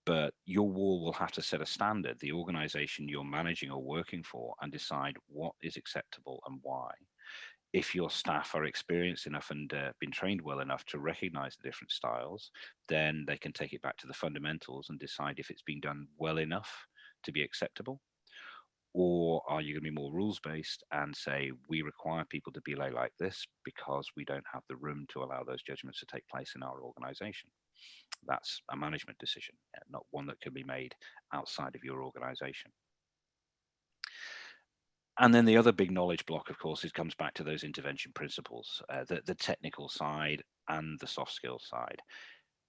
but your wall will have to set a standard, the organization you're managing or working for, and decide what is acceptable and why. If your staff are experienced enough and been trained well enough to recognize the different styles, then they can take it back to the fundamentals and decide if it's been done well enough to be acceptable. Or are you going to be more rules-based and say, we require people to belay like this because we don't have the room to allow those judgments to take place in our organization? That's a management decision, not one that can be made outside of your organization. And then the other big knowledge block, of course, comes back to those intervention principles, the technical side and the soft skills side.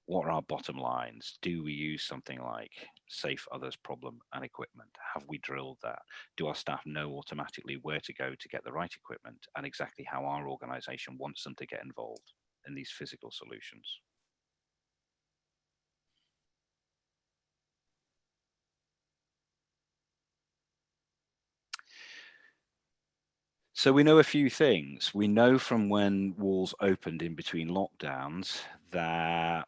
What are our bottom lines? Do we use something like safe others problem and equipment? Have we drilled that? Do our staff know automatically where to go to get the right equipment and exactly how our organization wants them to get involved in these physical solutions? So we know a few things. We know from when walls opened in between lockdowns that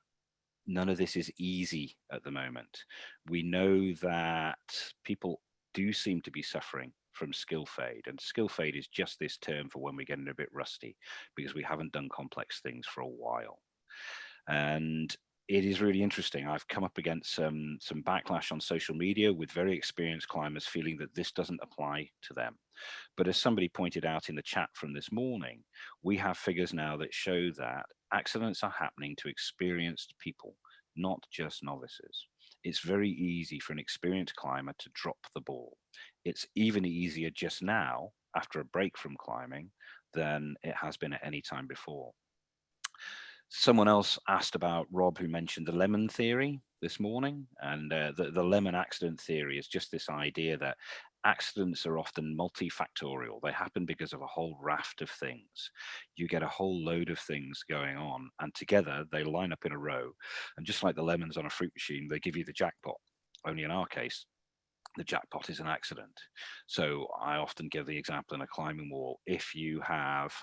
none of this is easy at the moment. We know that people do seem to be suffering from skill fade, and skill fade is just this term for when we're getting a bit rusty because we haven't done complex things for a while. And it is really interesting. I've come up against some backlash on social media with very experienced climbers feeling that this doesn't apply to them. But as somebody pointed out in the chat from this morning, we have figures now that show that accidents are happening to experienced people, not just novices. It's very easy for an experienced climber to drop the ball. It's even easier just now, after a break from climbing, than it has been at any time before. Someone else asked about Rob, who mentioned the lemon theory this morning, and the lemon accident theory is just this idea that accidents are often multifactorial. They happen because of a whole raft of things. You get a whole load of things going on, and together they line up in a row. And just like the lemons on a fruit machine, they give you the jackpot. Only in our case, the jackpot is an accident. So I often give the example in a climbing wall. If you have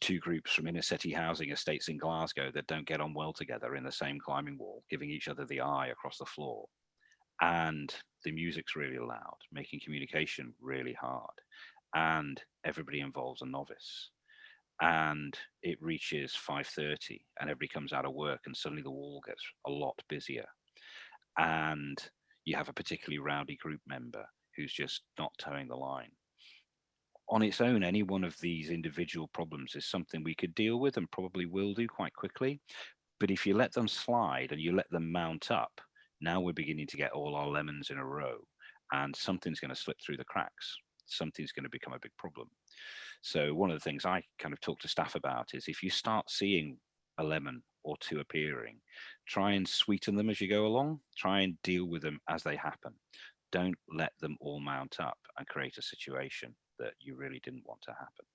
two groups from inner city housing estates in Glasgow that don't get on well together in the same climbing wall, giving each other the eye across the floor, and the music's really loud, making communication really hard, and everybody involves a novice, and it reaches 5:30 and everybody comes out of work and suddenly the wall gets a lot busier, and you have a particularly rowdy group member who's just not towing the line. On its own, any one of these individual problems is something we could deal with and probably will do quite quickly. But if you let them slide and you let them mount up, now we're beginning to get all our lemons in a row, and something's going to slip through the cracks. Something's going to become a big problem. So one of the things I kind of talk to staff about is if you start seeing a lemon or two appearing, try and sweeten them as you go along. Try and deal with them as they happen. Don't let them all mount up and create a situation that you really didn't want to happen.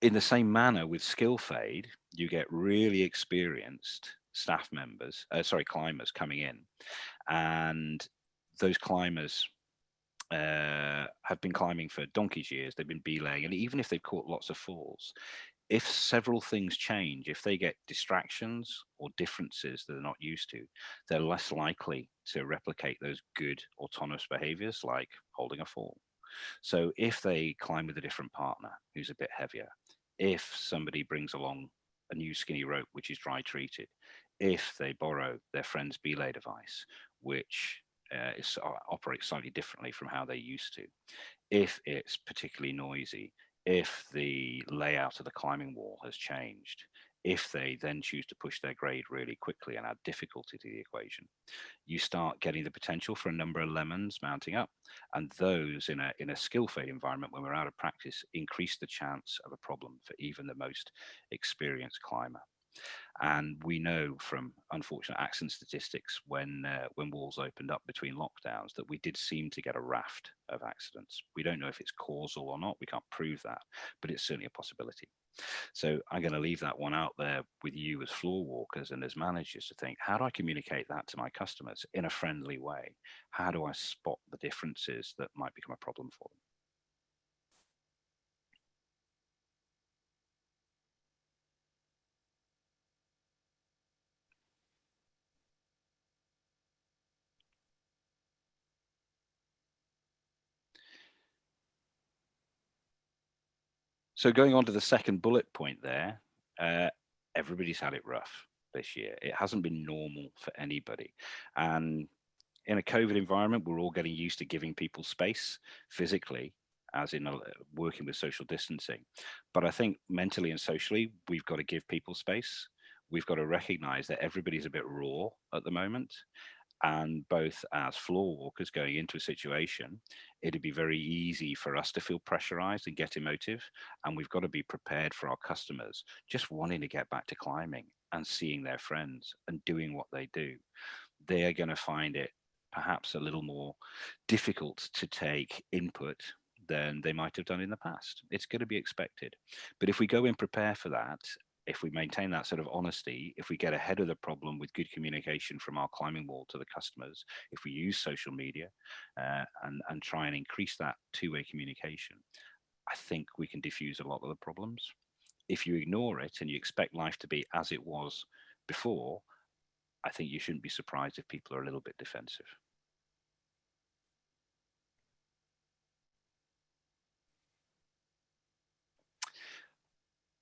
In the same manner with skill fade, you get really experienced staff members, climbers coming in, and those climbers have been climbing for donkey's years. They've been belaying, and even if they've caught lots of falls, if several things change, if they get distractions or differences that they're not used to, they're less likely to replicate those good autonomous behaviors like holding a fall. So if they climb with a different partner who's a bit heavier, if somebody brings along a new skinny rope which is dry treated, if they borrow their friend's belay device, which operates slightly differently from how they used to, if it's particularly noisy, if the layout of the climbing wall has changed, if they then choose to push their grade really quickly and add difficulty to the equation, you start getting the potential for a number of lemons mounting up, and those in a skill fade environment when we're out of practice increase the chance of a problem for even the most experienced climber. And we know from unfortunate accident statistics when walls opened up between lockdowns that we did seem to get a raft of accidents. We don't know if it's causal or not. We can't prove that, but it's certainly a possibility. So I'm going to leave that one out there with you as floor walkers and as managers to think, how do I communicate that to my customers in a friendly way? How do I spot the differences that might become a problem for them? So going on to the second bullet point there, everybody's had it rough this year. It hasn't been normal for anybody. And in a COVID environment, we're all getting used to giving people space physically, as in working with social distancing. But I think mentally and socially, we've got to give people space. We've got to recognize that everybody's a bit raw at the moment. And both as floor walkers going into a situation, it'd be very easy for us to feel pressurized and get emotive. And we've got to be prepared for our customers just wanting to get back to climbing and seeing their friends and doing what they do. They are going to find it perhaps a little more difficult to take input than they might have done in the past. It's going to be expected. But if we go and prepare for that, if we maintain that sort of honesty, if we get ahead of the problem with good communication from our climbing wall to the customers, if we use social media and try and increase that two-way communication, I think we can diffuse a lot of the problems. If you ignore it and you expect life to be as it was before, I think you shouldn't be surprised if people are a little bit defensive.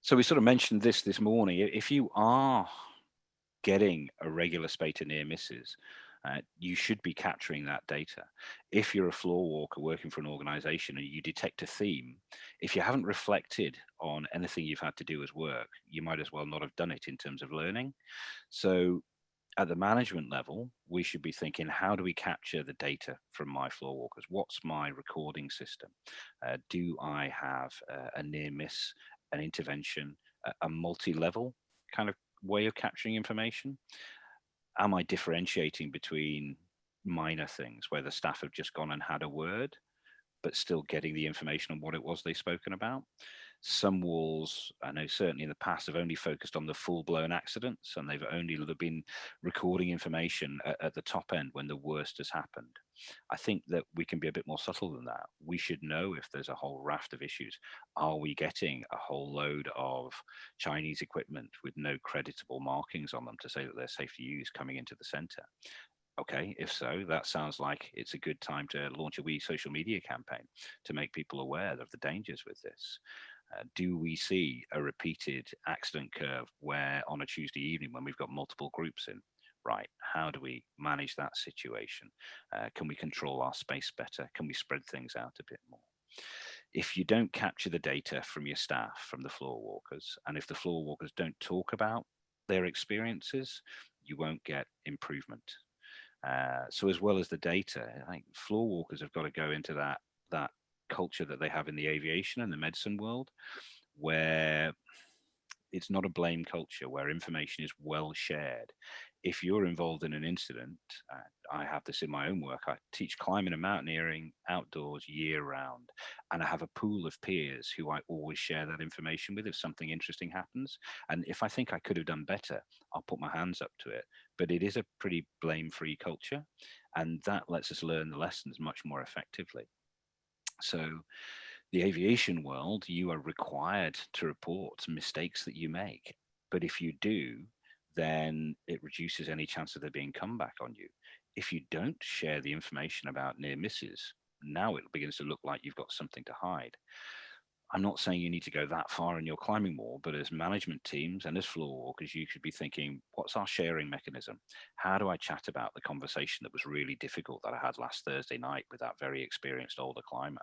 So we sort of mentioned this morning. If you are getting a regular spate of near misses, you should be capturing that data. If you're a floor walker working for an organization and you detect a theme, if you haven't reflected on anything you've had to do as work, you might as well not have done it in terms of learning. So at the management level, we should be thinking, how do we capture the data from my floor walkers? What's my recording system? Do I have a near miss, an intervention, a multi-level kind of way of capturing information? Am I differentiating between minor things where the staff have just gone and had a word, but still getting the information on what it was they've spoken about? Some walls, I know certainly in the past, have only focused on the full-blown accidents, and they've only been recording information at the top end when the worst has happened. I think that we can be a bit more subtle than that. We should know if there's a whole raft of issues. Are we getting a whole load of Chinese equipment with no creditable markings on them to say that they're safe to use coming into the center? Okay, if so, that sounds like it's a good time to launch a wee social media campaign to make people aware of the dangers with this. Do we see a repeated accident curve where on a Tuesday evening when we've got multiple groups in? Right, how do we manage that situation? Can we control our space better? Can we spread things out a bit more? If you don't capture the data from your staff, from the floor walkers, and if the floor walkers don't talk about their experiences, you won't get improvement. So as well as the data, I think floor walkers have got to go into that culture that they have in the aviation and the medicine world, where it's not a blame culture, where information is well shared. If you're involved in an incident, I have this in my own work, I teach climbing and mountaineering outdoors year round, and I have a pool of peers who I always share that information with if something interesting happens. And if I think I could have done better, I'll put my hands up to it. But it is a pretty blame-free culture, and that lets us learn the lessons much more effectively. So the aviation world, you are required to report mistakes that you make. But if you do, then it reduces any chance of there being comeback on you. If you don't share the information about near misses, now it begins to look like you've got something to hide. I'm not saying you need to go that far in your climbing wall, but as management teams and as floor walkers, you should be thinking, what's our sharing mechanism? How do I chat about the conversation that was really difficult that I had last Thursday night with that very experienced older climber?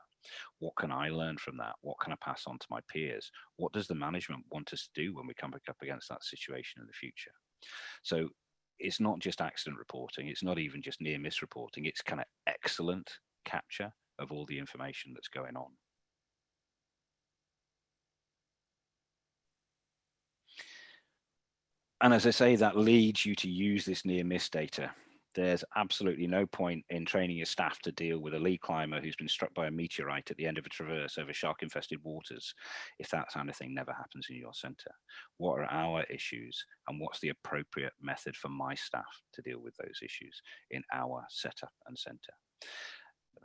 What can I learn from that? What can I pass on to my peers? What does the management want us to do when we come back up against that situation in the future? So it's not just accident reporting. It's not even just near miss reporting. It's kind of excellent capture of all the information that's going on. And as I say, that leads you to use this near miss data. There's absolutely no point in training your staff to deal with a lead climber who's been struck by a meteorite at the end of a traverse over shark-infested waters if that kind of thing never happens in your centre. What are our issues, and what's the appropriate method for my staff to deal with those issues in our setup and centre?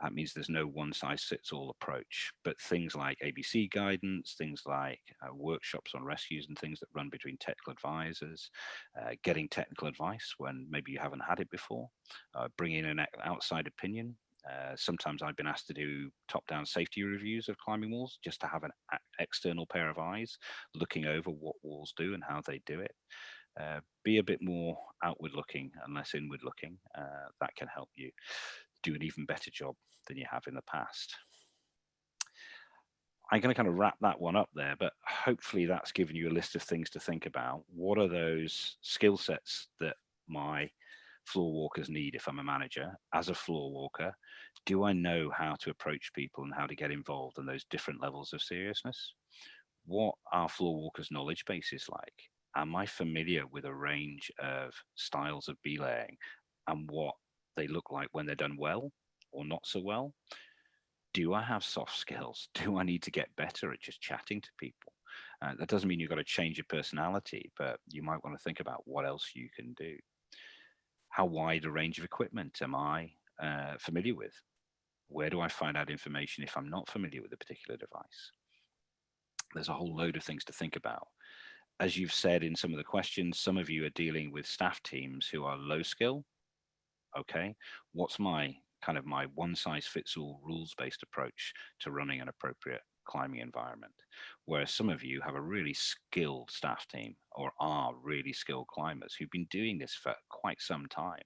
That means there's no one-size-fits-all approach, but things like ABC guidance, things like workshops on rescues and things that run between technical advisors, getting technical advice when maybe you haven't had it before, bringing in an outside opinion. Sometimes I've been asked to do top-down safety reviews of climbing walls just to have an external pair of eyes looking over what walls do and how they do it. Be a bit more outward looking and less inward looking. That can help you do an even better job than you have in the past. I'm going to kind of wrap that one up there, but hopefully that's given you a list of things to think about. What are those skill sets that my floor walkers need if I'm a manager? As a floor walker, do I know how to approach people and how to get involved in those different levels of seriousness? What are floor walkers' knowledge bases like? Am I familiar with a range of styles of belaying and what they look like when they're done well or not so well? Do I have soft skills? Do I need to get better at just chatting to people? That doesn't mean you've got to change your personality, but you might want to think about what else you can do. How wide a range of equipment am I familiar with? Where do I find out information if I'm not familiar with a particular device? There's a whole load of things to think about. As you've said in some of the questions, some of you are dealing with staff teams who are low skill. Okay, what's my one size fits all rules based approach to running an appropriate climbing environment? Whereas some of you have a really skilled staff team or are really skilled climbers who've been doing this for quite some time.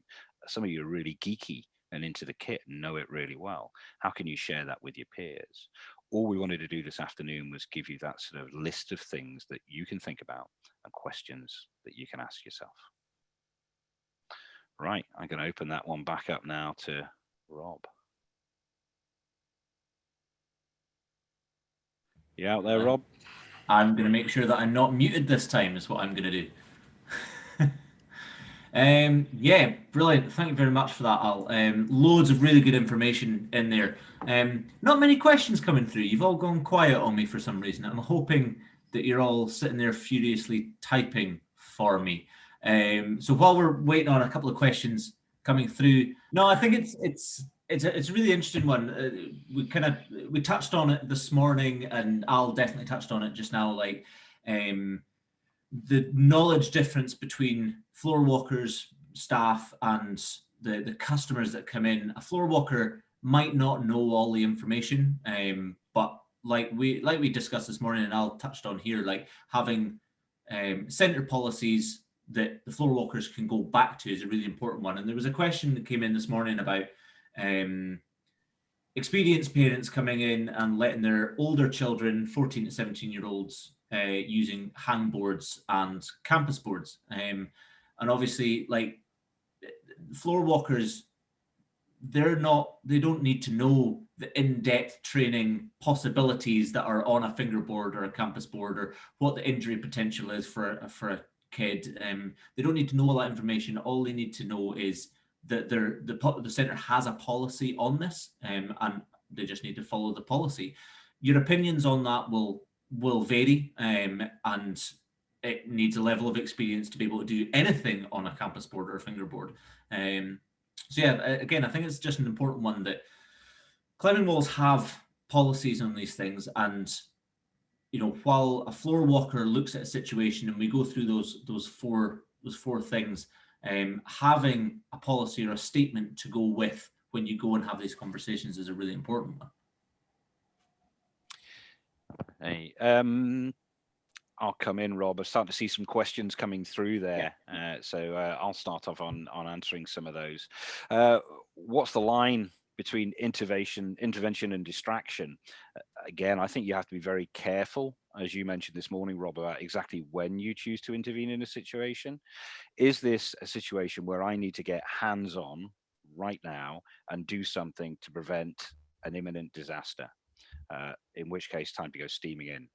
Some of you are really geeky and into the kit and know it really well. How can you share that with your peers? All we wanted to do this afternoon was give you that sort of list of things that you can think about and questions that you can ask yourself. Right, I'm going to open that one back up now to Rob. You out there, Rob? I'm going to make sure that I'm not muted this time is what I'm going to do. Yeah, brilliant. Thank you very much for that, Al. Loads of really good information in there. Not many questions coming through. You've all gone quiet on me for some reason. I'm hoping that you're all sitting there furiously typing for me. So while we're waiting on a couple of questions coming through, no, I think it's a really interesting one. We touched on it this morning, and Al definitely touched on it just now. Like the knowledge difference between floor walkers, staff, and the customers that come in. A floor walker might not know all the information, but like we discussed this morning, and Al touched on here, like having centre policies that the floor walkers can go back to is a really important one. And there was a question that came in this morning about experienced parents coming in and letting their older children, 14 to 17-year-olds, using hangboards and campus boards. And obviously, like floor walkers, they don't need to know the in-depth training possibilities that are on a fingerboard or a campus board, or what the injury potential is for a kid. They don't need to know all that information. All they need to know is that the centre has a policy on this, and they just need to follow the policy. Your opinions on that will vary, and it needs a level of experience to be able to do anything on a campus board or a fingerboard. So yeah, again, I think it's just an important one that climbing walls have policies on these things, and while a floor walker looks at a situation and we go through those four things, having a policy or a statement to go with when you go and have these conversations is a really important one. Hey, I'll come in, Rob. I'm starting to see some questions coming through there. Yeah. So I'll start off on answering some of those. What's the line between intervention and distraction? Again, I think you have to be very careful, as you mentioned this morning, Rob, about exactly when you choose to intervene in a situation. Is this a situation where I need to get hands-on right now and do something to prevent an imminent disaster? In which case, time to go steaming in.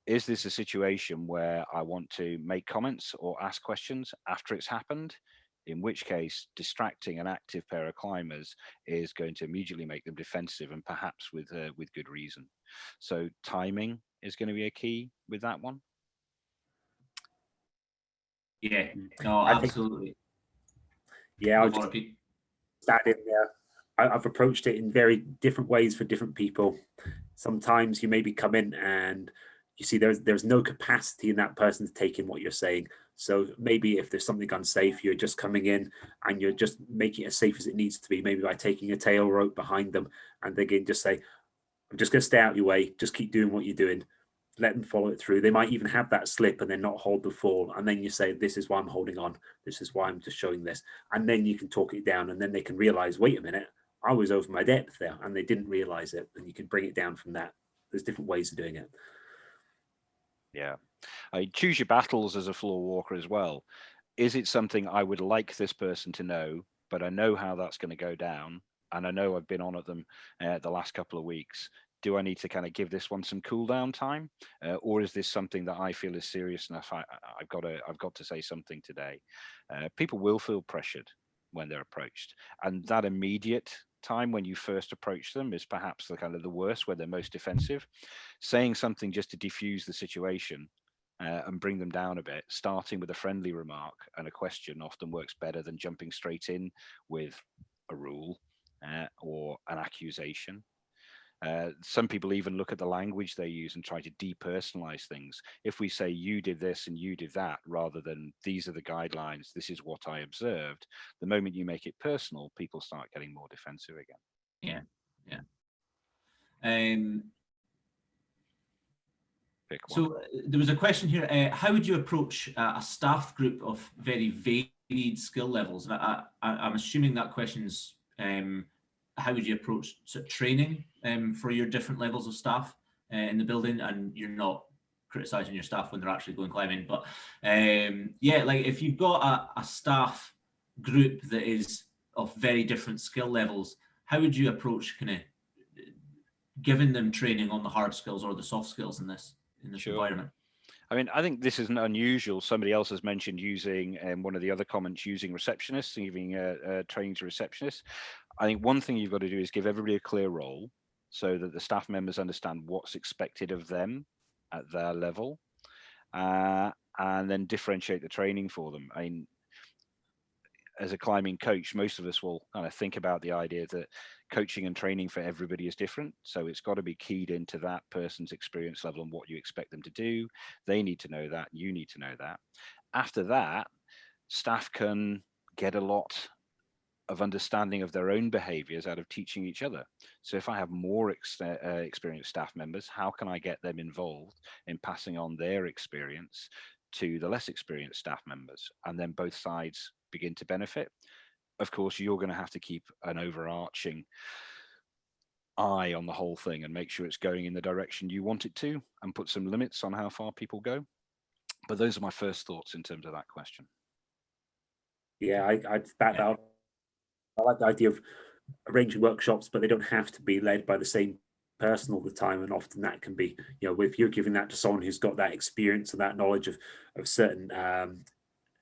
is this a situation where I want to make comments or ask questions after it's happened? In which case, distracting an active pair of climbers is going to immediately make them defensive, and perhaps with good reason. So timing is going to be a key with that one. Yeah, no, I think- absolutely. Yeah, I'll Go just for it, Pete. add in there. I've approached it in very different ways for different people. Sometimes you maybe come in and you see there's no capacity in that person to take in what you're saying. So maybe if there's something unsafe, you're just coming in and you're just making it as safe as it needs to be, maybe by taking a tail rope behind them, and they can just say, I'm just going to stay out of your way, just keep doing what you're doing. Let them follow it through. They might even have that slip and then not hold the fall. And then you say, this is why I'm holding on. This is why I'm just showing this. And then you can talk it down, and then they can realize, wait a minute, I was over my depth there, and they didn't realize it. And you can bring it down from that. There's different ways of doing it. Yeah, I choose your battles as a floor walker as well. Is it something I would like this person to know, but I know how that's going to go down, and I know I've been on at them the last couple of weeks? Do I need to kind of give this one some cool down time, or is this something that I feel is serious enough? I've got to say something today. People will feel pressured when they're approached, and that immediate time when you first approach them is perhaps the kind of the worst, where they're most defensive. Saying something just to diffuse the situation and bring them down a bit, starting with a friendly remark and a question often works better than jumping straight in with a rule or an accusation. Some people even look at the language they use and try to depersonalize things. If we say you did this and you did that, rather than these are the guidelines, this is what I observed, the moment you make it personal, people start getting more defensive again. Yeah. Pick one. So there was a question here. How would you approach a staff group of very varied skill levels? And I'm assuming that question's how would you approach sort of training for your different levels of staff in the building? And you're not criticizing your staff when they're actually going climbing, but yeah, like if you've got a staff group that is of very different skill levels, how would you approach kind of giving them training on the hard skills or the soft skills in this Sure. environment? I mean, I think this isn't unusual. Somebody else has mentioned using one of the other comments, using receptionists, giving training to receptionists. I think one thing you've got to do is give everybody a clear role so that the staff members understand what's expected of them at their level, and then differentiate the training for them. I mean, as a climbing coach, most of us will kind of think about the idea that coaching and training for everybody is different. So it's got to be keyed into that person's experience level and what you expect them to do. They need to know that, you need to know that. After that, staff can get a lot of understanding of their own behaviors out of teaching each other. So if I have more experienced staff members, how can I get them involved in passing on their experience to the less experienced staff members? And then both sides begin to benefit. Of course, you're going to have to keep an overarching eye on the whole thing and make sure it's going in the direction you want it to, and put some limits on how far people go. But those are my first thoughts in terms of that question. Yeah, I'd back that up. I like the idea of arranging workshops, but they don't have to be led by the same person all the time. And often that can be, you know, if you're giving that to someone who's got that experience and that knowledge of certain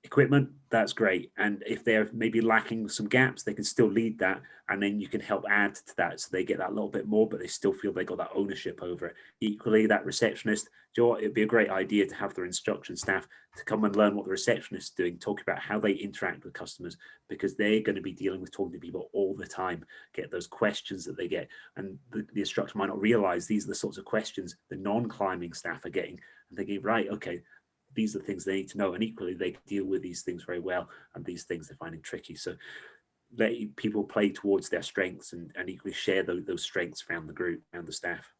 equipment, that's great. And if they're maybe lacking some gaps, they can still lead that, and then you can help add to that so they get that little bit more, but they still feel they got that ownership over it. Equally, that receptionist, do you know what, it'd be a great idea to have their instruction staff to come and learn what the receptionist is doing, talk about how they interact with customers, because they're going to be dealing with talking to people all the time, get those questions that they get, and the instructor might not realize these are the sorts of questions the non-climbing staff are getting, and thinking, right, okay, these are the things they need to know, and equally they can deal with these things very well, and these things they're finding tricky. So let people play towards their strengths and equally share those strengths around the group, around the staff.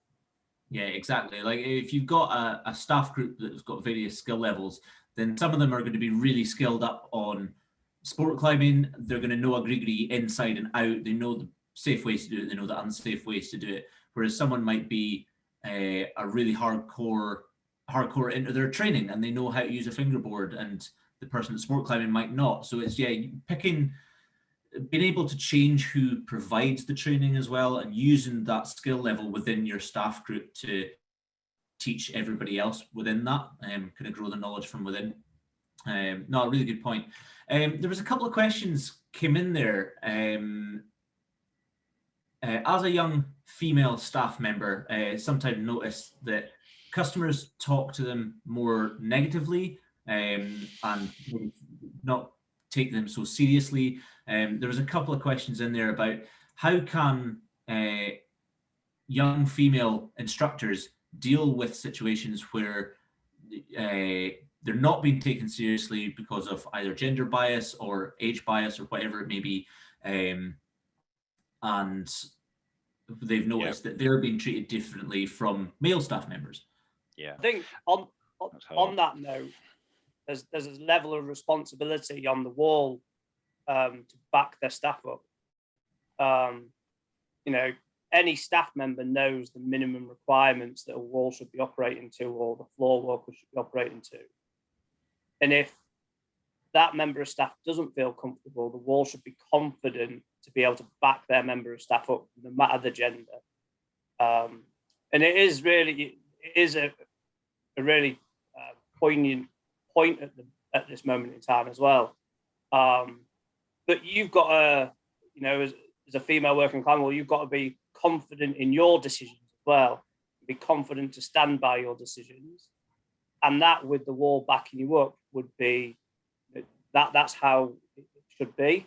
Yeah, exactly. Like if you've got a staff group that's got various skill levels, then some of them are going to be really skilled up on sport climbing. They're going to know a grigri inside and out. They know the safe ways to do it. They know the unsafe ways to do it. Whereas someone might be a really hardcore into their training, and they know how to use a fingerboard, and the person at sport climbing might not. So it's, yeah, being able to change who provides the training as well, and using that skill level within your staff group to teach everybody else within that, kind of grow the knowledge from within. No, a really good point. There was a couple of questions came in there. As a young female staff member, sometimes notice that customers talk to them more negatively and not take them so seriously. There was a couple of questions in there about how can young female instructors deal with situations where they're not being taken seriously because of either gender bias or age bias or whatever it may be, and they've noticed that they're being treated differently from male staff members. I think on that note, there's a level of responsibility on the wall to back their staff up. You know, any staff member knows the minimum requirements that a wall should be operating to, or the floor walker should be operating to. And if that member of staff doesn't feel comfortable, the wall should be confident to be able to back their member of staff up, no matter the gender. And it is a really poignant point at this moment in time as well. But you've got to, you know, as a female working climber, you've got to be confident in your decisions as well. Be confident to stand by your decisions, and that with the wall backing you up would be that's how it should be.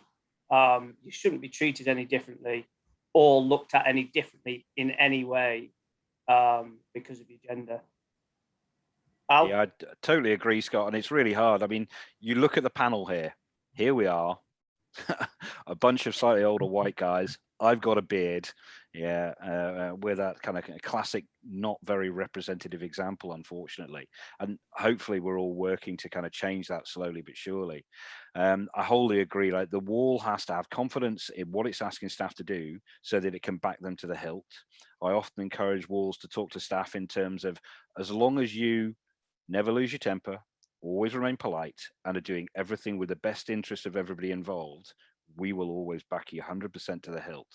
You shouldn't be treated any differently or looked at any differently in any way because of your gender. Al? Yeah, I totally agree, Scott. And it's really hard. I mean, you look at the panel here. Here we are, a bunch of slightly older white guys. I've got a beard. Yeah, we're that kind of classic, not very representative example, unfortunately. And hopefully we're all working to kind of change that slowly but surely. I wholly agree. Like, the wall has to have confidence in what it's asking staff to do so that it can back them to the hilt. I often encourage walls to talk to staff in terms of, as long as you never lose your temper, always remain polite, and are doing everything with the best interest of everybody involved, we will always back you 100% to the hilt.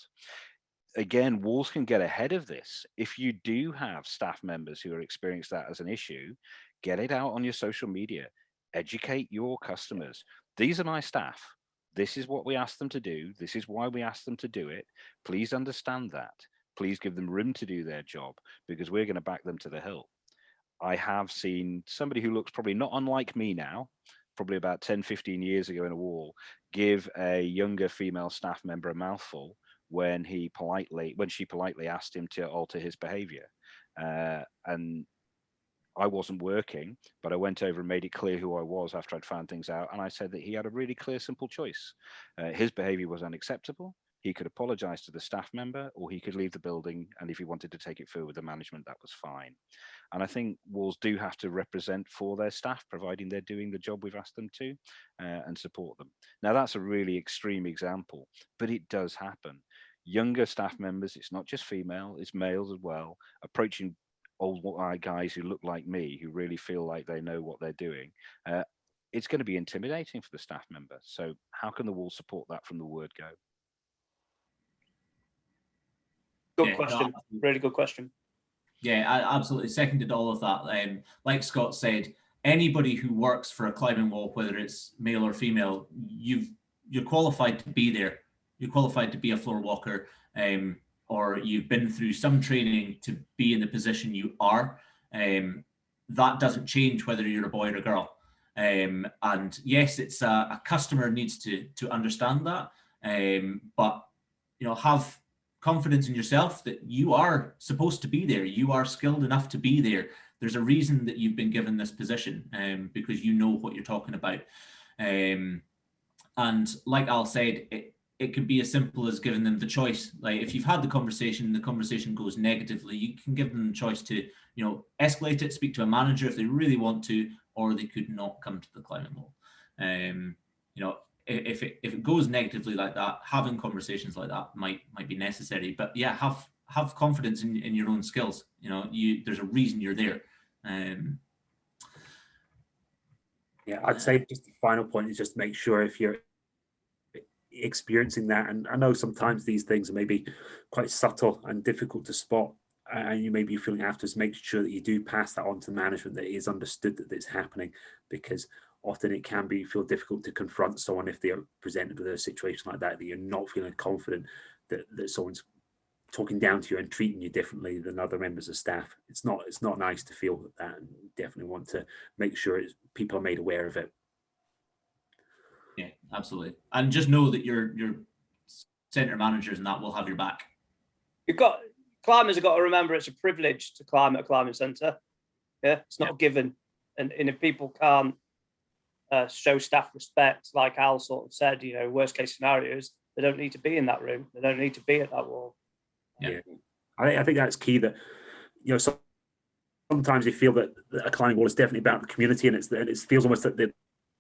Again, walls can get ahead of this. If you do have staff members who are experiencing that as an issue, get it out on your social media. Educate your customers. These are my staff. This is what we ask them to do. This is why we ask them to do it. Please understand that. Please give them room to do their job, because we're going to back them to the hilt. I have seen somebody who looks probably not unlike me now, probably about 10, 15 years ago in a wall, give a younger female staff member a mouthful when she politely asked him to alter his behavior. And I wasn't working, but I went over and made it clear who I was after I'd found things out. And I said that he had a really clear, simple choice. His behavior was unacceptable. He could apologize to the staff member, or he could leave the building. And if he wanted to take it further with the management, that was fine. And I think walls do have to represent for their staff, providing they're doing the job we've asked them to, and support them. Now, that's a really extreme example, but it does happen. Younger staff members, it's not just female, it's males as well, approaching old guys who look like me, who really feel like they know what they're doing. It's going to be intimidating for the staff member. So how can the wall support that from the word go? Good question. Really good question. Yeah, I absolutely seconded all of that. Like Scott said, anybody who works for a climbing wall, whether it's male or female, you're qualified to be there. You're qualified to be a floor walker, or you've been through some training to be in the position you are. That doesn't change whether you're a boy or a girl. And yes, it's a customer needs to understand that, but you know, have confidence in yourself that you are supposed to be there. You are skilled enough to be there. There's a reason that you've been given this position, because you know what you're talking about. And like Al said, it could be as simple as giving them the choice. Like, if you've had the conversation goes negatively, you can give them the choice to, you know, escalate it, speak to a manager if they really want to, or they could not come to the climbing wall. You know, if it goes negatively like that, having conversations like that might be necessary. But yeah, have confidence in your own skills. You know, there's a reason you're there. Yeah, I'd say just the final point is just make sure if you're experiencing that, and I know sometimes these things are maybe quite subtle and difficult to spot, and you may be feeling afterwards, make sure that you do pass that on to management, that it is understood that it's happening, because often it can feel difficult to confront someone if they are presented with a situation like that, that you're not feeling confident that someone's talking down to you and treating you differently than other members of staff. It's not nice to feel that, and definitely want to make sure people are made aware of it. Yeah, absolutely. And just know that your centre managers and that will have your back. Climbers have got to remember it's a privilege to climb at a climbing centre. Yeah, it's not a given, and if people can't show staff respect, like Al sort of said, worst case scenarios, they don't need to be in that room. They don't need to be at that wall. Yeah, I think that's key. That sometimes you feel that a climbing wall is definitely about the community, and it feels almost that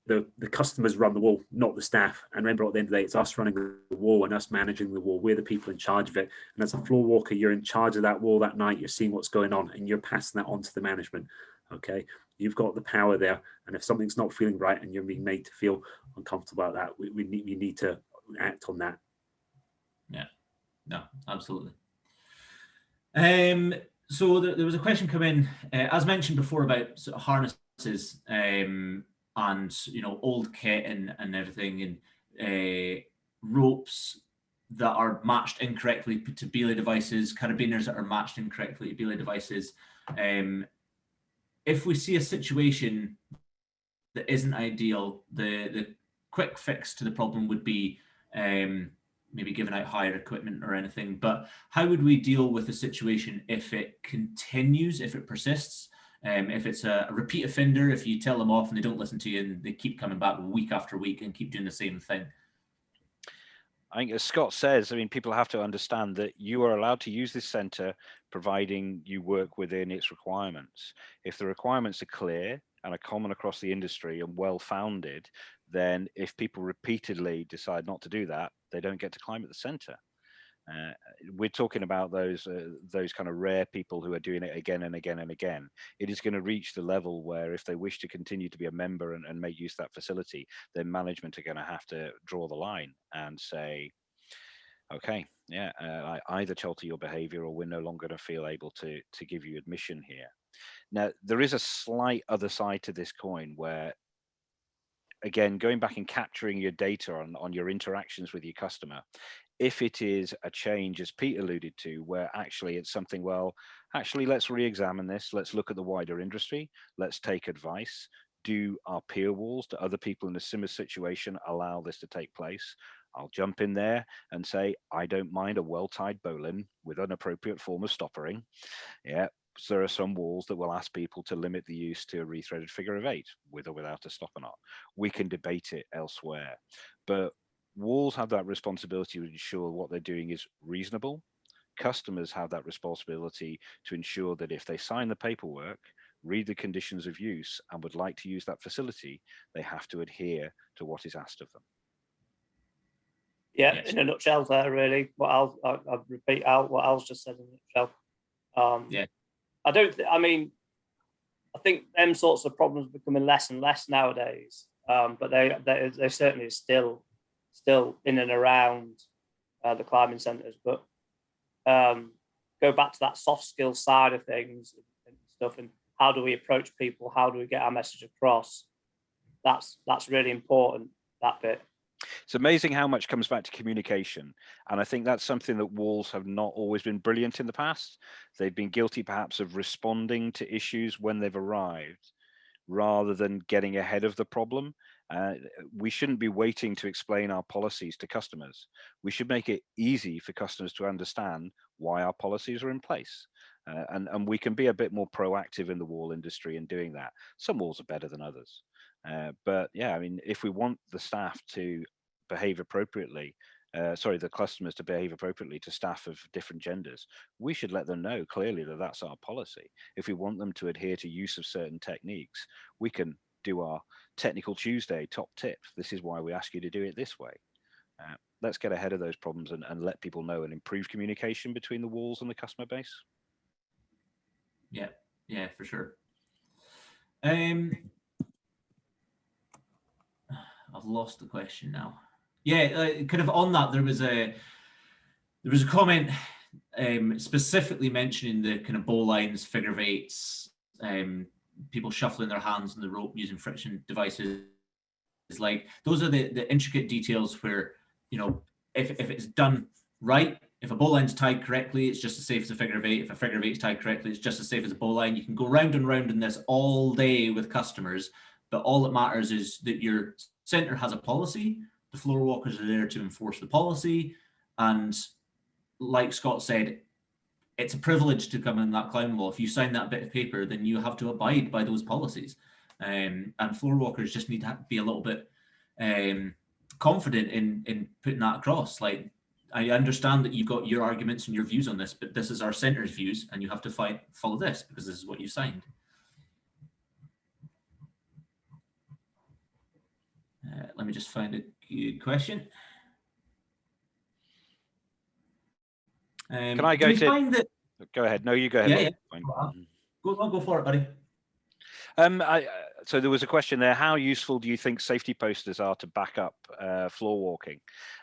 the customers run the wall, not the staff. And remember, at the end of the day, it's us running the wall and us managing the wall. We're the people in charge of it. And as a floor walker, you're in charge of that wall that night. You're seeing what's going on, and you're passing that on to the management. Okay, you've got the power there. And if something's not feeling right and you're being made to feel uncomfortable about that, we need to act on that. Yeah, no, absolutely. So there was a question come in, as mentioned before, about sort of harnesses, and old kit and everything, and ropes that are matched incorrectly to belay devices, carabiners that are matched incorrectly to belay devices. If we see a situation that isn't ideal, the quick fix to the problem would be maybe giving out higher equipment or anything. But how would we deal with a situation if it continues, if it persists? If it's a repeat offender, if you tell them off and they don't listen to you and they keep coming back week after week and keep doing the same thing? I think, as Scott says, people have to understand that you are allowed to use this centre providing you work within its requirements. If the requirements are clear and are common across the industry and well-founded, then if people repeatedly decide not to do that, they don't get to climb at the centre. We're talking about those kind of rare people who are doing it again and again and again. It is going to reach the level where if they wish to continue to be a member and make use of that facility, then management are going to have to draw the line and say, okay, I either alter your behaviour or we're no longer going to feel able to give you admission here. Now, there is a slight other side to this coin where, again, going back and capturing your data on your interactions with your customer, if it is a change, as Pete alluded to, where actually it's something, well, actually, let's re-examine this. Let's look at the wider industry. Let's take advice. Do our peer walls, do other people in a similar situation allow this to take place? I'll jump in there and say, I don't mind a well-tied bowline with an appropriate form of stoppering. Yeah, so there are some walls that will ask people to limit the use to a rethreaded figure of 8, with or without a stopper knot. We can debate it elsewhere, but walls have that responsibility to ensure what they're doing is reasonable. Customers have that responsibility to ensure that if they sign the paperwork, read the conditions of use, and would like to use that facility, they have to adhere to what is asked of them. Yeah, yes. In a nutshell there, really. I'll repeat out what Al's just said in a nutshell. Yeah. I think them sorts of problems are becoming less and less nowadays, but they certainly still in and around the climbing centres. But go back to that soft skill side of things and stuff, and how do we approach people? How do we get our message across? That's really important, that bit. It's amazing how much comes back to communication. And I think that's something that walls have not always been brilliant in the past. They've been guilty perhaps of responding to issues when they've arrived, rather than getting ahead of the problem. We shouldn't be waiting to explain our policies to customers. We should make it easy for customers to understand why our policies are in place. And we can be a bit more proactive in the wall industry in doing that. Some walls are better than others. But yeah, if we want the staff to behave appropriately, the customers to behave appropriately to staff of different genders, we should let them know clearly that that's our policy. If we want them to adhere to use of certain techniques, we can do our Technical Tuesday top tip. This is why we ask you to do it this way. Let's get ahead of those problems and let people know and improve communication between the walls and the customer base. Yeah, for sure. I've lost the question now. Yeah, kind of on that, there was a comment specifically mentioning the kind of bowlines, figure eights, people shuffling their hands on the rope using friction devices. Like those are the intricate details where, you know, if it's done right, if a bowline's tied correctly, it's just as safe as a figure of eight. If a figure of eight's tied correctly, it's just as safe as a bowline. You can go round and round in this all day with customers, but all that matters is that your centre has a policy. The floor walkers are there to enforce the policy, and like Scott said, it's a privilege to come in that climbing wall. If you sign that bit of paper, then you have to abide by those policies. And floor walkers just need to be a little bit confident in putting that across. Like, I understand that you've got your arguments and your views on this, but this is our centre's views, and you have to follow this because this is what you signed. Let me just find a good question. Can I go to? Go ahead. No, you go ahead. Yeah, yeah. Go for it, buddy. So there was a question there. How useful do you think safety posters are to back up floor walking?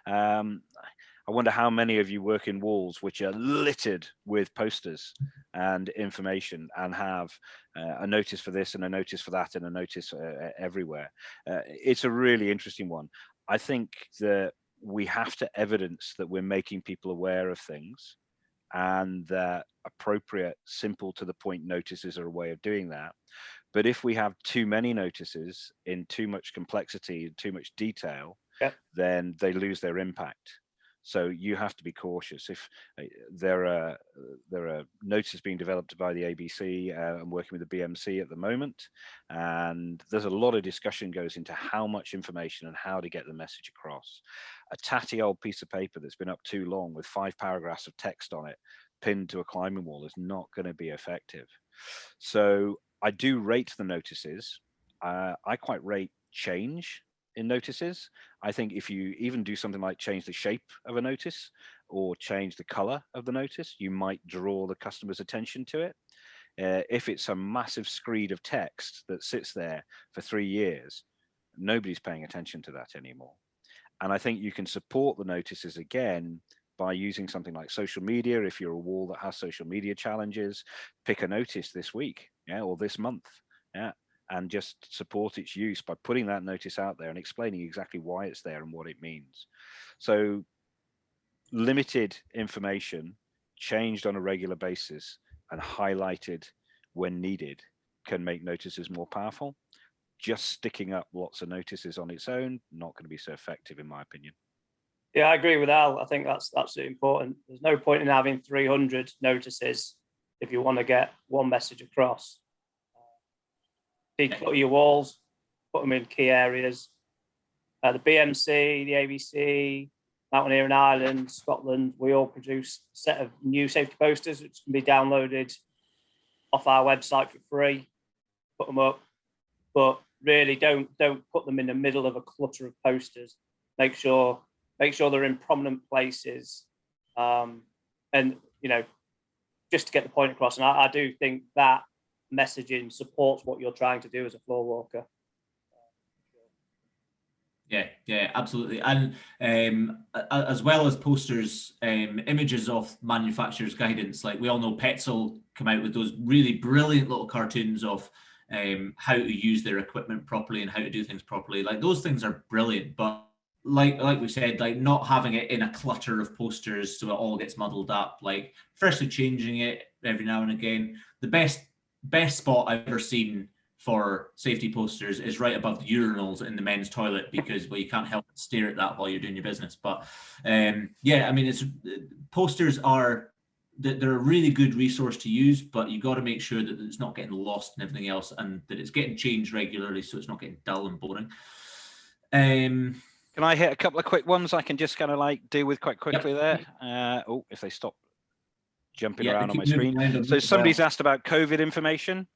I wonder how many of you work in walls which are littered with posters and information and have a notice for this and a notice for that and a notice everywhere. It's a really interesting one. I think that we have to evidence that we're making people aware of things, and that appropriate, simple to the point notices are a way of doing that. But if we have too many notices in too much complexity and too much detail, then they lose their impact. So you have to be cautious. If there are notices being developed by the ABC, I'm working with the BMC at the moment, and there's a lot of discussion goes into how much information and how to get the message across. A tatty old piece of paper that's been up too long with 5 paragraphs of text on it pinned to a climbing wall is not going to be effective. So I do rate the notices. I quite rate change in notices. I think if you even do something like change the shape of a notice or change the color of the notice, you might draw the customer's attention to it. If it's a massive screed of text that sits there for 3 years, nobody's paying attention to that anymore. And I think you can support the notices again by using something like social media. If you're a wall that has social media challenges, pick a notice this week, or this month, and just support its use by putting that notice out there and explaining exactly why it's there and what it means. So limited information changed on a regular basis and highlighted when needed can make notices more powerful. Just sticking up lots of notices on its own, not going to be so effective in my opinion. Yeah, I agree with Al. I think that's absolutely important. There's no point in having 300 notices if you want to get one message across. Declutter your walls, put them in key areas. The BMC, the ABC, Mountaineering Ireland, Scotland, we all produce a set of new safety posters which can be downloaded off our website for free. Put them up, but really don't put them in the middle of a clutter of posters. Make sure they're in prominent places, and just to get the point across. And I do think that messaging supports what you're trying to do as a floor walker. Yeah, absolutely. And as well as posters, images of manufacturers' guidance. Like we all know Petzl come out with those really brilliant little cartoons of how to use their equipment properly and how to do things properly. Like those things are brilliant, but like we said, like not having it in a clutter of posters so it all gets muddled up, like freshly changing it every now and again. The best spot I've ever seen for safety posters is right above the urinals in the men's toilet, because you can't help but stare at that while you're doing your business. But yeah, I mean, posters are, they're a really good resource to use, but you got to make sure that it's not getting lost and everything else, and that it's getting changed regularly so it's not getting dull and boring. Can I hit a couple of quick ones I can just kind of like deal with quite quickly there? If they stop jumping around on my screen. So somebody's asked about COVID information.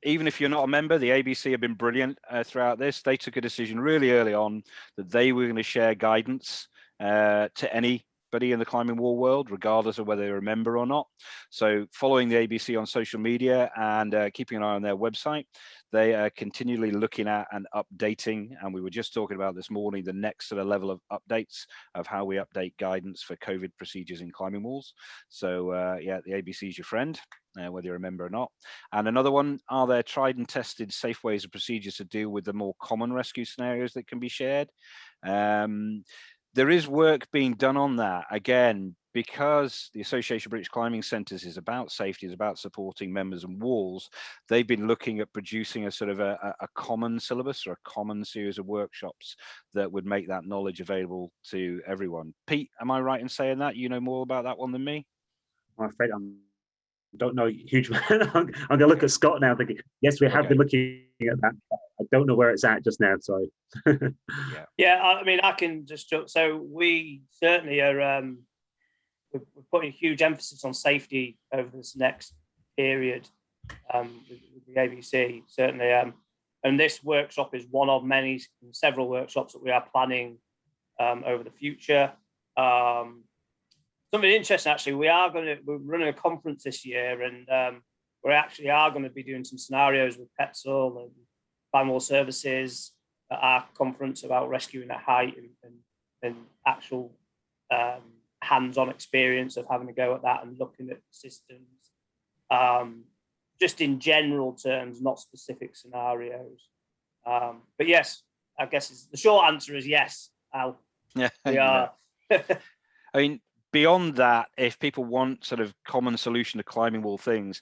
Even if you're not a member, the ABC have been brilliant throughout this. They took a decision really early on that they were going to share guidance to any everybody in the climbing wall world, regardless of whether they're a member or not. So following the ABC on social media and keeping an eye on their website, they are continually looking at and updating. And we were just talking about this morning, the next sort of level of updates of how we update guidance for COVID procedures in climbing walls. So yeah, the ABC is your friend, whether you're a member or not. And another one, are there tried and tested safe ways and procedures to deal with the more common rescue scenarios that can be shared? There is work being done on that. Again, because the Association of British Climbing Centres is about safety, is about supporting members and walls, they've been looking at producing a sort of a common syllabus or a common series of workshops that would make that knowledge available to everyone. Pete, am I right in saying that? You know more about that one than me? I'm afraid I don't know a huge amount. I'm going to look at Scott now thinking, yes, we have been looking at that. I don't know where it's at just now, sorry. Yeah, I mean, I can just, so we certainly are, we're putting huge emphasis on safety over this next period with the ABC, certainly. And this workshop is one of many, several workshops that we are planning over the future. Something interesting, actually, we're running a conference this year, and we actually are going to be doing some scenarios with Petzl and Climb Wall Services at our conference about rescuing at height and actual hands-on experience of having a go at that and looking at systems, just in general terms, not specific scenarios. But yes, I guess the short answer is yes, Al. Yeah, we are. I mean, beyond that, if people want sort of common solution to climbing wall things,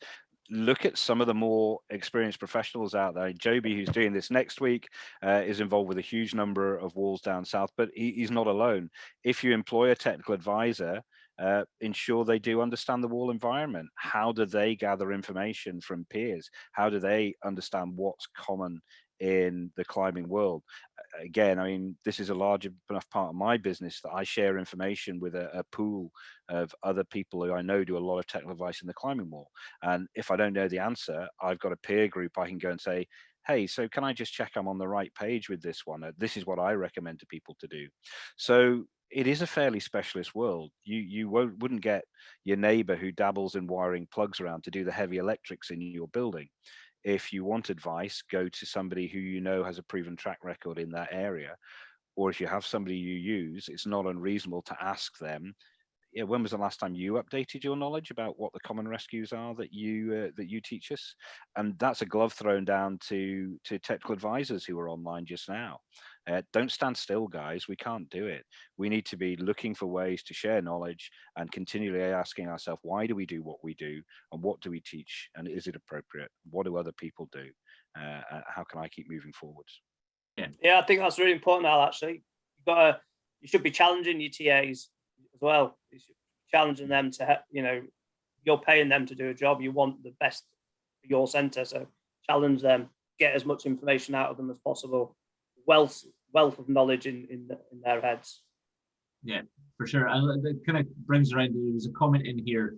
look at some of the more experienced professionals out there. Joby, who's doing this next week, is involved with a huge number of walls down south, but he's not alone. If you employ a technical advisor, ensure they do understand the wall environment. How do they gather information from peers? How do they understand what's common in the climbing world? Again, I mean, this is a large enough part of my business that I share information with a pool of other people who I know do a lot of technical advice in the climbing wall. And if I don't know the answer, I've got a peer group I can go and say, hey, so can I just check I'm on the right page with this one? This is what I recommend to people to do. So it is a fairly specialist world. You wouldn't get your neighbor who dabbles in wiring plugs around to do the heavy electrics in your building. If you want advice, go to somebody who you know has a proven track record in that area. Or if you have somebody you use, it's not unreasonable to ask them, yeah, when was the last time you updated your knowledge about what the common rescues are that you teach us? And that's a glove thrown down to technical advisors who are online just now. Don't stand still, guys. We can't do it. We need to be looking for ways to share knowledge and continually asking ourselves, why do we do what we do, and what do we teach, and is it appropriate? What do other people do? How can I keep moving forwards? Yeah, I think that's really important, Al. Actually, you should be challenging your TAs as well. You should be challenging them to, you're paying them to do a job. You want the best for your centre, so challenge them. Get as much information out of them as possible. Wealth of knowledge in their heads. Yeah, for sure. And it kind of brings around, there was a comment in here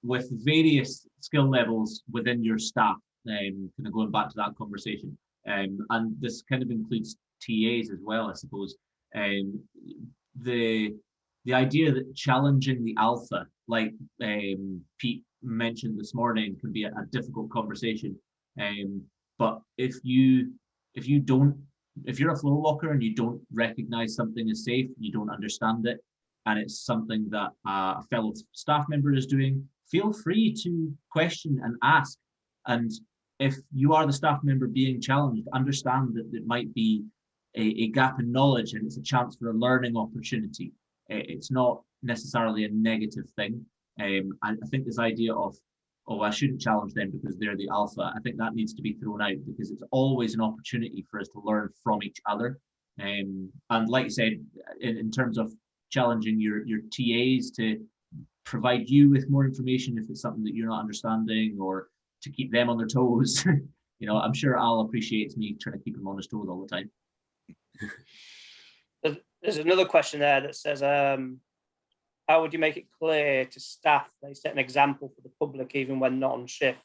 with various skill levels within your staff, kind of going back to that conversation. And this kind of includes TAs as well, I suppose. The idea that challenging the alpha, like Pete mentioned this morning, can be a difficult conversation. But if you're a floor walker and you don't recognize something as safe, you don't understand it, and it's something that a fellow staff member is doing, feel free to question and ask. And if you are the staff member being challenged, understand that it might be a gap in knowledge and it's a chance for a learning opportunity. It's not necessarily a negative thing. And I think this idea of, oh, I shouldn't challenge them because they're the alpha, I think that needs to be thrown out, because it's always an opportunity for us to learn from each other. And like you said, in terms of challenging your TAs to provide you with more information if it's something that you're not understanding, or to keep them on their toes. I'm sure Al appreciates me trying to keep him on his toes all the time. There's another question there that says, how would you make it clear to staff they set an example for the public even when not on shift?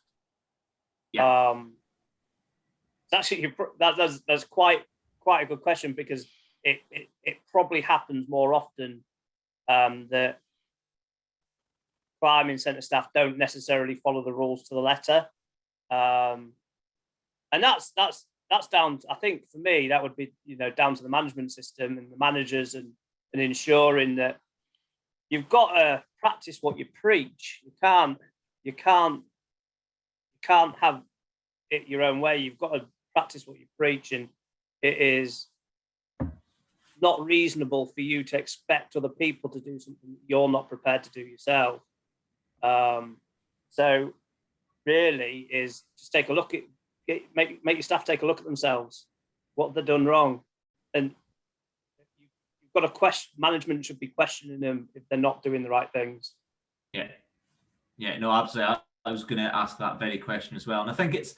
Yeah. It's actually that's quite a good question, because it probably happens more often that climbing centre staff don't necessarily follow the rules to the letter, and that's down. I think for me that would be down to the management system and the managers and ensuring that you've got to practice what you preach. You can't have it your own way. You've got to practice what you preach, and it is not reasonable for you to expect other people to do something you're not prepared to do yourself. So really is just take a look at make your staff take a look at themselves, what they've done wrong, and you've got to question. Management should be questioning them if they're not doing the right things. Yeah, no, absolutely. I was going to ask that very question as well, and I think it's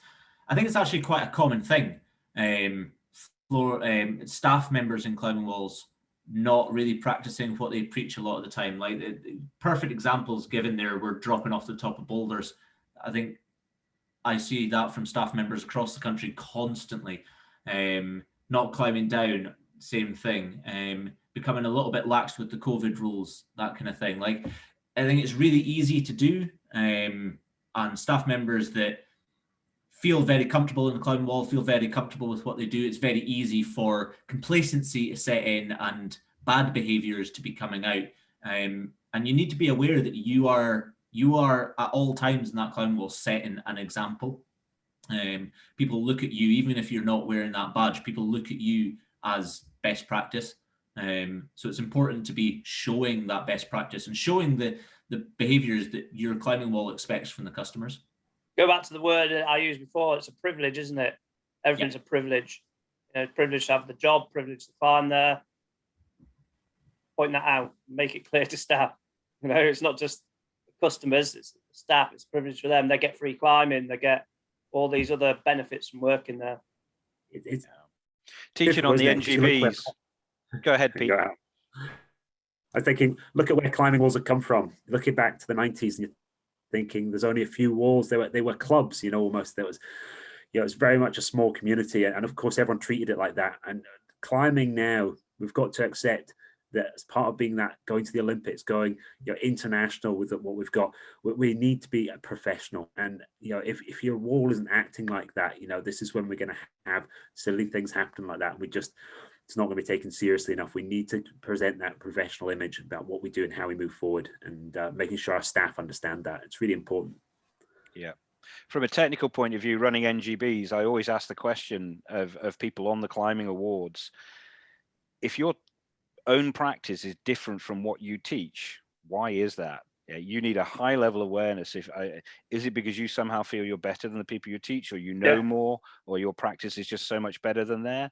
actually quite a common thing. Staff members in climbing walls not really practicing what they preach a lot of the time. Like the perfect examples given there were dropping off the top of boulders. I think I see that from staff members across the country constantly. Not climbing down, same thing. Becoming a little bit lax with the COVID rules, that kind of thing. Like I think it's really easy to do, and staff members that feel very comfortable in the climbing wall, feel very comfortable with what they do. It's very easy for complacency to set in and bad behaviors to be coming out. And you need to be aware that you are at all times in that climbing wall setting an example. People look at you, even if you're not wearing that badge, people look at you as best practice. So it's important to be showing that best practice and showing the behaviors that your climbing wall expects from the customers. Go back to the word that I used before. It's a privilege, isn't it? Everything's a privilege. Privilege to have the job, privilege to climb there. Point that out, make it clear to staff. It's not just the customers, it's the staff. It's a privilege for them. They get free climbing. They get all these other benefits from working there. It's teaching on the NGVs. Go ahead, Pete. I'm thinking, look at where climbing walls have come from. Looking back to the 90s, and you're thinking there's only a few walls. They were clubs, almost. There was, it's very much a small community, and of course everyone treated it like that. And climbing now, we've got to accept that as part of being that, going to the Olympics, going international with what we've got, we need to be a professional. And if your wall isn't acting like that, this is when we're going to have silly things happen like that. It's not going to be taken seriously enough. We need to present that professional image about what we do and how we move forward, and making sure our staff understand that. It's really important. Yeah. From a technical point of view, running NGBs, I always ask the question of people on the climbing awards, if your own practice is different from what you teach, why is that? You need a high level awareness. Is it because you somehow feel you're better than the people you teach, or more, or your practice is just so much better than their?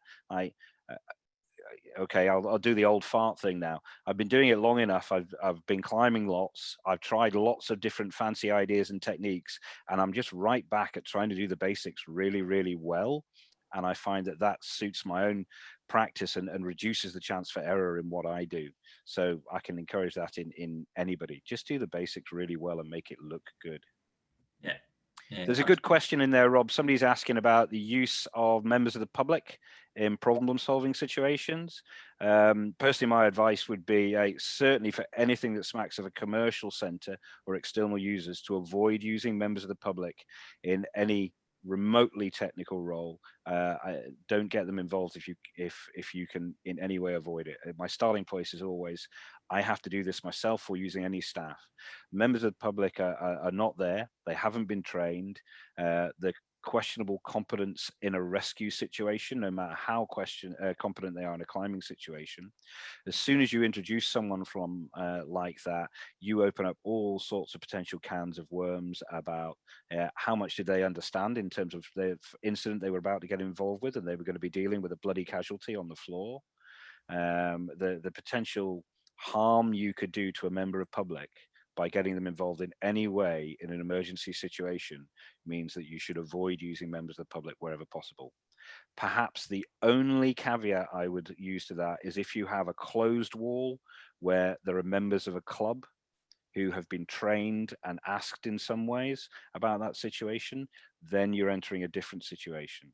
Okay, I'll do the old fart thing now. I've been doing it long enough. I've been climbing lots. I've tried lots of different fancy ideas and techniques, and I'm just right back at trying to do the basics really, really well. And I find that suits my own practice and reduces the chance for error in what I do. So I can encourage that in anybody. Just do the basics really well and make it look good. Yeah. There's a good question in there, Rob. Somebody's asking about the use of members of the public in problem-solving situations. Personally, my advice would be certainly for anything that smacks of a commercial centre or external users, to avoid using members of the public in any remotely technical role. Don't get them involved if you can in any way avoid it. My starting place is always, I have to do this myself or using any staff. Members of the public are not there. They haven't been trained. The questionable competence in a rescue situation, no matter how competent they are in a climbing situation. As soon as you introduce someone from like that, you open up all sorts of potential cans of worms about how much did they understand in terms of the incident they were about to get involved with, and they were going to be dealing with a bloody casualty on the floor. The potential harm you could do to a member of public by getting them involved in any way in an emergency situation means that you should avoid using members of the public wherever possible. Perhaps the only caveat I would use to that is if you have a closed wall where there are members of a club, who have been trained and asked in some ways about that situation, then you're entering a different situation.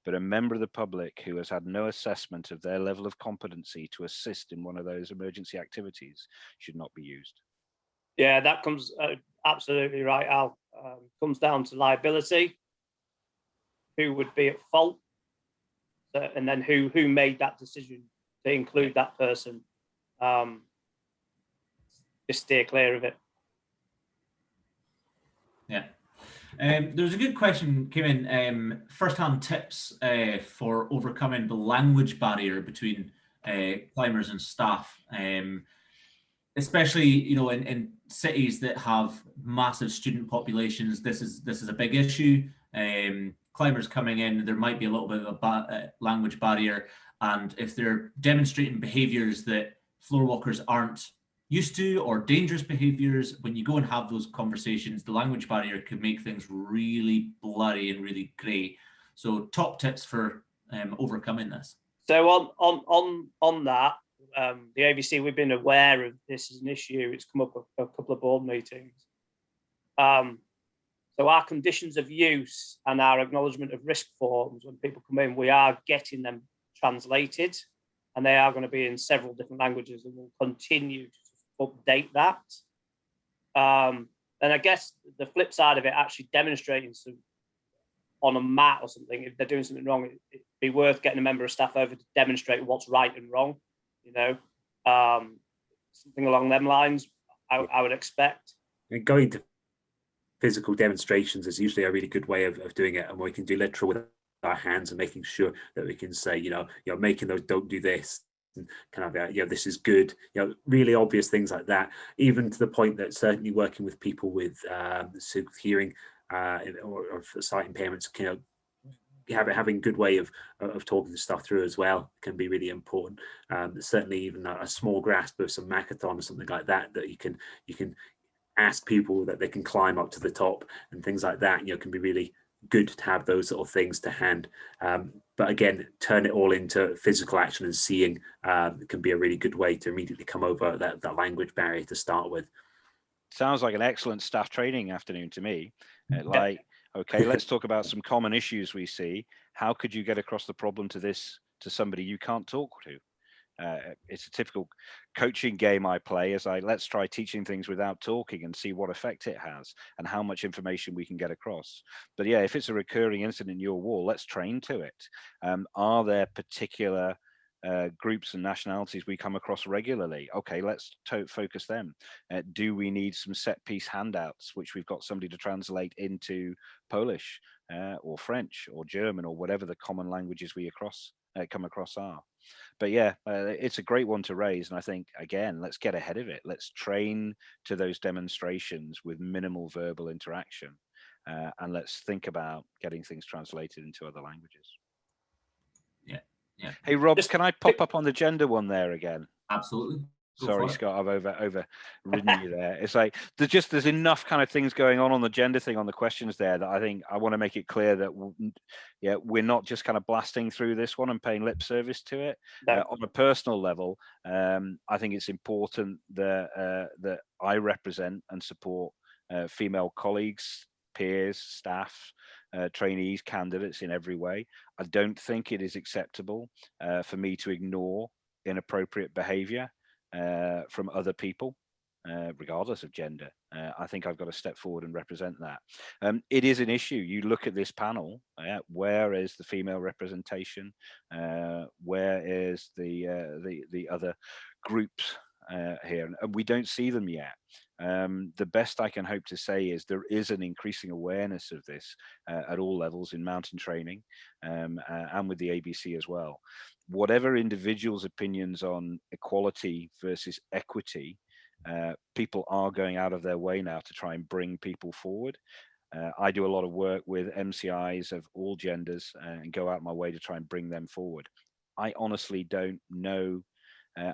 But a member of the public who has had no assessment of their level of competency to assist in one of those emergency activities should not be used. Yeah, that comes absolutely right, Al. Comes down to liability, who would be at fault, and then who made that decision to include that person. Just steer clear of it. Yeah. There was a good question came in, first-hand tips for overcoming the language barrier between climbers and staff, especially in cities that have massive student populations. This is a big issue. Climbers coming in, there might be a little bit of a language barrier, and if they're demonstrating behaviours that floorwalkers aren't used to, or dangerous behaviors, when you go and have those conversations, the language barrier can make things really blurry and really grey. So top tips for overcoming this. So on that, the ABC, we've been aware of this as an issue. It's come up a couple of board meetings. So our conditions of use and our acknowledgement of risk forms, when people come in, we are getting them translated, and they are going to be in several different languages, and we'll continue to update that. And I guess the flip side of it, actually demonstrating some on a mat or something, if they're doing something wrong, it'd be worth getting a member of staff over to demonstrate what's right and wrong, something along them lines, I would expect. And going to physical demonstrations is usually a really good way of doing it, and we can do literal with our hands and making sure that we can say, making those don't do this, and kind of this is good, really obvious things like that, even to the point that certainly working with people with hearing or sight impairments, having good way of talking stuff through as well can be really important. Certainly even a small grasp of some Makaton or something like that you can ask people that they can climb up to the top and things like that, can be really good to have those sort of things to hand. But again, turn it all into physical action and seeing can be a really good way to immediately come over that language barrier to start with. Sounds like an excellent staff training afternoon to me. Okay, let's talk about some common issues we see. How could you get across the problem to somebody you can't talk to? It's a typical coaching game I play, let's try teaching things without talking and see what effect it has and how much information we can get across. But yeah, if it's a recurring incident in your wall, let's train to it. Are there particular groups and nationalities we come across regularly? Okay, let's focus them. Do we need some set piece handouts, which we've got somebody to translate into Polish or French or German or whatever the common languages we come across are? But yeah, it's a great one to raise, and I think again, let's get ahead of it. Let's train to those demonstrations with minimal verbal interaction, and let's think about getting things translated into other languages. Yeah. Hey Rob, can I pop up on the gender one there again? Absolutely. Sorry, Scott, I've overridden you there. It's like there's enough kind of things going on the gender thing on the questions there that I think I want to make it clear that we're not just kind of blasting through this one and paying lip service to it. No. On a personal level, I think it's important that I represent and support female colleagues, peers, staff, trainees, candidates in every way. I don't think it is acceptable for me to ignore inappropriate behavior from other people, regardless of gender. I think I've got to step forward and represent that. It is an issue. You look at this panel, where is the female representation? Where is the other groups here? And we don't see them yet. The best I can hope to say is there is an increasing awareness of this at all levels in mountain training and with the ABC as well. Whatever individuals' opinions on equality versus equity, people are going out of their way now to try and bring people forward. I do a lot of work with MCIs of all genders and go out my way to try and bring them forward. I honestly don't know.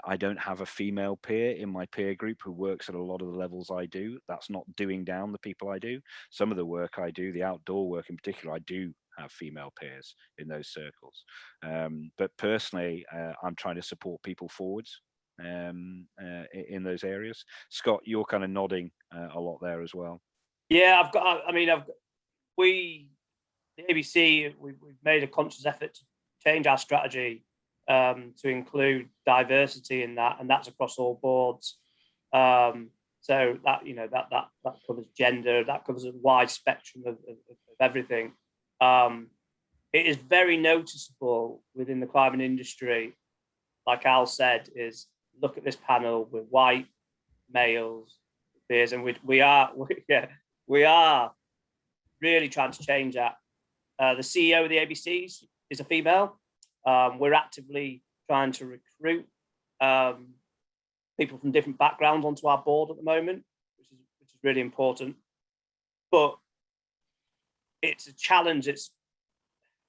I don't have a female peer in my peer group who works at a lot of the levels I do. That's not doing down the people I do. Some of the work I do, the outdoor work in particular, I do have female peers in those circles. But personally, I'm trying to support people forwards in those areas. Scott, you're kind of nodding a lot there as well. Yeah, the ABC, we've made a conscious effort to change our strategy to include diversity in that, and that's across all boards. So that that covers gender, that covers a wide spectrum of everything. It is very noticeable within the climbing industry. Like Al said, is look at this panel with white males, beers, and we are really trying to change that. The CEO of the ABCs is a female. We're actively trying to recruit people from different backgrounds onto our board at the moment, which is really important. But it's a challenge.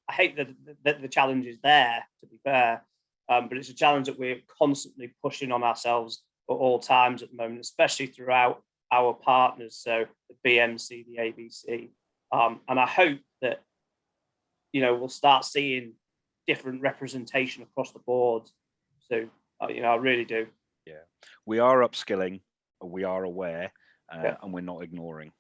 I hate that the challenge is there, to be fair, but it's a challenge that we're constantly pushing on ourselves at all times at the moment, especially throughout our partners, so the BMC, the ABC, and I hope that we'll start seeing different representation across the board. So I really do. Yeah, we are upskilling, we are aware, and we're not ignoring.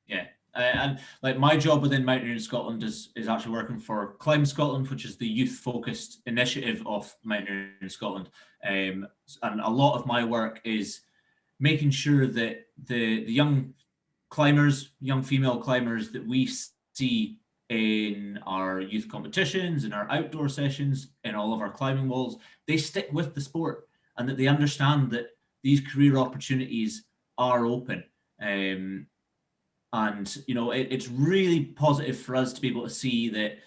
Yeah. And like my job within Mountaineering Scotland is actually working for Climb Scotland, which is the youth-focused initiative of Mountaineering Scotland. And a lot of my work is making sure that the young climbers, young female climbers that we see in our youth competitions, in our outdoor sessions, in all of our climbing walls, they stick with the sport and that they understand that these career opportunities are open. And it's really positive for us to be able to see that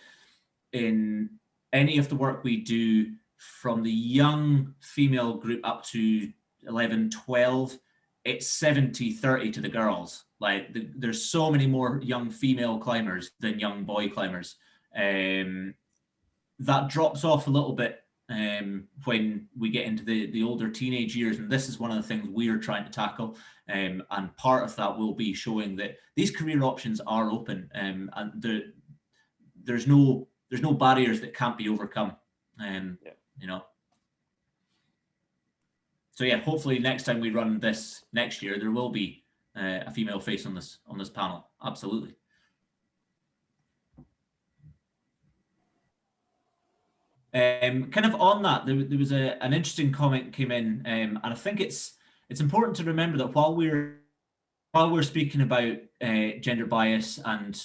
in any of the work we do, from the young female group up to 11, 12, it's 70-30 to the girls. Like there's so many more young female climbers than young boy climbers. That drops off a little bit when we get into the older teenage years, and this is one of the things we're trying to tackle. And part of that will be showing that these career options are open, and there's no barriers that can't be overcome. So yeah, hopefully next time we run this next year, there will be a female face on this panel. Absolutely. Kind of on that, there was an interesting comment came in, and I think it's important to remember that while we're speaking about gender bias and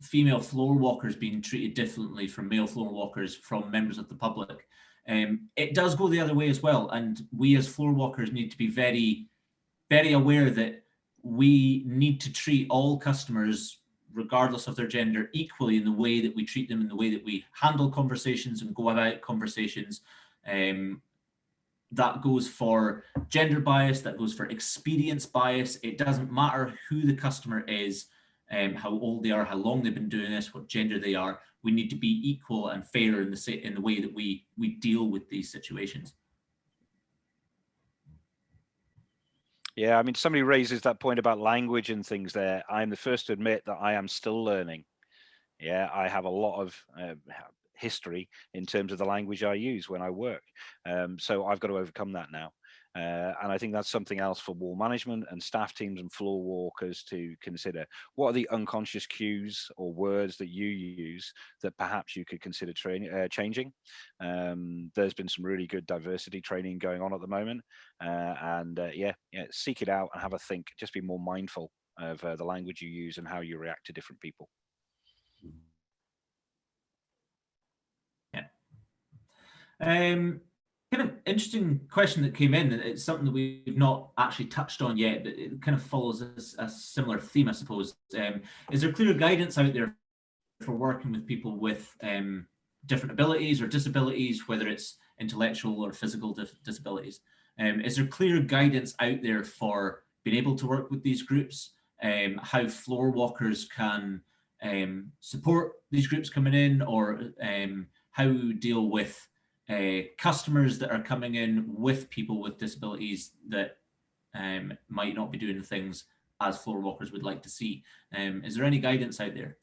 female floor walkers being treated differently from male floor walkers from members of the public, it does go the other way as well. And we as floor walkers need to be very, very aware that we need to treat all customers, regardless of their gender, equally in the way that we treat them, in the way that we handle conversations and go about conversations. That goes for gender bias, that goes for experience bias. It doesn't matter who the customer is, how old they are, how long they've been doing this, what gender they are. We need to be equal and fair in the way that we deal with these situations. Yeah, I mean, somebody raises that point about language and things there. I'm the first to admit that I am still learning. Yeah, I have a lot of history in terms of the language I use when I work. So I've got to overcome that now. And I think that's something else for wall management and staff teams and floor walkers to consider. What are the unconscious cues or words that you use that perhaps you could consider changing? There's been some really good diversity training going on at the moment. Yeah, seek it out and have a think. Just be more mindful of the language you use and how you react to different people. Yeah. Kind of interesting question that came in. It's something that we've not actually touched on yet, but it kind of follows a similar theme, I suppose. Is there clear guidance out there for working with people with different abilities or disabilities, whether it's intellectual or physical disabilities? Is there clear guidance out there for being able to work with these groups? How floor walkers can support these groups coming in, or how we deal with customers that are coming in with people with disabilities that might not be doing things as floor walkers would like to see. Is there any guidance out there?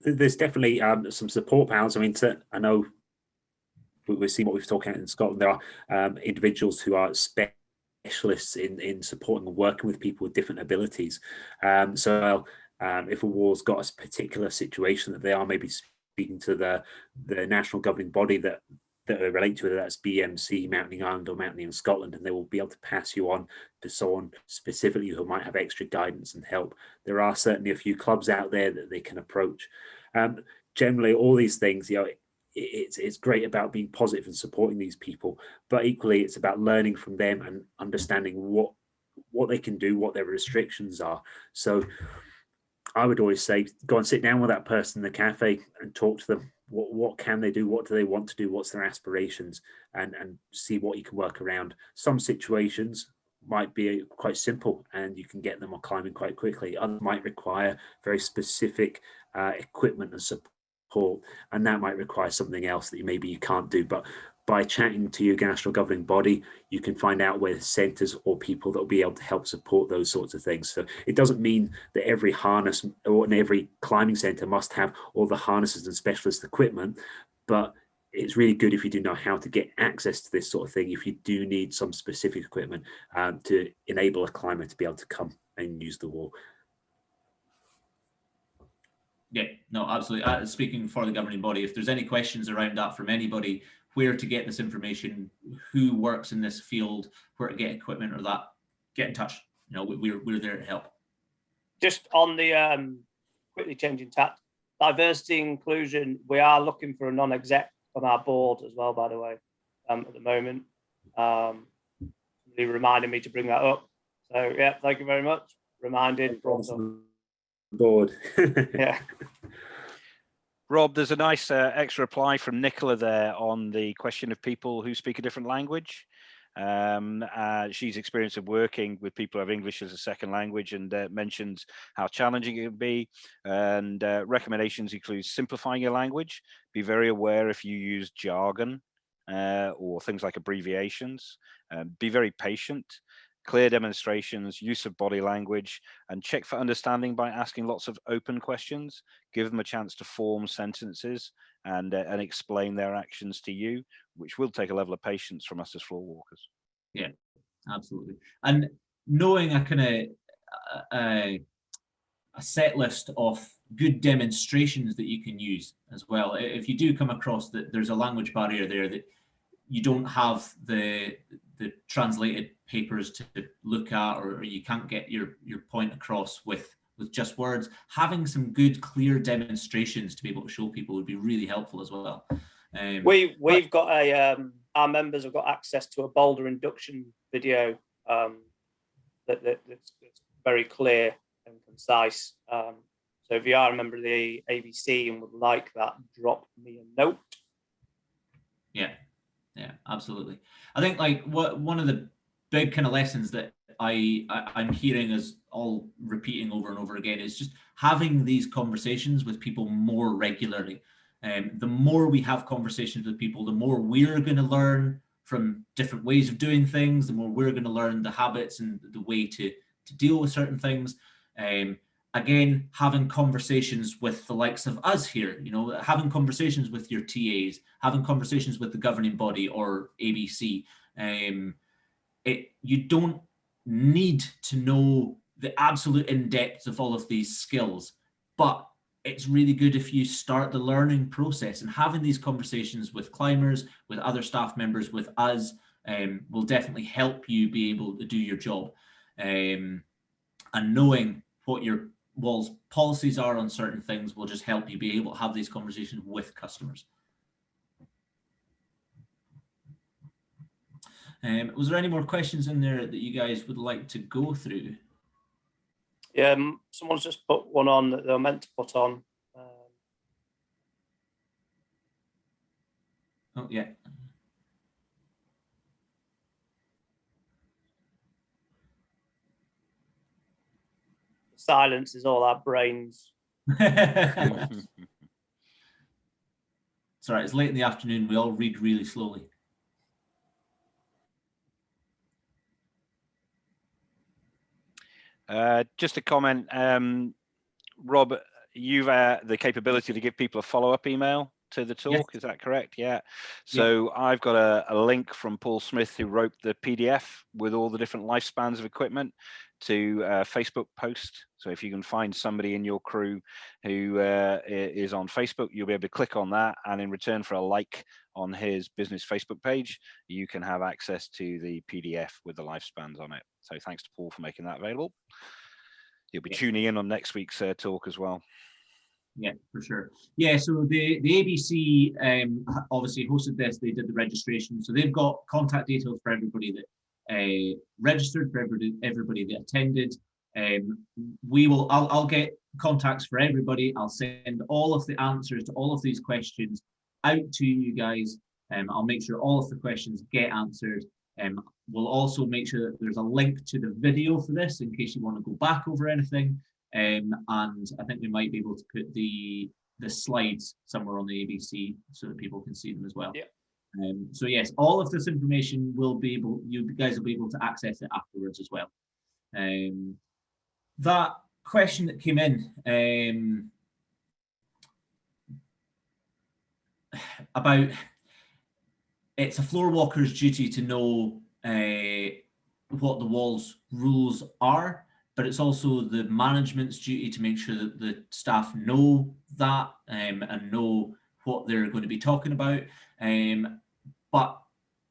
There's definitely some support panels. I mean, I know we're seeing what we've talked about in Scotland. There are individuals who are specialists in supporting and working with people with different abilities. So if a ward's got a particular situation that they are maybe speaking to the national governing body that relate to, whether that's BMC, Mountaineering Ireland or Mountaineering Scotland, and they will be able to pass you on to someone specifically who might have extra guidance and help. There are certainly a few clubs out there that they can approach. Generally, all these things, it's great about being positive and supporting these people, but equally it's about learning from them and understanding what they can do, what their restrictions are. So I would always say, go and sit down with that person in the cafe and talk to them. What can they do? What do they want to do? What's their aspirations? And see what you can work around. Some situations might be quite simple and you can get them on climbing quite quickly. Others might require very specific equipment and support, and that might require something else that maybe you can't do. But by chatting to your national governing body, you can find out where centres or people that will be able to help support those sorts of things. So it doesn't mean that every harness or every climbing centre must have all the harnesses and specialist equipment, but it's really good if you do know how to get access to this sort of thing, if you do need some specific equipment to enable a climber to be able to come and use the wall. Yeah, no, absolutely. Speaking for the governing body, if there's any questions around that from anybody, where to get this information, who works in this field, where to get equipment or that, get in touch. You know, we're there to help. Just on the quickly changing tack, diversity inclusion, we are looking for a non-exec on our board as well, by the way, at the moment. Somebody reminded me to bring that up. So yeah, thank you very much. Reminded. Board. Yeah. Rob, there's a nice extra reply from Nicola there on the question of people who speak a different language. She's experienced of working with people who have English as a second language, and mentions how challenging it can be. And recommendations include simplifying your language. Be very aware if you use jargon or things like abbreviations. Be very patient. Clear demonstrations, use of body language, and check for understanding by asking lots of open questions. Give them a chance to form sentences and explain their actions to you, which will take a level of patience from us as floor walkers. Yeah, absolutely. And knowing a kind of a set list of good demonstrations that you can use as well. If you do come across that there's a language barrier there, that you don't have the translated papers to look at, or you can't get your point across with just words, having some good clear demonstrations to be able to show people would be really helpful as well. We've got our members have got access to a boulder induction video that's very clear and concise. So if you are a member of the ABC and would like that, drop me a note. Yeah, absolutely. I think like one of the big kind of lessons that I'm hearing as all repeating over and over again is just having these conversations with people more regularly. The more we have conversations with people, the more we're going to learn from different ways of doing things, the more we're going to learn the habits and the way to deal with certain things. Again, having conversations with the likes of us here, you know, having conversations with your TAs, having conversations with the governing body or ABC. You don't need to know the absolute in-depth of all of these skills, but it's really good if you start the learning process, and having these conversations with climbers, with other staff members, with us, will definitely help you be able to do your job. And knowing what your wall's policies are on certain things will just help you be able to have these conversations with customers. Was there any more questions in there that you guys would like to go through? Yeah, someone's just put one on that they were meant to put on. Oh, yeah. Silence is all our brains. It's all right, it's late in the afternoon. We all read really slowly. Just a comment, Rob, you've the capability to give people a follow-up email to the talk. Yes. Is that correct? Yeah. So I've got a link from Paul Smith, who wrote the PDF with all the different lifespans of equipment, to a Facebook post. So if you can find somebody in your crew who is on Facebook, you'll be able to click on that, and in return for a like on his business Facebook page, you can have access to the PDF with the lifespans on it. So thanks to Paul for making that available. You'll be tuning in on next week's talk as well. Yeah, for sure. Yeah, so the ABC obviously hosted this. They did the registration, so they've got contact details for everybody that registered, for everybody that attended. I'll get contacts for everybody. I'll send all of the answers to all of these questions out to you guys. I'll make sure all of the questions get answered. We'll also make sure that there's a link to the video for this in case you want to go back over anything. And I think we might be able to put the slides somewhere on the ABC so that people can see them as well. Yeah. So yes, all of this information you guys will be able to access it afterwards as well. That question that came in about it's a floor walker's duty to know what the wall's rules are, but it's also the management's duty to make sure that the staff know that and know what they're going to be talking about. But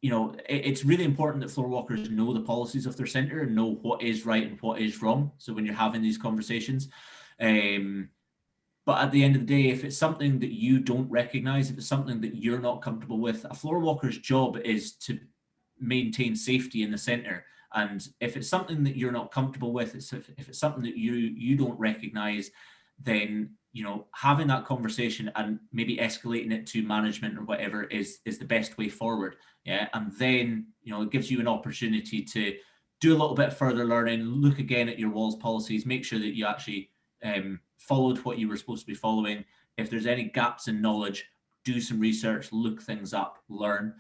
it's really important that floor walkers know the policies of their centre and know what is right and what is wrong. So when you're having these conversations, but at the end of the day, if it's something that you don't recognise, if it's something that you're not comfortable with, a floor walker's job is to maintain safety in the centre. And if it's something that you're not comfortable with, if it's something that you don't recognise, then having that conversation and maybe escalating it to management or whatever is the best way forward. Yeah, and then it gives you an opportunity to do a little bit further learning, look again at your walls policies, make sure that you actually followed what you were supposed to be following. If there's any gaps in knowledge, do some research, look things up, learn.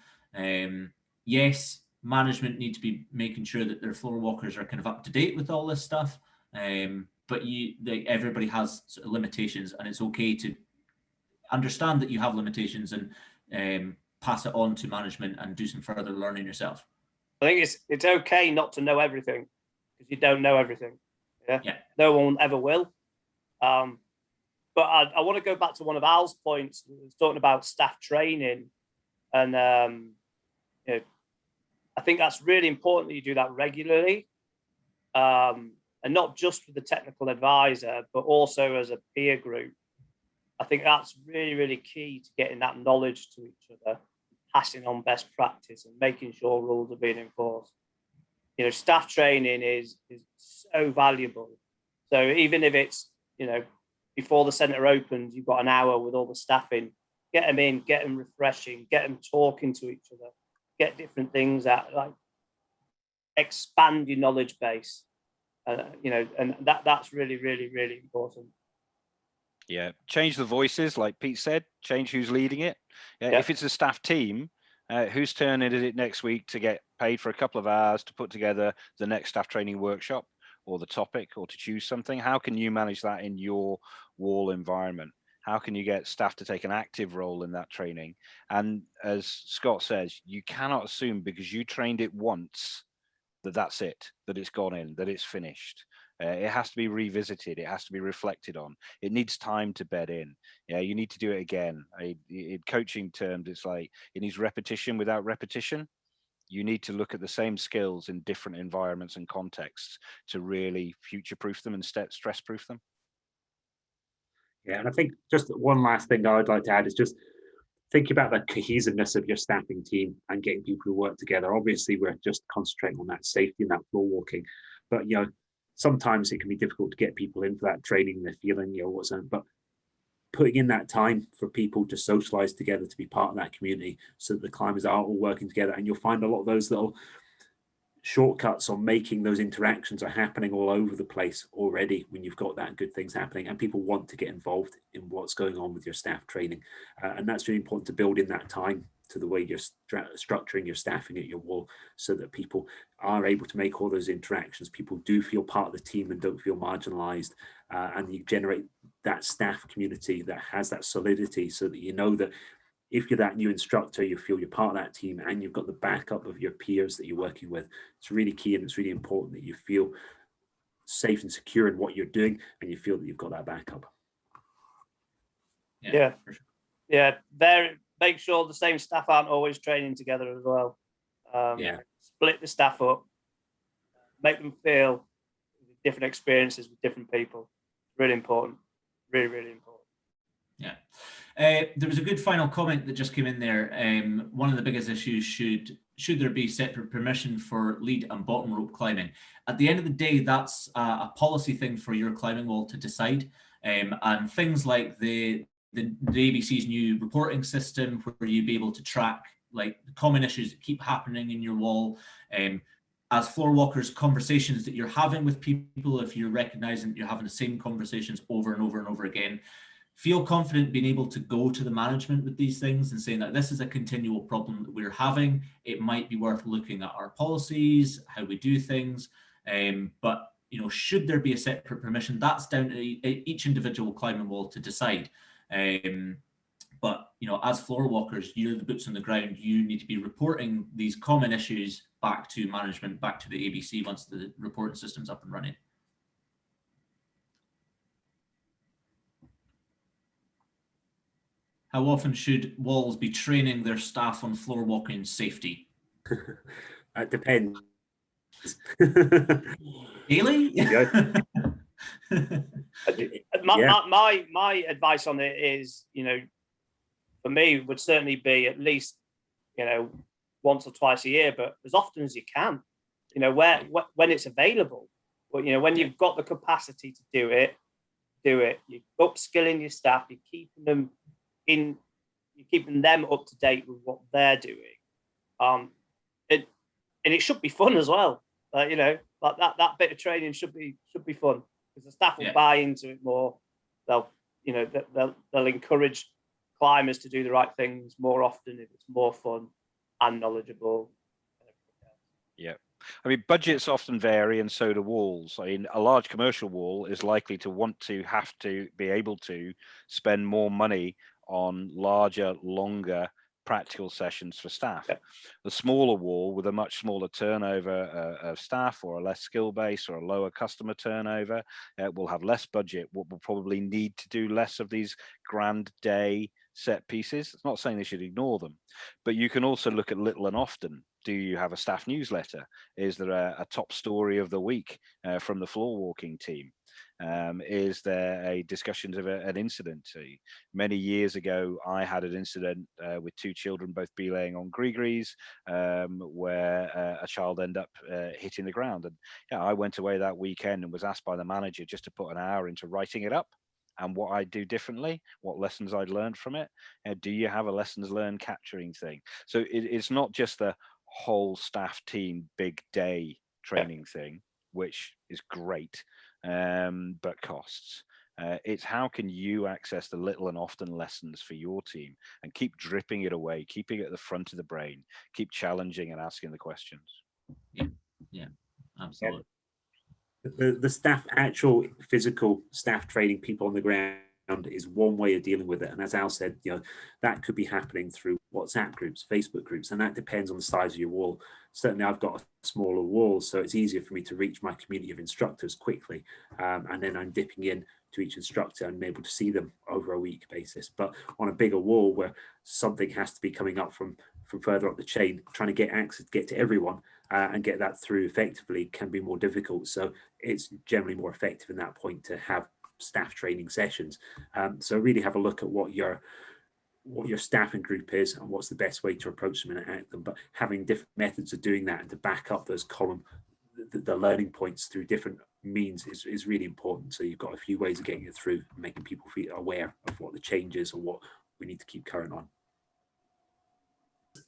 Yes, management need to be making sure that their floor walkers are kind of up to date with all this stuff. But everybody has sort of limitations, and it's okay to understand that you have limitations and pass it on to management and do some further learning yourself. I think it's okay not to know everything, because you don't know everything. Yeah. No one ever will. But I want to go back to one of Al's points. He was talking about staff training, and I think that's really important that you do that regularly, and not just with the technical advisor, but also as a peer group. I think that's really, really key to getting that knowledge to each other, passing on best practice, and making sure rules are being enforced. Staff training is so valuable. So even if it's before the centre opens, you've got an hour with all the staff in, get them in, get them refreshing, get them talking to each other, get different things out, like expand your knowledge base, and that's really, really, really important. Yeah, change the voices, like Pete said, change who's leading it. If it's a staff team, whose turn is it next week to get paid for a couple of hours to put together the next staff training workshop or the topic, or to choose something? How can you manage that in your wall environment? How can you get staff to take an active role in that training? And as Scott says, you cannot assume because you trained it once that's it, that it's gone in, that it's finished. It has to be revisited. It has to be reflected on. It needs time to bed in. You need to do it again. In coaching terms, it's like it needs repetition without repetition. You need to look at the same skills in different environments and contexts to really future-proof them and stress-proof them. Yeah, and I think just one last thing I would like to add is just think about the cohesiveness of your staffing team and getting people to work together. Obviously, we're just concentrating on that safety and that floor walking, but sometimes it can be difficult to get people in for that training. They're feeling what's on, but putting in that time for people to socialize together, to be part of that community, so that the climbers are all working together, and you'll find a lot of those little shortcuts on making those interactions are happening all over the place already when you've got that good things happening, and people want to get involved in what's going on with your staff training, and that's really important to build in that time to the way you're structuring your staffing at your wall, so that people are able to make all those interactions. People do feel part of the team and don't feel marginalized, and you generate that staff community that has that solidity, so that you know that if you're that new instructor, you feel you're part of that team and you've got the backup of your peers that you're working with. It's really key, and it's really important that you feel safe and secure in what you're doing, and you feel that you've got that backup. Yeah, for sure. Yeah. Make sure the same staff aren't always training together as well. Split the staff up, make them feel different experiences with different people. Really important. Really, really important. Yeah. There was a good final comment that just came in there. One of the biggest issues, should there be separate permission for lead and bottom rope climbing? At the end of the day, that's a policy thing for your climbing wall to decide. And things like the ABC's new reporting system, where you'll be able to track like the common issues that keep happening in your wall. As floor walkers, conversations that you're having with people, if you're recognizing that you're having the same conversations over and over and over again, feel confident being able to go to the management with these things and saying that this is a continual problem that we're having. It might be worth looking at our policies, how we do things. But should there be a separate permission? That's down to each individual climbing wall to decide. But as floor walkers, you're the boots on the ground. You need to be reporting these common issues back to management, back to the ABC once the reporting system's up and running. How often should walls be training their staff on floor walking safety? It depends. Daily? My advice on it is, for me, would certainly be at least, once or twice a year, but as often as you can, when it's available. But, when you've got the capacity to do it. You're upskilling your staff, you're keeping them up to date with what they're doing. And it should be fun as well. Like that bit of training should be fun, because the staff will buy into it more. They'll encourage climbers to do the right things more often if it's more fun and knowledgeable. Yeah. I mean, budgets often vary, and so do walls. I mean, a large commercial wall is likely to have to be able to spend more money on larger, longer practical sessions for staff. Yeah. The smaller wall with a much smaller turnover of staff, or a less skill base, or a lower customer turnover, will have less budget, will probably need to do less of these grand day set pieces. It's not saying they should ignore them, but you can also look at little and often. Do you have a staff newsletter? Is there a top story of the week from the floor walking team? Is there a discussion of an incident? Many years ago, I had an incident with two children both belaying on Grigris, where a child ended up hitting the ground. And I went away that weekend and was asked by the manager just to put an hour into writing it up and what I'd do differently, what lessons I'd learned from it. Do you have a lessons learned capturing thing? So it's not just the whole staff team big day training thing, which is great, but costs. It's how can you access the little and often lessons for your team and keep dripping it away, keeping it at the front of the brain, keep challenging and asking the questions. Yeah, absolutely. The staff, actual physical staff training people on the ground is one way of dealing with it. And as Al said, that could be happening through WhatsApp groups, Facebook groups, and that depends on the size of your wall. Certainly I've got a smaller wall, so it's easier for me to reach my community of instructors quickly. And then I'm dipping in to each instructor and I'm able to see them over a week basis. But on a bigger wall where something has to be coming up from further up the chain, trying to get access, get to everyone and get that through effectively can be more difficult. So it's generally more effective in that point to have staff training sessions. So really have a look at what your staffing group is and what's the best way to approach them and act them. But having different methods of doing that and to back up those common the learning points through different means is really important. So you've got a few ways of getting it through, making people feel aware of what the change is or what we need to keep current on.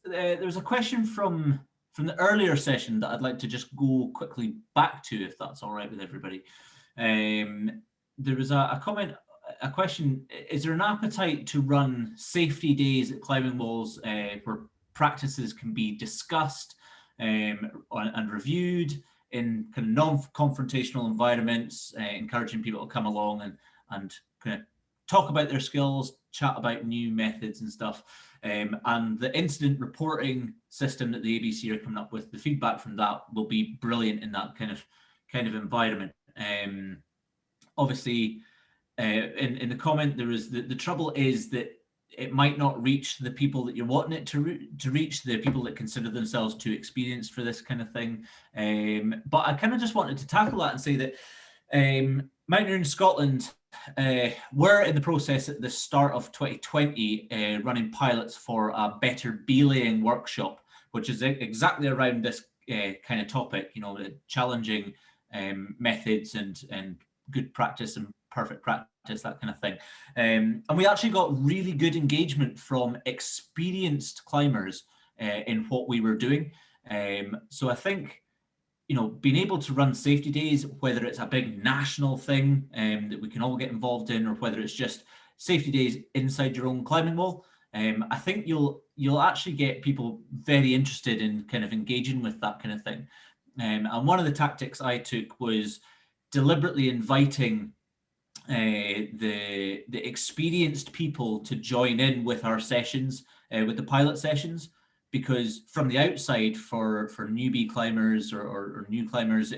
There was a question from the earlier session that I'd like to just go quickly back to, if that's all right with everybody. There was a question, is there an appetite to run safety days at climbing walls where practices can be discussed and reviewed? in kind of non-confrontational environments, encouraging people to come along and kind of talk about their skills, chat about new methods and stuff. And the incident reporting system that the ABC are coming up with, the feedback from that will be brilliant in that kind of environment. Obviously, in the comment, there is the trouble is that it might not reach the people that you're wanting it to reach, the people that consider themselves too experienced for this kind of thing. But I kind of just wanted to tackle that and say that Mountaineering Scotland were in the process at the start of 2020 running pilots for a better belaying workshop, which is exactly around this kind of topic, you know, challenging methods and good practice and perfect practice, that kind of thing. And we actually got really good engagement from experienced climbers in what we were doing. So I think, you know, being able to run safety days, whether it's a big national thing that we can all get involved in, or whether it's just safety days inside your own climbing wall, I think you'll actually get people very interested in kind of engaging with that kind of thing. And one of the tactics I took was deliberately inviting the experienced people to join in with our sessions, with the pilot sessions, because from the outside, for newbie climbers or new climbers,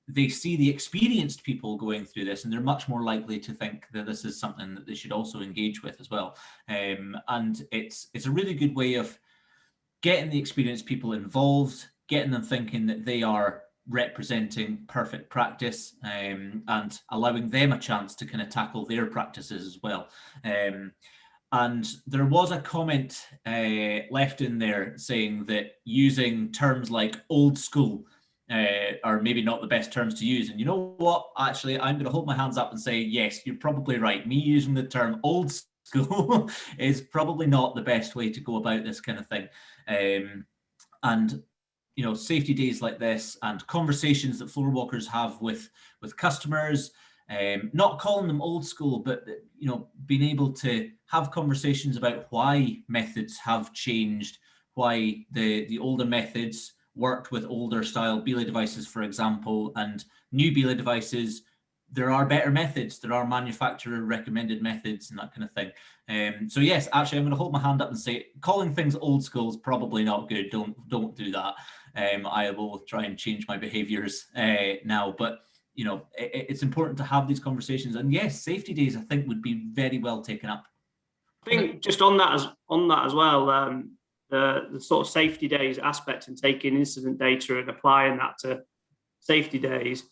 they see the experienced people going through this, and they're much more likely to think that this is something that they should also engage with as well. And it's a really good way of getting the experienced people involved, getting them thinking that they are representing perfect practice, and allowing them a chance to kind of tackle their practices as well. And there was a comment left in there saying that using terms like old school are maybe not the best terms to use. And you know what? Actually, I'm going to hold my hands up and say, yes, you're probably right. Me using the term old school is probably not the best way to go about this kind of thing. And you know, safety days like this and conversations that floorwalkers have with customers, not calling them old school, but, you know, being able to have conversations about why methods have changed, why the older methods worked with older style belay devices, for example, and new belay devices. There are better methods, there are manufacturer recommended methods and that kind of thing. So yes, actually, I'm going to hold my hand up and say calling things old school is probably not good. Don't do that. I will try and change my behaviors now, but you know, it's important to have these conversations. And yes, safety days, I think, would be very well taken up. I think just on that as well, the sort of safety days aspect and taking incident data and applying that to safety days,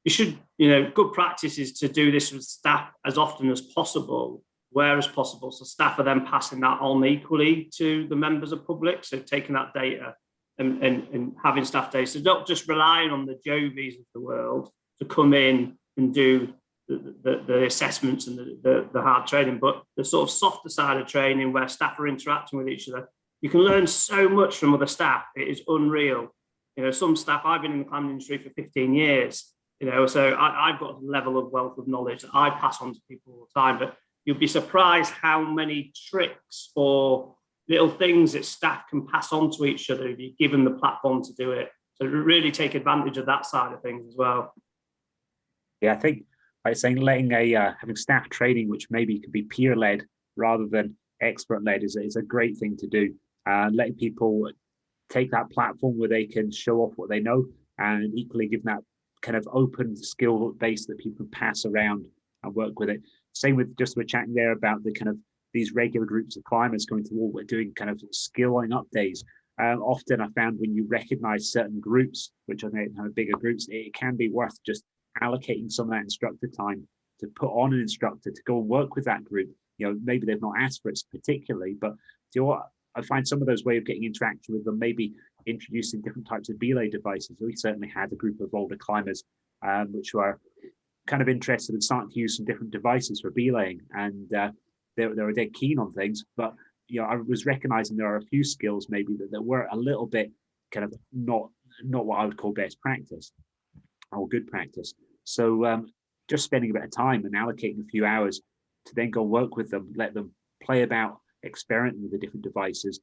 you should, you know, good practice is to do this with staff as often as possible, where as possible. So staff are then passing that on equally to the members of public. So taking that data and having staff days. So not just relying on the Jobys of the world to come in and do the assessments and the hard training, but the sort of softer side of training where staff are interacting with each other. You can learn so much from other staff. It is unreal. You know, some staff, I've been in the climbing industry for 15 years, you know, so I've got a level of wealth of knowledge that I pass on to people all the time, but you'll be surprised how many tricks or little things that staff can pass on to each other if you give them the platform to do it. So really take advantage of that side of things as well. Yeah, I think by saying letting having staff training, which maybe could be peer-led rather than expert-led, is a great thing to do. Letting people take that platform where they can show off what they know, and equally give that kind of open skill base that people can pass around and work with it. Same with just we're chatting there about the kind of these regular groups of climbers going to all, we're doing kind of skilling up days. Often I found when you recognize certain groups, which I think are bigger groups, it can be worth just allocating some of that instructor time to put on an instructor to go and work with that group. You know, maybe they've not asked for it particularly, but you know what? I find some of those ways of getting interaction with them, maybe introducing different types of belay devices. We certainly had a group of older climbers which were kind of interested in starting to use some different devices for belaying, and they were dead keen on things. But you know, I was recognizing there are a few skills maybe that were a little bit kind of not what I would call best practice or good practice. So just spending a bit of time and allocating a few hours to then go work with them, let them play about, experimenting with the different devices,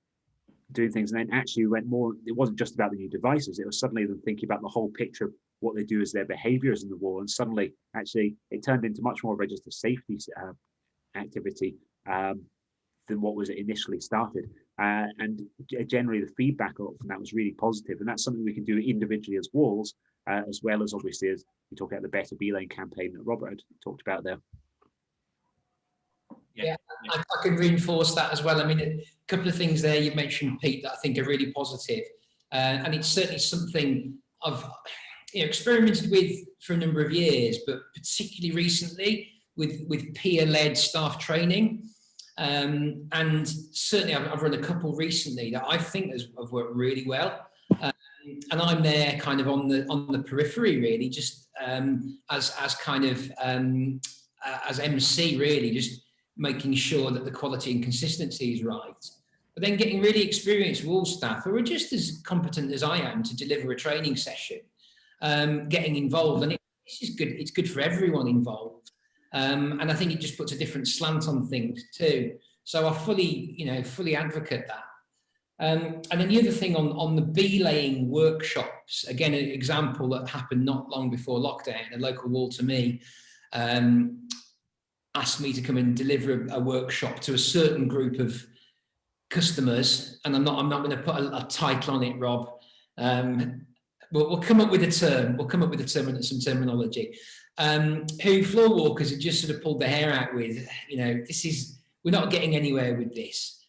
doing things, and then actually went more, it wasn't just about the new devices, it was suddenly them thinking about the whole picture what they do as their behaviours in the wall, and suddenly actually it turned into much more of a just a safety activity than what was initially started. And generally the feedback from that was really positive, and that's something we can do individually as walls, as well as obviously as we talk about the Better B-Lane campaign that Robert had talked about there. Yeah, I can reinforce that as well. I mean, a couple of things there you mentioned, Pete, that I think are really positive, and it's certainly something I've experimented with for a number of years, but particularly recently with peer-led staff training. And certainly I've run a couple recently that I think have worked really well. And I'm there kind of on the periphery, really, just as kind of as MC, really, just making sure that the quality and consistency is right. But then getting really experienced wall staff who are just as competent as I am to deliver a training session, getting involved, and it's just good. It's good for everyone involved. And I think it just puts a different slant on things too. So I fully advocate that. And then the other thing on the belaying workshops, again, an example that happened not long before lockdown, a local wall to me asked me to come and deliver a workshop to a certain group of customers. And I'm not going to put a title on it, Rob. We'll come up with a term. We'll come up with a term and some terminology. Who floorwalkers had just sort of pulled their hair out with, we're not getting anywhere with this.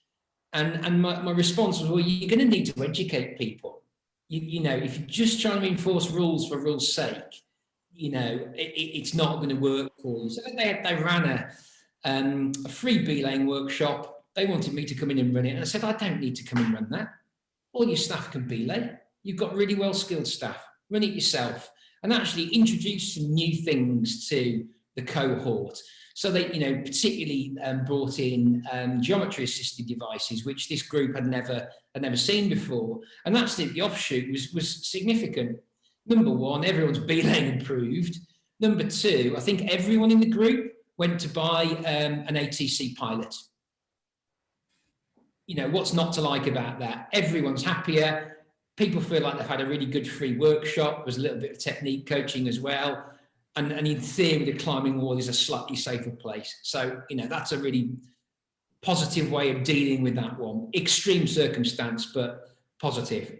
And my response was, well, you're going to need to educate people. If you're just trying to enforce rules for rules' sake, it's not going to work for you. So they ran a free belaying workshop. They wanted me to come in and run it. And I said, I don't need to come and run that. All your staff can belay. You've got really well-skilled staff. Run it yourself. And actually introduce some new things to the cohort. So they, particularly brought in geometry-assisted devices, which this group had never seen before. And that's the offshoot was significant. Number one, everyone's belaying improved. Number two, I think everyone in the group went to buy an ATC pilot. What's not to like about that? Everyone's happier. People feel like they've had a really good free workshop. There's a little bit of technique coaching as well. And in theory, the climbing wall is a slightly safer place. So, that's a really positive way of dealing with that one. Extreme circumstance, but positive.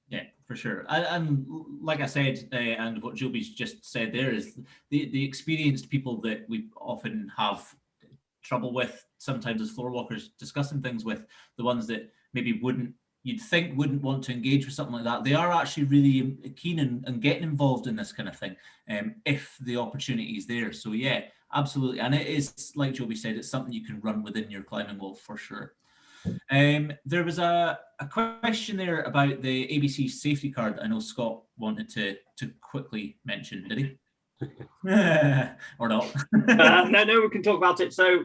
Yeah, for sure. And like I said, and what Joby's just said there is the experienced people that we often have trouble with sometimes as floorwalkers discussing things with, the ones that maybe you'd think wouldn't want to engage with something like that. They are actually really keen and getting involved in this kind of thing, if the opportunity is there. So yeah, absolutely. And it is, like Joby said, it's something you can run within your climbing wall for sure. There was a question there about the ABC safety card that I know Scott wanted to quickly mention, did he? Or not? No, we can talk about it. So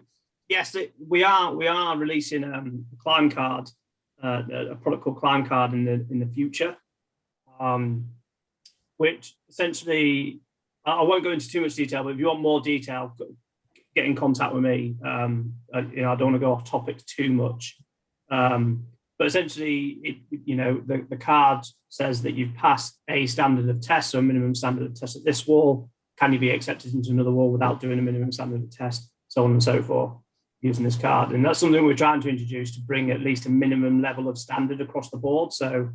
yes, we are releasing a climb card. A product called Climb Card in the future, which essentially, I won't go into too much detail, but if you want more detail, get in contact with me. I don't want to go off topic too much, but essentially, the card says that you've passed a standard of test, so a minimum standard of test at this wall. Can you be accepted into another wall without doing a minimum standard of test, so on and so forth, using this card? And that's something we're trying to introduce to bring at least a minimum level of standard across the board. So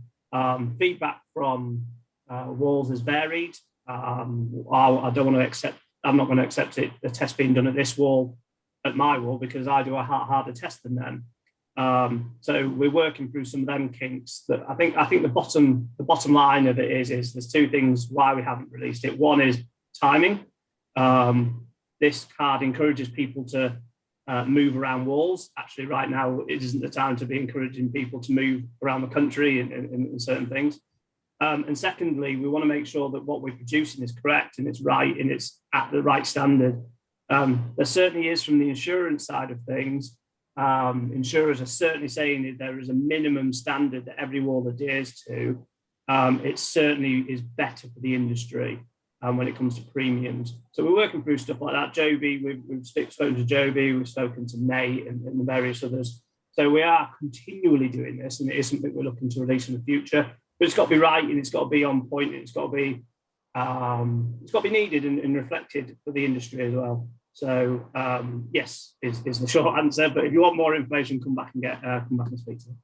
feedback from walls is varied. I'm not going to accept the test being done at this wall, at my wall, because I do a harder test than them. So we're working through some of them kinks. That I think the bottom line of it is there's two things why we haven't released it. One is timing. This card encourages people to move around walls. Actually, right now, it isn't the time to be encouraging people to move around the country in certain things. And secondly, we want to make sure that what we're producing is correct and it's right and it's at the right standard. There certainly is from the insurance side of things. Insurers are certainly saying that there is a minimum standard that every wall adheres to. It certainly is better for the industry when it comes to premiums. So we're working through stuff like that. Joby, we've spoken to Joby, we've spoken to Nate and the various others. So we are continually doing this, and it is something we're looking to release in the future. but it's got to be right, and it's got to be on point, and it's got to be needed and reflected for the industry as well. So yes, is the short answer. But if you want more information, come back and speak to me.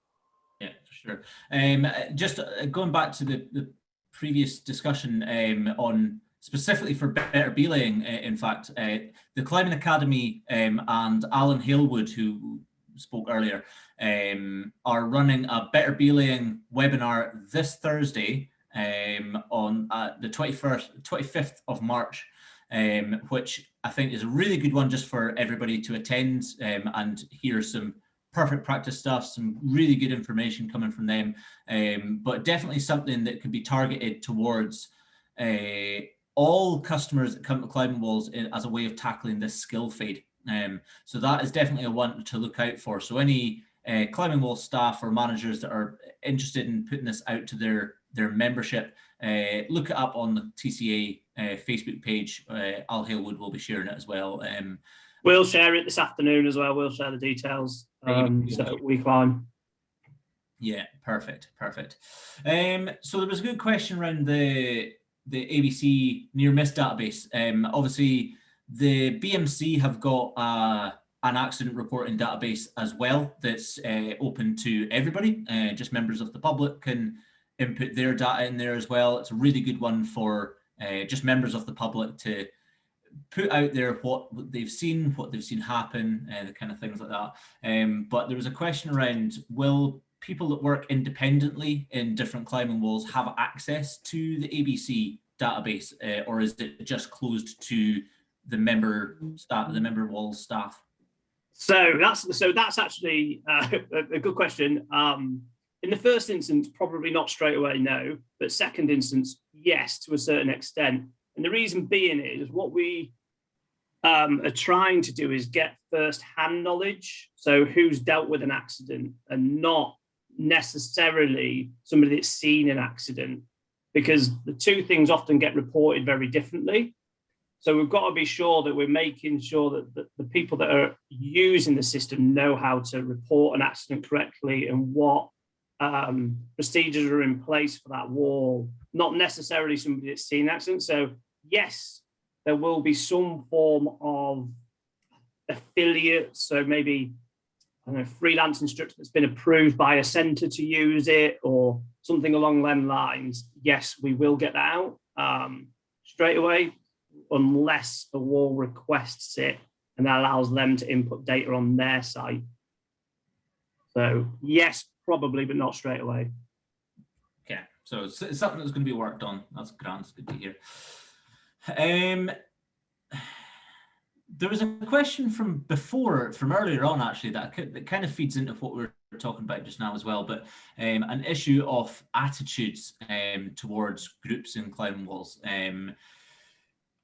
Yeah, for sure. Just going back to the previous discussion on specifically for better belaying, in fact, the Climbing Academy and Alan Halewood, who spoke earlier, are running a better belaying webinar this Thursday on the 25th of March, which I think is a really good one just for everybody to attend and hear some perfect practice stuff, some really good information coming from them, but definitely something that could be targeted towards all customers that come to climbing walls as a way of tackling this skill fade. So that is definitely a one to look out for. So any climbing wall staff or managers that are interested in putting this out to their membership, look it up on the TCA Facebook page. Al Halewood will be sharing it as well. We'll share it this afternoon as well. We'll share the details. So we climb. Yeah, perfect. So there was a good question around the ABC near miss database. Obviously, the BMC have got an accident reporting database as well that's open to everybody. Just members of the public can input their data in there as well. It's a really good one for just members of the public to put out there what they've seen happen, the kind of things like that. But there was a question around, will people that work independently in different climbing walls have access to the ABC database, or is it just closed to the member wall staff? So that's actually a good question. In the first instance, probably not straight away, no. But second instance, yes, to a certain extent. And the reason being is what we are trying to do is get first-hand knowledge. So who's dealt with an accident and not necessarily somebody that's seen an accident, because the two things often get reported very differently. So we've got to be sure that we're making sure that the people that are using the system know how to report an accident correctly and what procedures are in place for that wall, not necessarily somebody that's seen an accident. So yes, there will be some form of affiliate. So maybe, I don't know, freelance instructor that's been approved by a centre to use it or something along them lines. Yes, we will get that out straight away, unless the wall requests it and that allows them to input data on their site. So yes, probably, but not straight away. Okay, so it's something that's going to be worked on. That's grand. It's good to hear. There was a question from earlier on, actually, that kind of feeds into what we're talking about just now as well, but an issue of attitudes towards groups in climbing walls.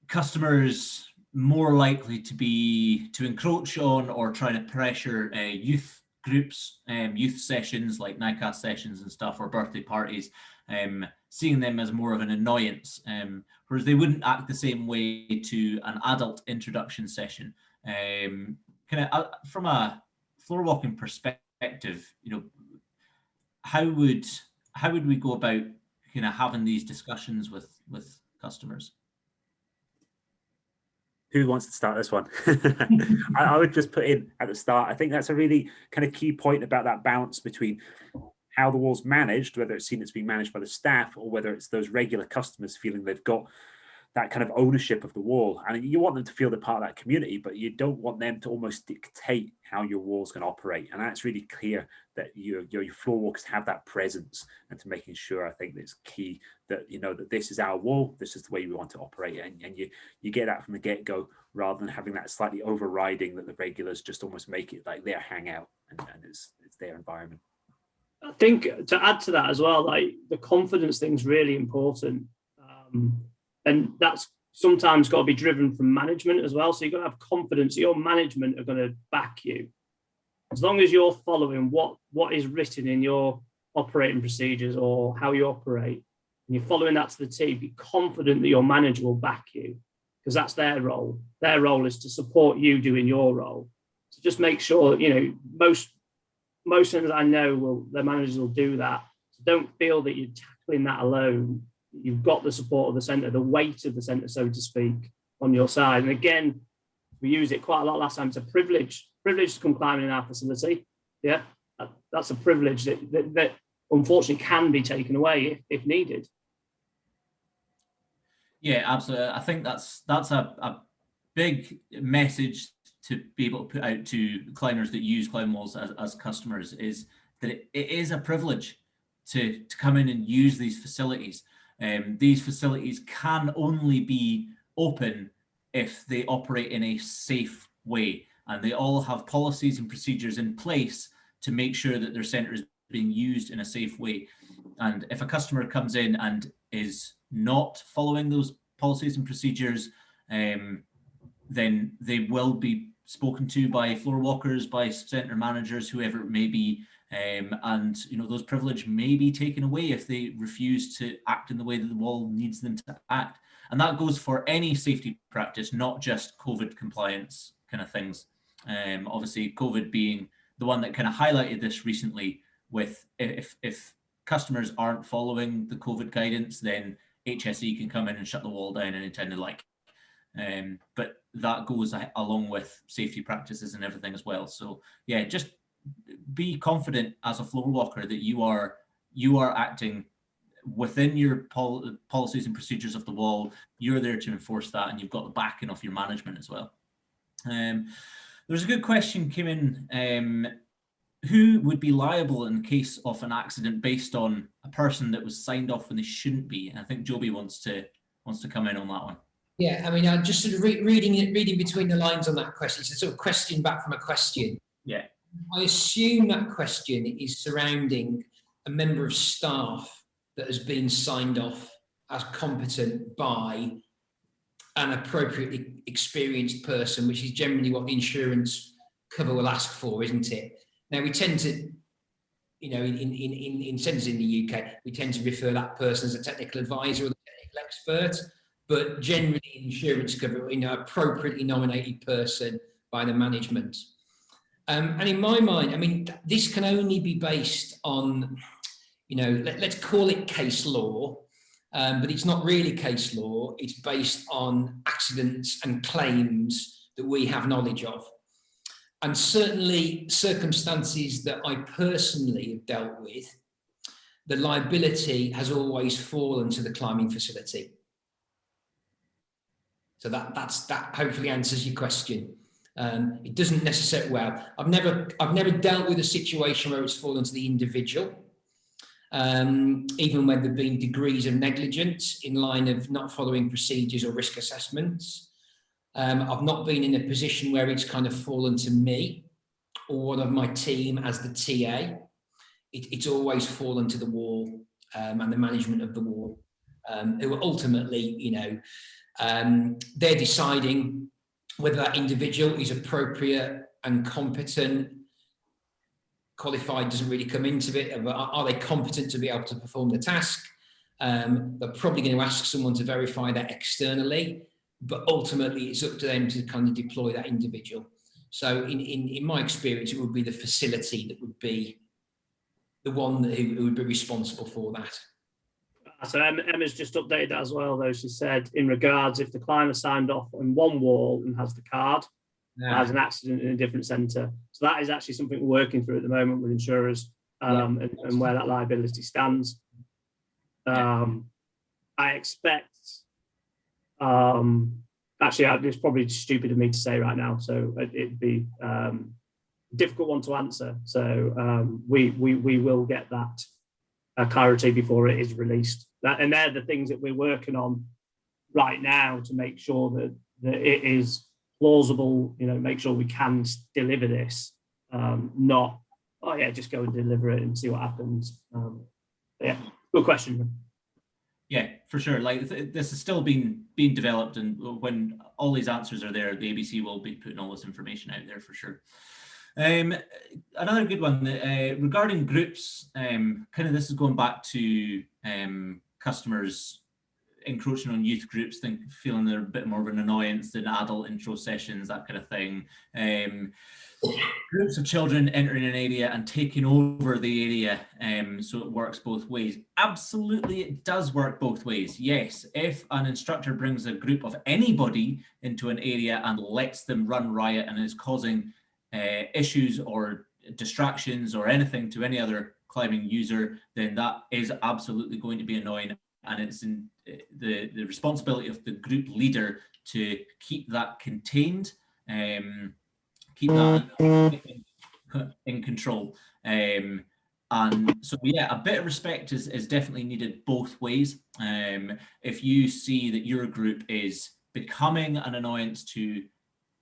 Customers more likely to encroach on or try to pressure youth groups, youth sessions like NICAS sessions and stuff, or birthday parties, seeing them as more of an annoyance, whereas they wouldn't act the same way to an adult introduction session. From a floor walking perspective, how would we go about having these discussions with customers? Who wants to start this one? I would just put in at the start, I think that's a really kind of key point about that balance between how the wall's managed, whether it's seen it's being managed by the staff or whether it's those regular customers feeling they've got that kind of ownership of the wall. And you want them to feel they're part of that community, but you don't want them to almost dictate how your wall's going to operate. And that's really clear that your floor walkers have that presence, and to making sure, I think it's key that that this is our wall, this is the way we want to operate, and you get that from the get-go, rather than having that slightly overriding that the regulars just almost make it like their hangout and it's their environment. I think to add to that as well, like the confidence thing's really important. And that's sometimes got to be driven from management as well. So you've got to have confidence your management are going to back you. As long as you're following what is written in your operating procedures or how you operate, and you're following that to the T, be confident that your manager will back you, because that's their role. Their role is to support you doing your role. So just make sure, most things I know their managers will do that. So don't feel that you're tackling that alone, you've got the support of the centre, the weight of the centre, so to speak, on your side. And again, we used it quite a lot last time. It's a privilege to come climbing in our facility. Yeah, that's a privilege that unfortunately can be taken away if needed. Yeah, absolutely. I think that's a big message to be able to put out to climbers that use climb walls as customers, is that it is a privilege to come in and use these facilities. These facilities can only be open if they operate in a safe way, and they all have policies and procedures in place to make sure that their centre is being used in a safe way. And if a customer comes in and is not following those policies and procedures, then they will be spoken to by floor walkers, by centre managers, whoever it may be, and those privileges may be taken away if they refuse to act in the way that the wall needs them to act. And that goes for any safety practice, not just COVID compliance kind of things. Obviously, COVID being the one that kind of highlighted this recently, with if customers aren't following the COVID guidance, then HSE can come in and shut the wall down anytime they like. But that goes along with safety practices and everything as well. So yeah, just be confident as a floor walker that you are acting within your policies and procedures of the wall. You're there to enforce that, and you've got the backing of your management as well. There's a good question came in. Who would be liable in case of an accident based on a person that was signed off when they shouldn't be? And I think Joby wants to come in on that one. Yeah, I mean, I'm just sort of reading between the lines on that question. It's a sort of question back from a question. Yeah. I assume that question is surrounding a member of staff that has been signed off as competent by an appropriately experienced person, which is generally what the insurance cover will ask for, isn't it? Now, we tend to, in centres in the UK, we tend to refer that person as a technical advisor or the technical expert, but generally insurance cover, appropriately nominated person by the management. And in my mind, I mean, this can only be based on, let's call it case law, but it's not really case law. It's based on accidents and claims that we have knowledge of. And certainly circumstances that I personally have dealt with, the liability has always fallen to the climbing facility. So that hopefully answers your question. It doesn't necessarily, I've never dealt with a situation where it's fallen to the individual, even when there've been degrees of negligence in line of not following procedures or risk assessments. I've not been in a position where it's kind of fallen to me or one of my team as the TA. It's always fallen to the wall and the management of the wall, who ultimately, they're deciding whether that individual is appropriate and competent. Qualified doesn't really come into it, but are they competent to be able to perform the task? They're probably going to ask someone to verify that externally, but ultimately it's up to them to kind of deploy that individual. So in my experience, it would be the facility that would be the one who would be responsible for that. So Emma's just updated that as well, though. She said, in regards, if the climber signed off on one wall and has the card, has an accident in a different centre. So that is actually something we're working through at the moment with insurers, and where that liability stands. I expect, actually, it's probably stupid of me to say right now, so it'd be a difficult one to answer. So we will get that clarity before it is released. And they're the things that we're working on right now to make sure that it is plausible, make sure we can deliver this, not, just go and deliver it and see what happens. Yeah, good question. Yeah, for sure. Like this is still being developed, and when all these answers are there, the ABC will be putting all this information out there for sure. Another good one regarding groups, kind of this is going back to customers encroaching on youth groups, feeling they're a bit more of an annoyance than adult intro sessions, that kind of thing. Groups of children entering an area and taking over the area, so it works both ways. Absolutely, it does work both ways. Yes, if an instructor brings a group of anybody into an area and lets them run riot and is causing issues or distractions or anything to any other climbing user, then that is absolutely going to be annoying, and it's in the responsibility of the group leader to keep that contained, keep that in control. And so yeah, a bit of respect is definitely needed both ways. If you see that your group is becoming an annoyance to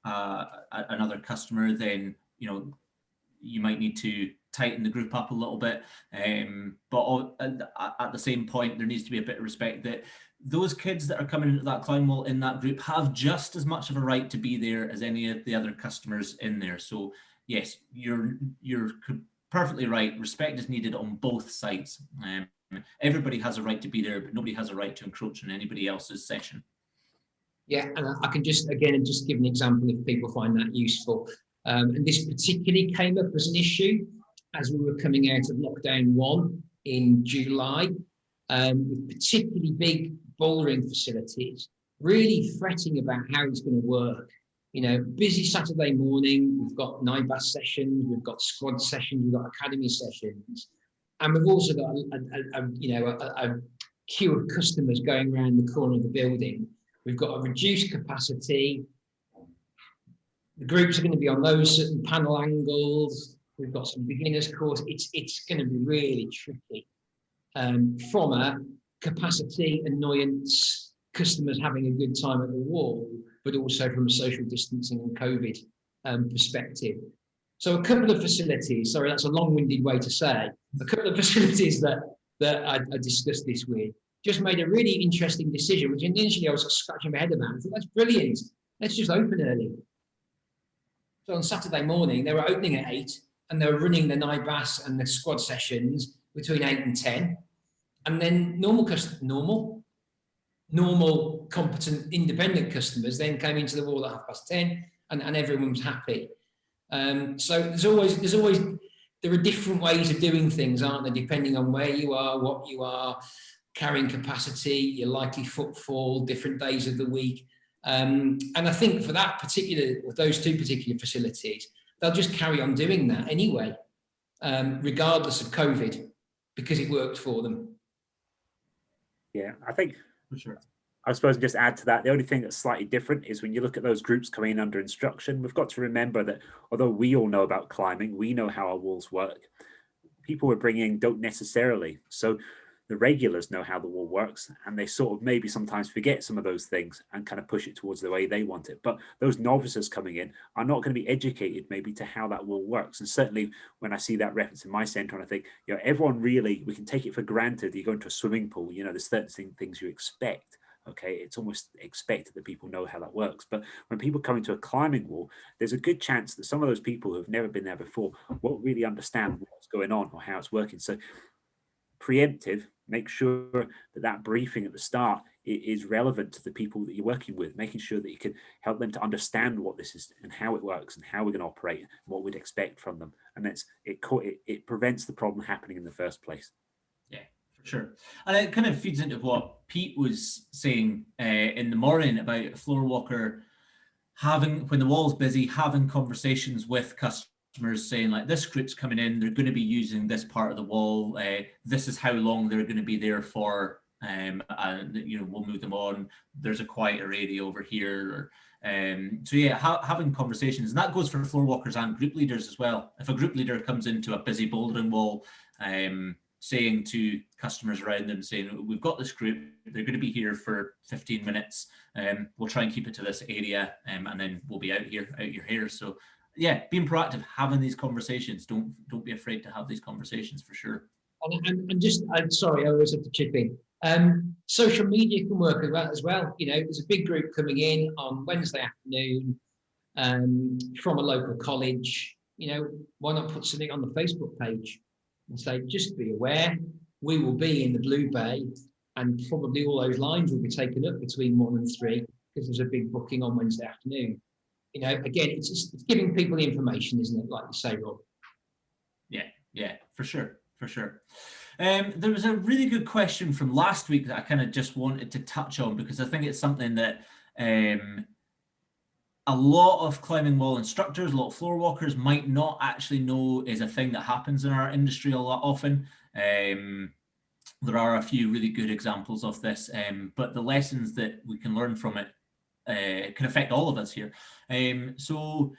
another customer, then you might need to tighten the group up a little bit. But at the same point, there needs to be a bit of respect that those kids that are coming into that climb wall in that group have just as much of a right to be there as any of the other customers in there. So yes, you're perfectly right. Respect is needed on both sides. Everybody has a right to be there, but nobody has a right to encroach on anybody else's session. Yeah, and I can just give an example if people find that useful. And this particularly came up as an issue as we were coming out of lockdown 1 in July, with particularly big bouldering facilities, really fretting about how it's going to work. Busy Saturday morning, we've got NICAS sessions, we've got squad sessions, we've got academy sessions, and we've also got a queue of customers going around the corner of the building. We've got a reduced capacity. The groups are going to be on those certain panel angles. We've got some beginners course. It's going to be really tricky from a capacity, annoyance, customers having a good time at the wall, but also from a social distancing and COVID perspective. So a couple of facilities, sorry, that's a long-winded way to say, a couple of facilities that I discussed this with just made a really interesting decision, which initially I was scratching my head about. I thought, that's brilliant. Let's just open early. So on Saturday morning, they were opening at 8 and they were running the NICAS and the squad sessions between 8 and 10. And then normal, competent, independent customers then came into the wall at 10:30 and everyone was happy. So there are different ways of doing things, aren't there, depending on where you are, what you are, carrying capacity, your likely footfall, different days of the week. And I think for those two particular facilities, they'll just carry on doing that anyway, regardless of COVID, because it worked for them. Yeah, I think For sure. I suppose just add to that, the only thing that's slightly different is when you look at those groups coming in under instruction, we've got to remember that although we all know about climbing, we know how our walls work, people we're bringing don't necessarily. So the regulars know how the wall works, and they sort of maybe sometimes forget some of those things and kind of push it towards the way they want it. But those novices coming in are not going to be educated maybe to how that wall works. And certainly when I see that reference in my centre, and I think, everyone really, we can take it for granted. You go into a swimming pool, there's certain things you expect. Okay, it's almost expected that people know how that works. But when people come into a climbing wall, there's a good chance that some of those people who have never been there before won't really understand what's going on or how it's working. So preemptive, make sure that briefing at the start is relevant to the people that you're working with, making sure that you can help them to understand what this is and how it works and how we're going to operate and what we'd expect from them. And it prevents the problem happening in the first place. Yeah, for sure. And it kind of feeds into what Pete was saying in the morning about Floorwalker when the wall's busy, having conversations with customers, saying like, this group's coming in, they're going to be using this part of the wall, this is how long they're going to be there for, and we'll move them on, there's a quieter area over here. So yeah, having conversations, and that goes for floorwalkers and group leaders as well. If a group leader comes into a busy bouldering wall, saying to customers around them, saying, we've got this group, they're going to be here for 15 minutes, we'll try and keep it to this area, and then we'll be out your hair. So yeah, being proactive, having these conversations. Don't be afraid to have these conversations, for sure. And sorry, I always have to chip in. Social media can work as well. There's a big group coming in on Wednesday afternoon from a local college. Why not put something on the Facebook page and say, just be aware, we will be in the Blue Bay and probably all those lines will be taken up between 1 and 3 because there's a big booking on Wednesday afternoon. You know, again, it's giving people the information, isn't it? Like you say, Rob. Yeah, for sure. There was a really good question from last week that I kind of just wanted to touch on, because I think it's something that a lot of climbing wall instructors, a lot of floor walkers might not actually know is a thing that happens in our industry a lot often. There are a few really good examples of this, but the lessons that we can learn from it can affect all of us here. So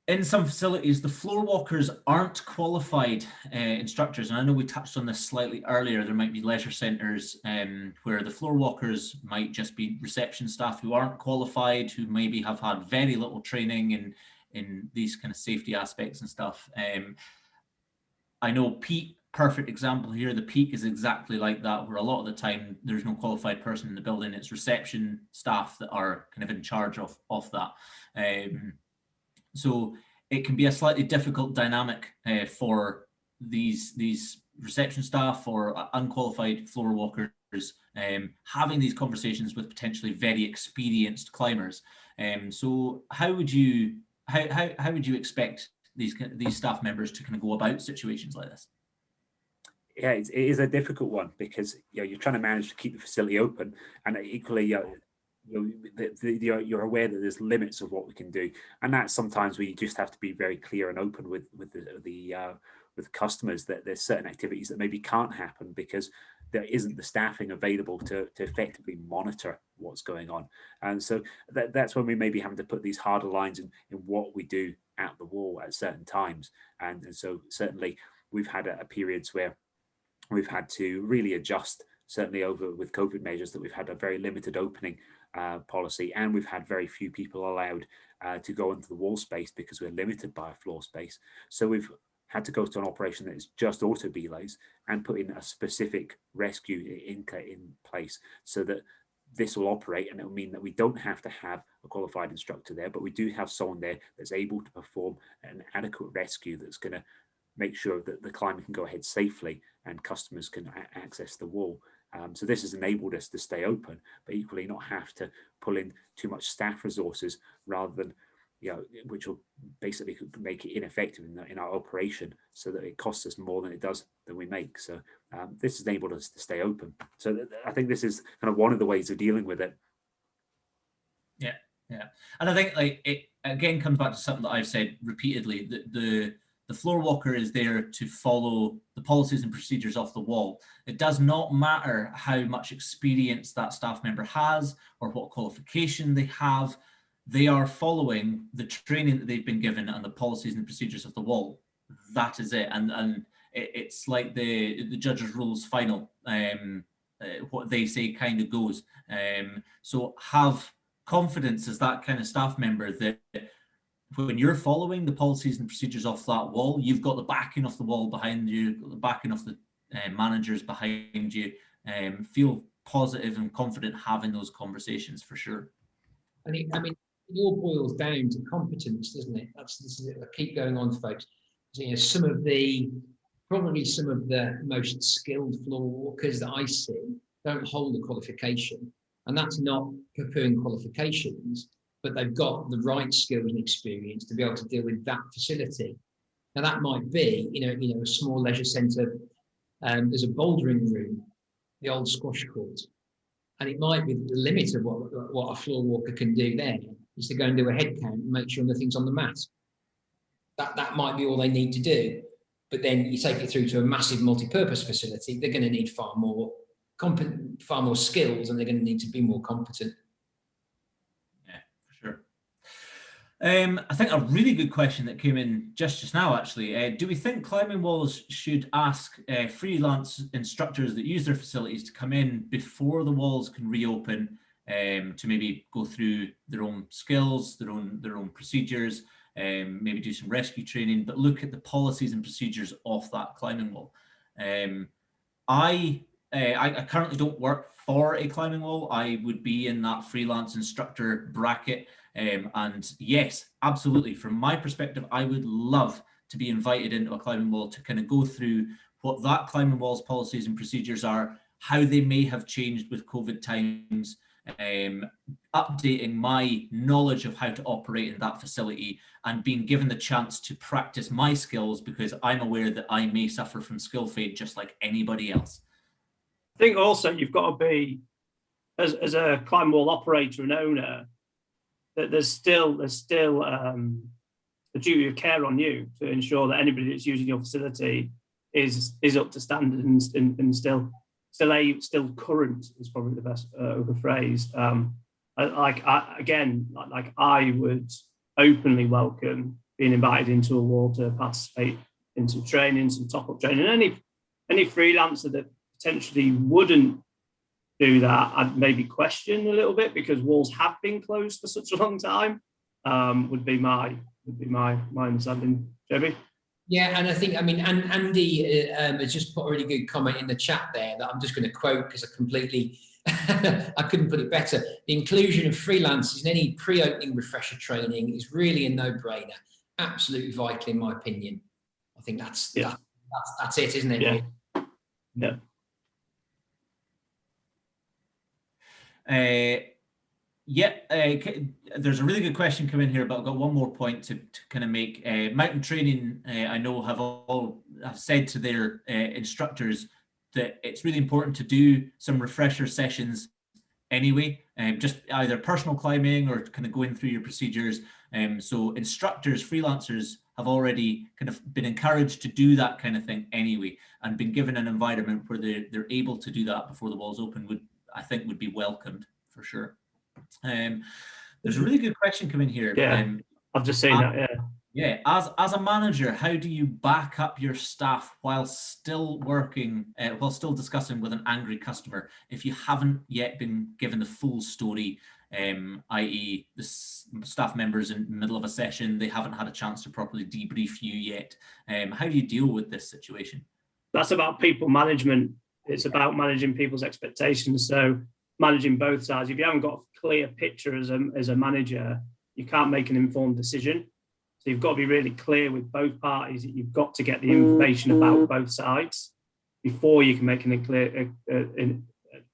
in some facilities, the floor walkers aren't qualified instructors. And I know we touched on this slightly earlier. There might be leisure centres where the floor walkers might just be reception staff who aren't qualified, who maybe have had very little training in these kind of safety aspects and stuff. I know Peak, perfect example here. The Peak is exactly like that, where a lot of the time there's no qualified person in the building. It's reception staff that are kind of in charge of that. So it can be a slightly difficult dynamic for these reception staff or unqualified floor walkers having these conversations with potentially very experienced climbers. So how would you expect these staff members to kind of go about situations like this? Yeah, it is a difficult one, because you're trying to manage to keep the facility open, and equally you're aware that there's limits of what we can do, and that sometimes we just have to be very clear and open with the customers that there's certain activities that maybe can't happen because there isn't the staffing available to effectively monitor what's going on. And so that's when we may be having to put these harder lines in what we do at the wall at certain times. And so certainly we've had periods where we've had to really adjust, certainly over with COVID measures, that we've had a very limited opening policy, and we've had very few people allowed to go into the wall space because we're limited by a floor space. So we've had to go to an operation that is just auto belays and put in a specific rescue in place so that this will operate, and it will mean that we don't have to have a qualified instructor there, but we do have someone there that's able to perform an adequate rescue that's going to make sure that the climber can go ahead safely and customers can access the wall. So this has enabled us to stay open, but equally not have to pull in too much staff resources, rather than, which will basically make it ineffective in our operation, so that it costs us more than we make. So this has enabled us to stay open. So I think this is kind of one of the ways of dealing with it. Yeah. And I think it again comes back to something that I've said repeatedly, that the floor walker is there to follow the policies and procedures off the wall. It does not matter how much experience that staff member has or what qualification they have. They are following the training that they've been given and the policies and procedures of the wall. That is it. And it's like the judge's rules final. What they say kind of goes. So have confidence as that kind of staff member that when you're following the policies and procedures off that wall, you've got the backing of the wall behind you, the backing of the managers behind you. Feel positive and confident having those conversations, for sure. I mean, it all boils down to competence, doesn't it? This is it. I keep going on, folks. So, probably some of the most skilled floor walkers that I see don't hold a qualification, and that's not poo-pooing qualifications, but they've got the right skills and experience to be able to deal with that facility. Now that might be, a small leisure centre. There's a bouldering room, the old squash court, and it might be the limit of what a floor walker can do there is to go and do a head count and make sure nothing's on the mat. That might be all they need to do. But then you take it through to a massive multi-purpose facility, they're going to need far more skills, and they're going to need to be more competent. I think a really good question that came in just now, actually. Do we think climbing walls should ask freelance instructors that use their facilities to come in before the walls can reopen, to maybe go through their own skills, their own procedures, maybe do some rescue training, but look at the policies and procedures of that climbing wall? I currently don't work for a climbing wall. I would be in that freelance instructor bracket. And yes, absolutely. From my perspective, I would love to be invited into a climbing wall to kind of go through what that climbing wall's policies and procedures are, how they may have changed with COVID times, updating my knowledge of how to operate in that facility, and being given the chance to practice my skills, because I'm aware that I may suffer from skill fade just like anybody else. I think also you've got to be, as a climb wall operator and owner, that there's still a duty of care on you to ensure that anybody that's using your facility is up to standard and still current is probably the best of the phrase. I would openly welcome being invited into a wall to participate in some training, some top-up training. Any freelancer that potentially wouldn't do that, I'd maybe question a little bit, because walls have been closed for such a long time. Would be my understanding. Joby? Yeah, and I think, I mean, and Andy has just put a really good comment in the chat there that I'm just going to quote because I completely, I couldn't put it better. The inclusion of freelancers in any pre-opening refresher training is really a no-brainer. Absolutely vital, in my opinion. I think that's it, isn't it? Yeah. Yeah. There's a really good question coming here, but I've got one more point to kind of make. Mountain Training, I know, have said to their instructors that it's really important to do some refresher sessions anyway, just either personal climbing or kind of going through your procedures. So instructors, freelancers have already kind of been encouraged to do that kind of thing anyway, and been given an environment where they're able to do that before the walls open, I think would be welcomed for sure. There's a really good question coming here. Yeah, I've just seen that. Yeah. Yeah, as a manager, how do you back up your staff while still working, while still discussing with an angry customer if you haven't yet been given the full story, i.e. the staff members in the middle of a session, they haven't had a chance to properly debrief you yet? How do you deal with this situation? That's about people management. It's about managing people's expectations. So managing both sides. If you haven't got a clear picture as a manager, you can't make an informed decision. So you've got to be really clear with both parties that you've got to get the information about both sides before you can make an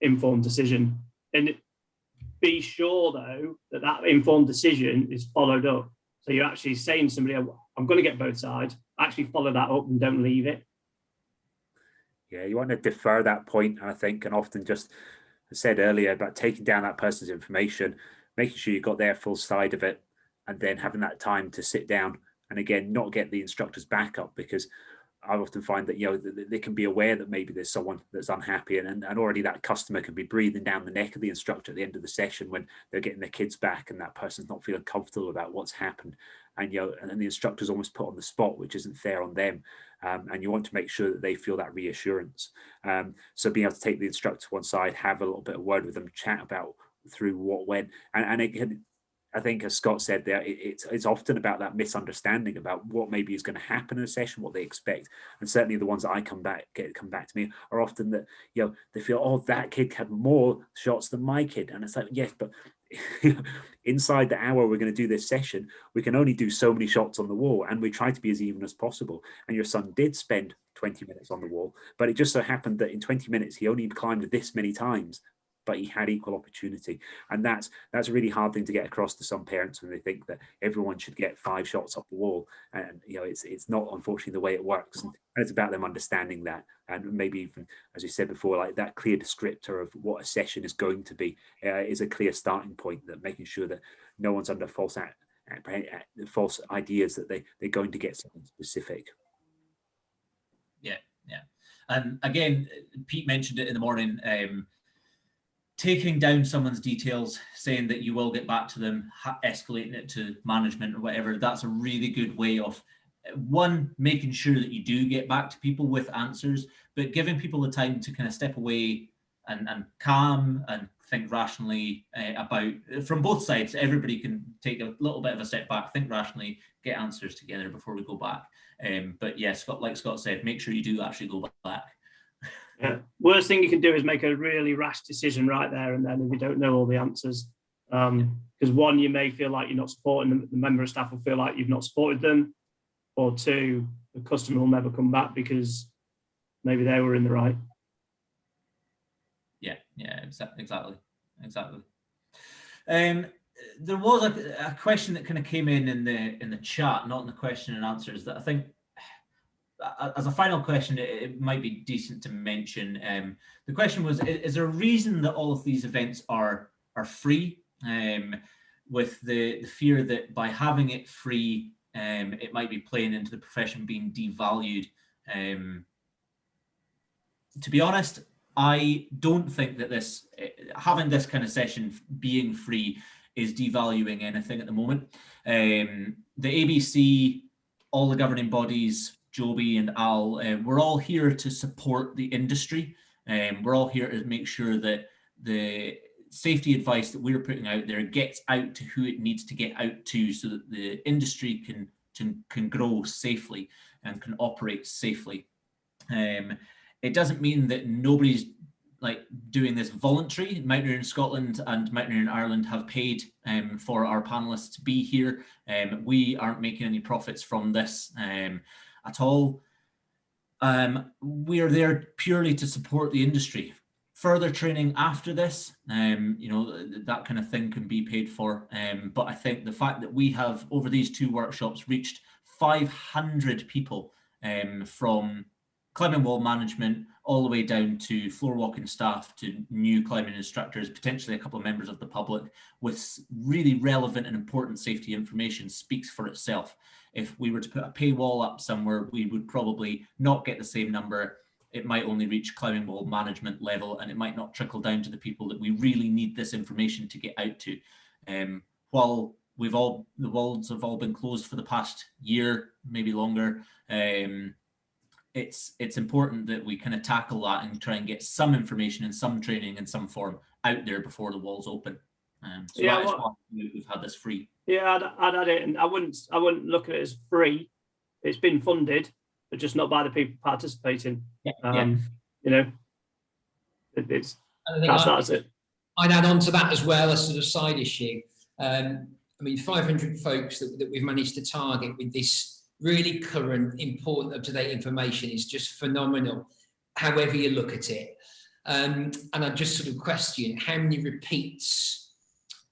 informed decision. And be sure, though, that informed decision is followed up. So you're actually saying to somebody, I'm going to get both sides, actually follow that up and don't leave it. Yeah, you want to defer that point, I think, and often just, I said earlier, about taking down that person's information, making sure you've got their full side of it, and then having that time to sit down and, again, not get the instructor's backup, because I often find that, you know, they can be aware that maybe there's someone that's unhappy, and already that customer can be breathing down the neck of the instructor at the end of the session when they're getting their kids back and that person's not feeling comfortable about what's happened. And, you know, and the instructor's almost put on the spot, which isn't fair on them. And you want to make sure that they feel that reassurance. So being able to take the instructor to one side, have a little bit of word with them, chat about through what went, and again, I think, as Scott said there, it's often about that misunderstanding about what maybe is going to happen in a session, what they expect. And certainly the ones that I come back to me are often that, you know, they feel, oh, that kid had more shots than my kid. And it's like, yes, but inside the hour we're going to do this session, we can only do so many shots on the wall, and we try to be as even as possible. And your son did spend 20 minutes on the wall, but it just so happened that in 20 minutes he only climbed this many times, but he had equal opportunity. And that's a really hard thing to get across to some parents when they think that everyone should get 5 shots off the wall. And, you know, it's not, unfortunately, the way it works. And it's about them understanding that, and maybe even, as you said before, like that clear descriptor of what a session is going to be is a clear starting point, that making sure that no one's under false ideas that they're going to get something specific. Yeah. And again, Pete mentioned it in the morning, taking down someone's details, saying that you will get back to them, escalating it to management or whatever, that's a really good way of, one, making sure that you do get back to people with answers, but giving people the time to kind of step away and calm and think rationally about, from both sides. Everybody can take a little bit of a step back, think rationally, get answers together before we go back. But yeah, like Scott said, make sure you do actually go back. Yeah. Worst thing you can do is make a really rash decision right there and then if you don't know all the answers. Because one, you may feel like you're not supporting them, the member of staff will feel like you've not supported them, or two, the customer will never come back because maybe they were in the right. Yeah, exactly. There was a question that kind of came in the chat, not in the question and answers, that I think as a final question, it might be decent to mention. The question was, is there a reason that all of these events are free? With the fear that by having it free, it might be playing into the profession being devalued. To be honest, I don't think that having this kind of session being free is devaluing anything at the moment. The ABC, all the governing bodies, Joby and Al, we're all here to support the industry. We're all here to make sure that the safety advice that we're putting out there gets out to who it needs to get out to, so that the industry can grow safely and can operate safely. It doesn't mean that nobody's doing this voluntary. Mountaineering Scotland and Mountaineering Ireland have paid for our panelists to be here. We aren't making any profits from this at all. We are there purely to support the industry. Further training after this, that kind of thing can be paid for. But I think the fact that we have, over these 2 workshops, reached 500 people from climbing wall management all the way down to floor walking staff, to new climbing instructors, potentially a couple of members of the public, with really relevant and important safety information, speaks for itself. If we were to put a paywall up somewhere, we would probably not get the same number. It might only reach climbing wall management level, and it might not trickle down to the people that we really need this information to get out to. While the walls have all been closed for the past year, maybe longer, it's important that we kind of tackle that and try and get some information and some training in some form out there before the walls open. So that's why we've had this free. Yeah, I'd add it, and I wouldn't look at it as free. It's been funded, but just not by the people participating. That's it. I'd add on to that as well, a sort of side issue. 500 folks that we've managed to target with this really current, important, up-to-date information is just phenomenal, however you look at it. And I just sort of question how many repeats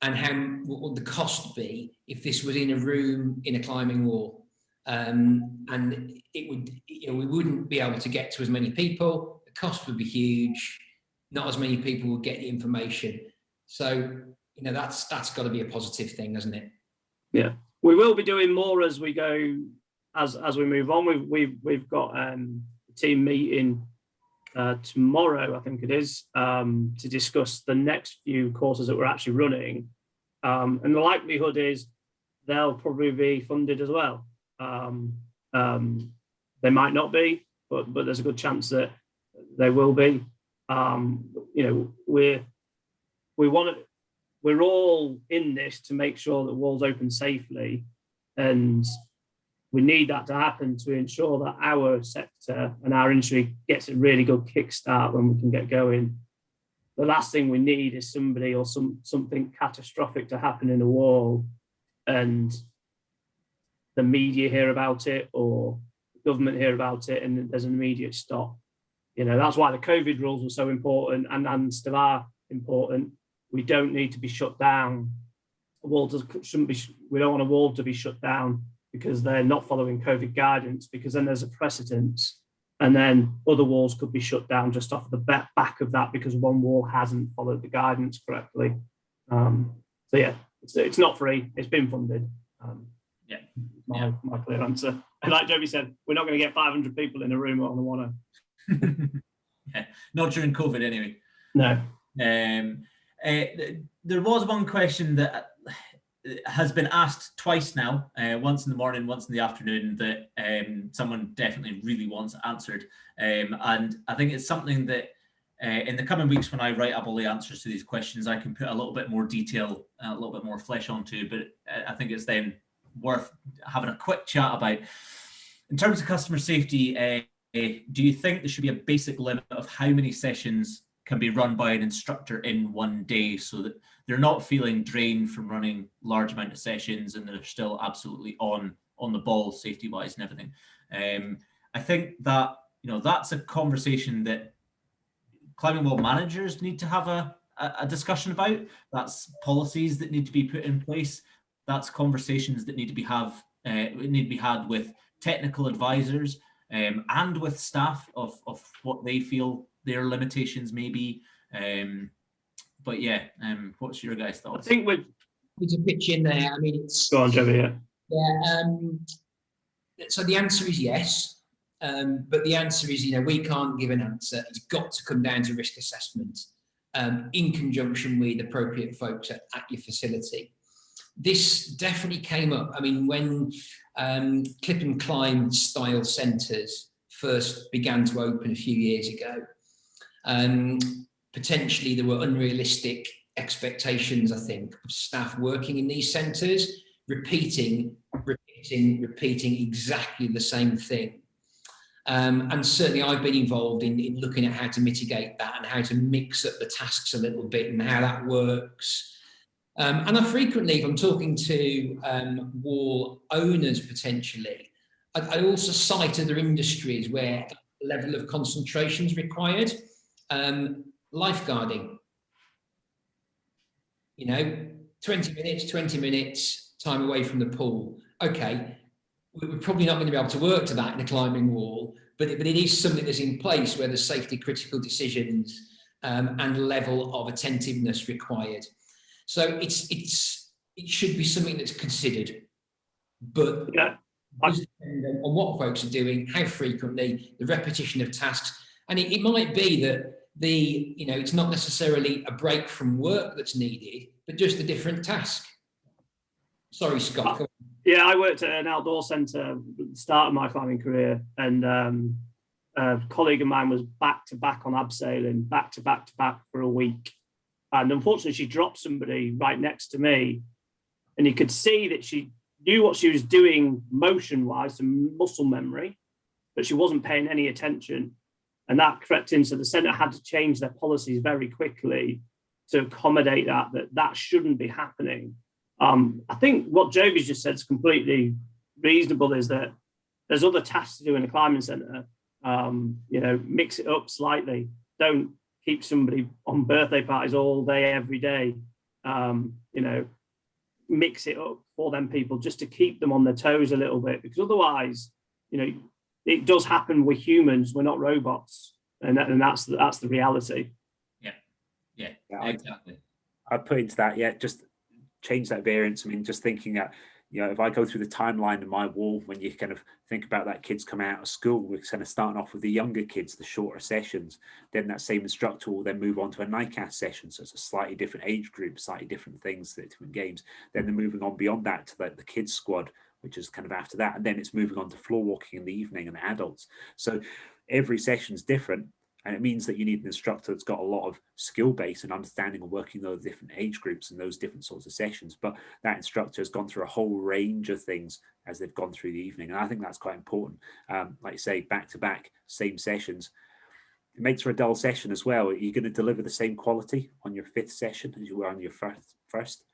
and what would the cost be if this was in a room in a climbing wall. And it would, we wouldn't be able to get to as many people. The cost would be huge. Not as many people would get the information. So, that's got to be a positive thing, hasn't it? Yeah, we will be doing more as we go, as we move on. We've got a team meeting tomorrow, I think it is, to discuss the next few courses that we're actually running. And the likelihood is they'll probably be funded as well. They might not be, but there's a good chance that they will be. We're all in this to make sure that walls open safely, and we need that to happen to ensure that our sector and our industry gets a really good kickstart when we can get going. The last thing we need is somebody or something catastrophic to happen in a wall, and the media hear about it or the government hear about it, and there's an immediate stop. That's why the COVID rules were so important and still are important. We don't need to be shut down. Walls shouldn't be. We don't want a wall to be shut down because they're not following COVID guidance, because then there's a precedence, and then other walls could be shut down just off the back of that because one wall hasn't followed the guidance correctly. So yeah, it's not free. It's been funded. My clear answer. And like Joby said, we're not going to get 500 people in a room on the one. Yeah, not during COVID anyway. No. There was one question that has been asked twice now, once in the morning, once in the afternoon, that someone definitely really wants answered. And I think it's something that in the coming weeks, when I write up all the answers to these questions, I can put a little bit more detail, a little bit more flesh onto, but I think it's then worth having a quick chat about. In terms of customer safety, do you think there should be a basic limit of how many sessions can be run by an instructor in one day, so that they're not feeling drained from running large amount of sessions and they're still absolutely on the ball safety wise and everything? I think that that's a conversation that climbing wall managers need to have a discussion about. That's policies that need to be put in place. That's conversations that need to be had with technical advisors and with staff of what they feel their limitations may be. But yeah, what's your guys' thoughts? I think with to pitch in there, I mean, it's go on, Joby. yeah. So the answer is yes, but the answer is, we can't give an answer. It's got to come down to risk assessment in conjunction with appropriate folks at your facility. This definitely came up. I mean, when clip and climb style centres first began to open a few years ago, potentially there were unrealistic expectations, I think, of staff working in these centres, repeating exactly the same thing. And certainly I've been involved in looking at how to mitigate that and how to mix up the tasks a little bit and how that works. And I frequently, if I'm talking to wall owners potentially, I also cite other industries where a level of concentration is required. Lifeguarding, 20 minutes, time away from the pool. Okay, we're probably not going to be able to work to that in a climbing wall, but it is something that's in place where there's safety critical decisions and level of attentiveness required. So it should be something that's considered, but Yeah. it does depend on what folks are doing, how frequently, the repetition of tasks, and it might be that it's not necessarily a break from work that's needed, but just a different task. Sorry, Scott. Yeah, I worked at an outdoor centre at the start of my climbing career, and a colleague of mine was back to back on abseiling, back to back for a week. And unfortunately, she dropped somebody right next to me, and you could see that she knew what she was doing motion-wise, some muscle memory, but she wasn't paying any attention. And that crept in, so the centre had to change their policies very quickly to accommodate that shouldn't be happening. I think what Joby's just said is completely reasonable, is that there's other tasks to do in a climbing centre. Mix it up slightly. Don't keep somebody on birthday parties all day, every day. Mix it up for them people just to keep them on their toes a little bit, because otherwise, it does happen. We're humans, we're not robots, and that's the reality. Yeah, exactly. I'd put into that, just change that variance. I mean, just thinking that, if I go through the timeline of my wall, when you kind of think about that kids coming out of school, we're kind of starting off with the younger kids, the shorter sessions. Then that same instructor will then move on to a NICAS session. So it's a slightly different age group, slightly different things, different games. Then they're moving on beyond that to the kids squad, which is kind of after that. And then it's moving on to floor walking in the evening and the adults. So every session's different. And it means that you need an instructor that's got a lot of skill base and understanding of working those different age groups and those different sorts of sessions. But that instructor has gone through a whole range of things as they've gone through the evening. And I think that's quite important. Like you say, back to back, same sessions. It makes for a dull session as well. You're going to deliver the same quality on your fifth session as you were on your first.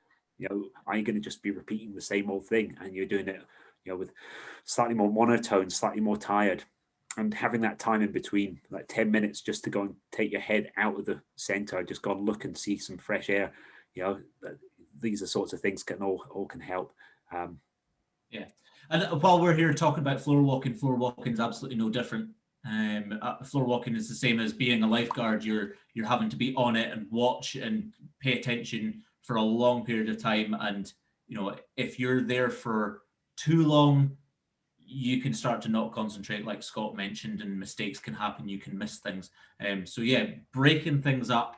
Are you going to just be repeating the same old thing, and you're doing it, with slightly more monotone, slightly more tired? And having that time in between, like 10 minutes, just to go and take your head out of the centre, just go and look and see some fresh air. These are sorts of things all can help. Yeah, and while we're here talking about floor walking is absolutely no different. Floor walking is the same as being a lifeguard. You're having to be on it and watch and pay attention for a long period of time. And if you're there for too long, you can start to not concentrate, like Scott mentioned, and mistakes can happen. You can miss things. So yeah, breaking things up,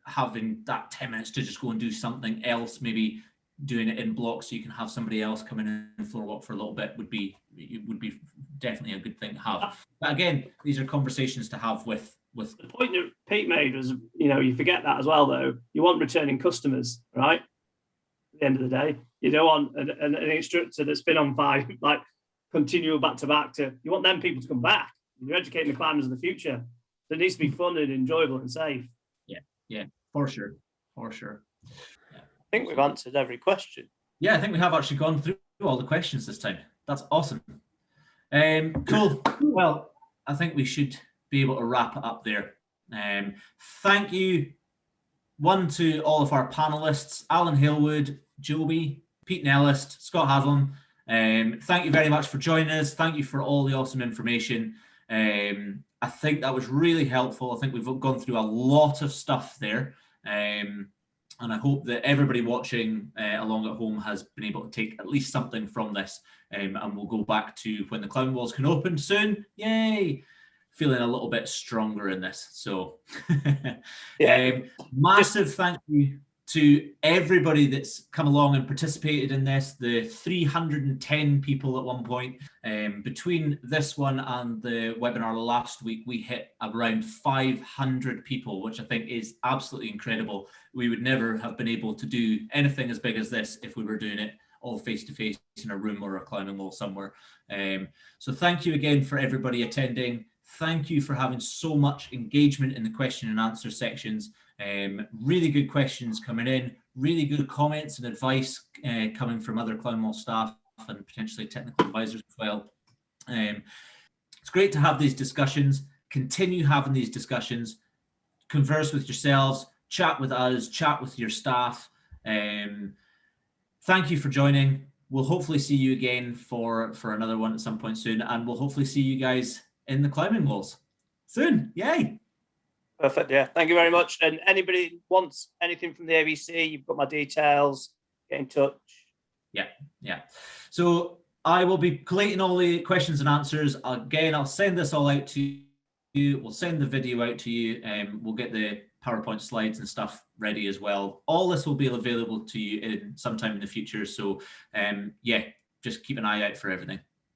having that 10 minutes to just go and do something else, maybe doing it in blocks so you can have somebody else come in and floor walk for a little bit would be definitely a good thing to have. But again, these are conversations to have with the point that Pete made was, you forget that as well, though. You want returning customers, right? At the end of the day, you don't want an instructor that's been on 5, like continual back to back. You want them people to come back. You're educating the climbers of the future. So it needs to be fun and enjoyable and safe. Yeah, for sure. Yeah. I think we've answered every question. Yeah, I think we have actually gone through all the questions this time. That's awesome. Cool. Well, I think we should be able to wrap it up there. Thank you, one, to all of our panelists, Alan Halewood, Joby, Pete Nellist, Scott Haslam. Thank you very much for joining us. Thank you for all the awesome information. I think that was really helpful. I think we've gone through a lot of stuff there. And I hope that everybody watching along at home has been able to take at least something from this. And we'll go back to when the climbing walls can open soon. Yay! Feeling a little bit stronger in this. So Yeah. Massive thank you to everybody that's come along and participated in this, the 310 people at one point. Between this one and the webinar last week, we hit around 500 people, which I think is absolutely incredible. We would never have been able to do anything as big as this if we were doing it all face-to-face in a room or a climbing wall somewhere. So thank you again for everybody attending. Thank you for having so much engagement in the question and answer sections. Really good questions coming in, really good comments and advice coming from other climbing wall staff and potentially technical advisors as well. It's great to have these discussions. Continue having these discussions. Converse with yourselves, chat with us, chat with your staff. Thank you for joining. We'll hopefully see you again for another one at some point soon, and we'll hopefully see you guys in the climbing walls soon. Yay! Perfect. Yeah. Thank you very much. And anybody wants anything from the ABC, you've got my details. Get in touch. Yeah. So I will be collating all the questions and answers. Again, I'll send this all out to you. We'll send the video out to you, and we'll get the PowerPoint slides and stuff ready as well. All this will be available to you in sometime in the future. So yeah, just keep an eye out for everything.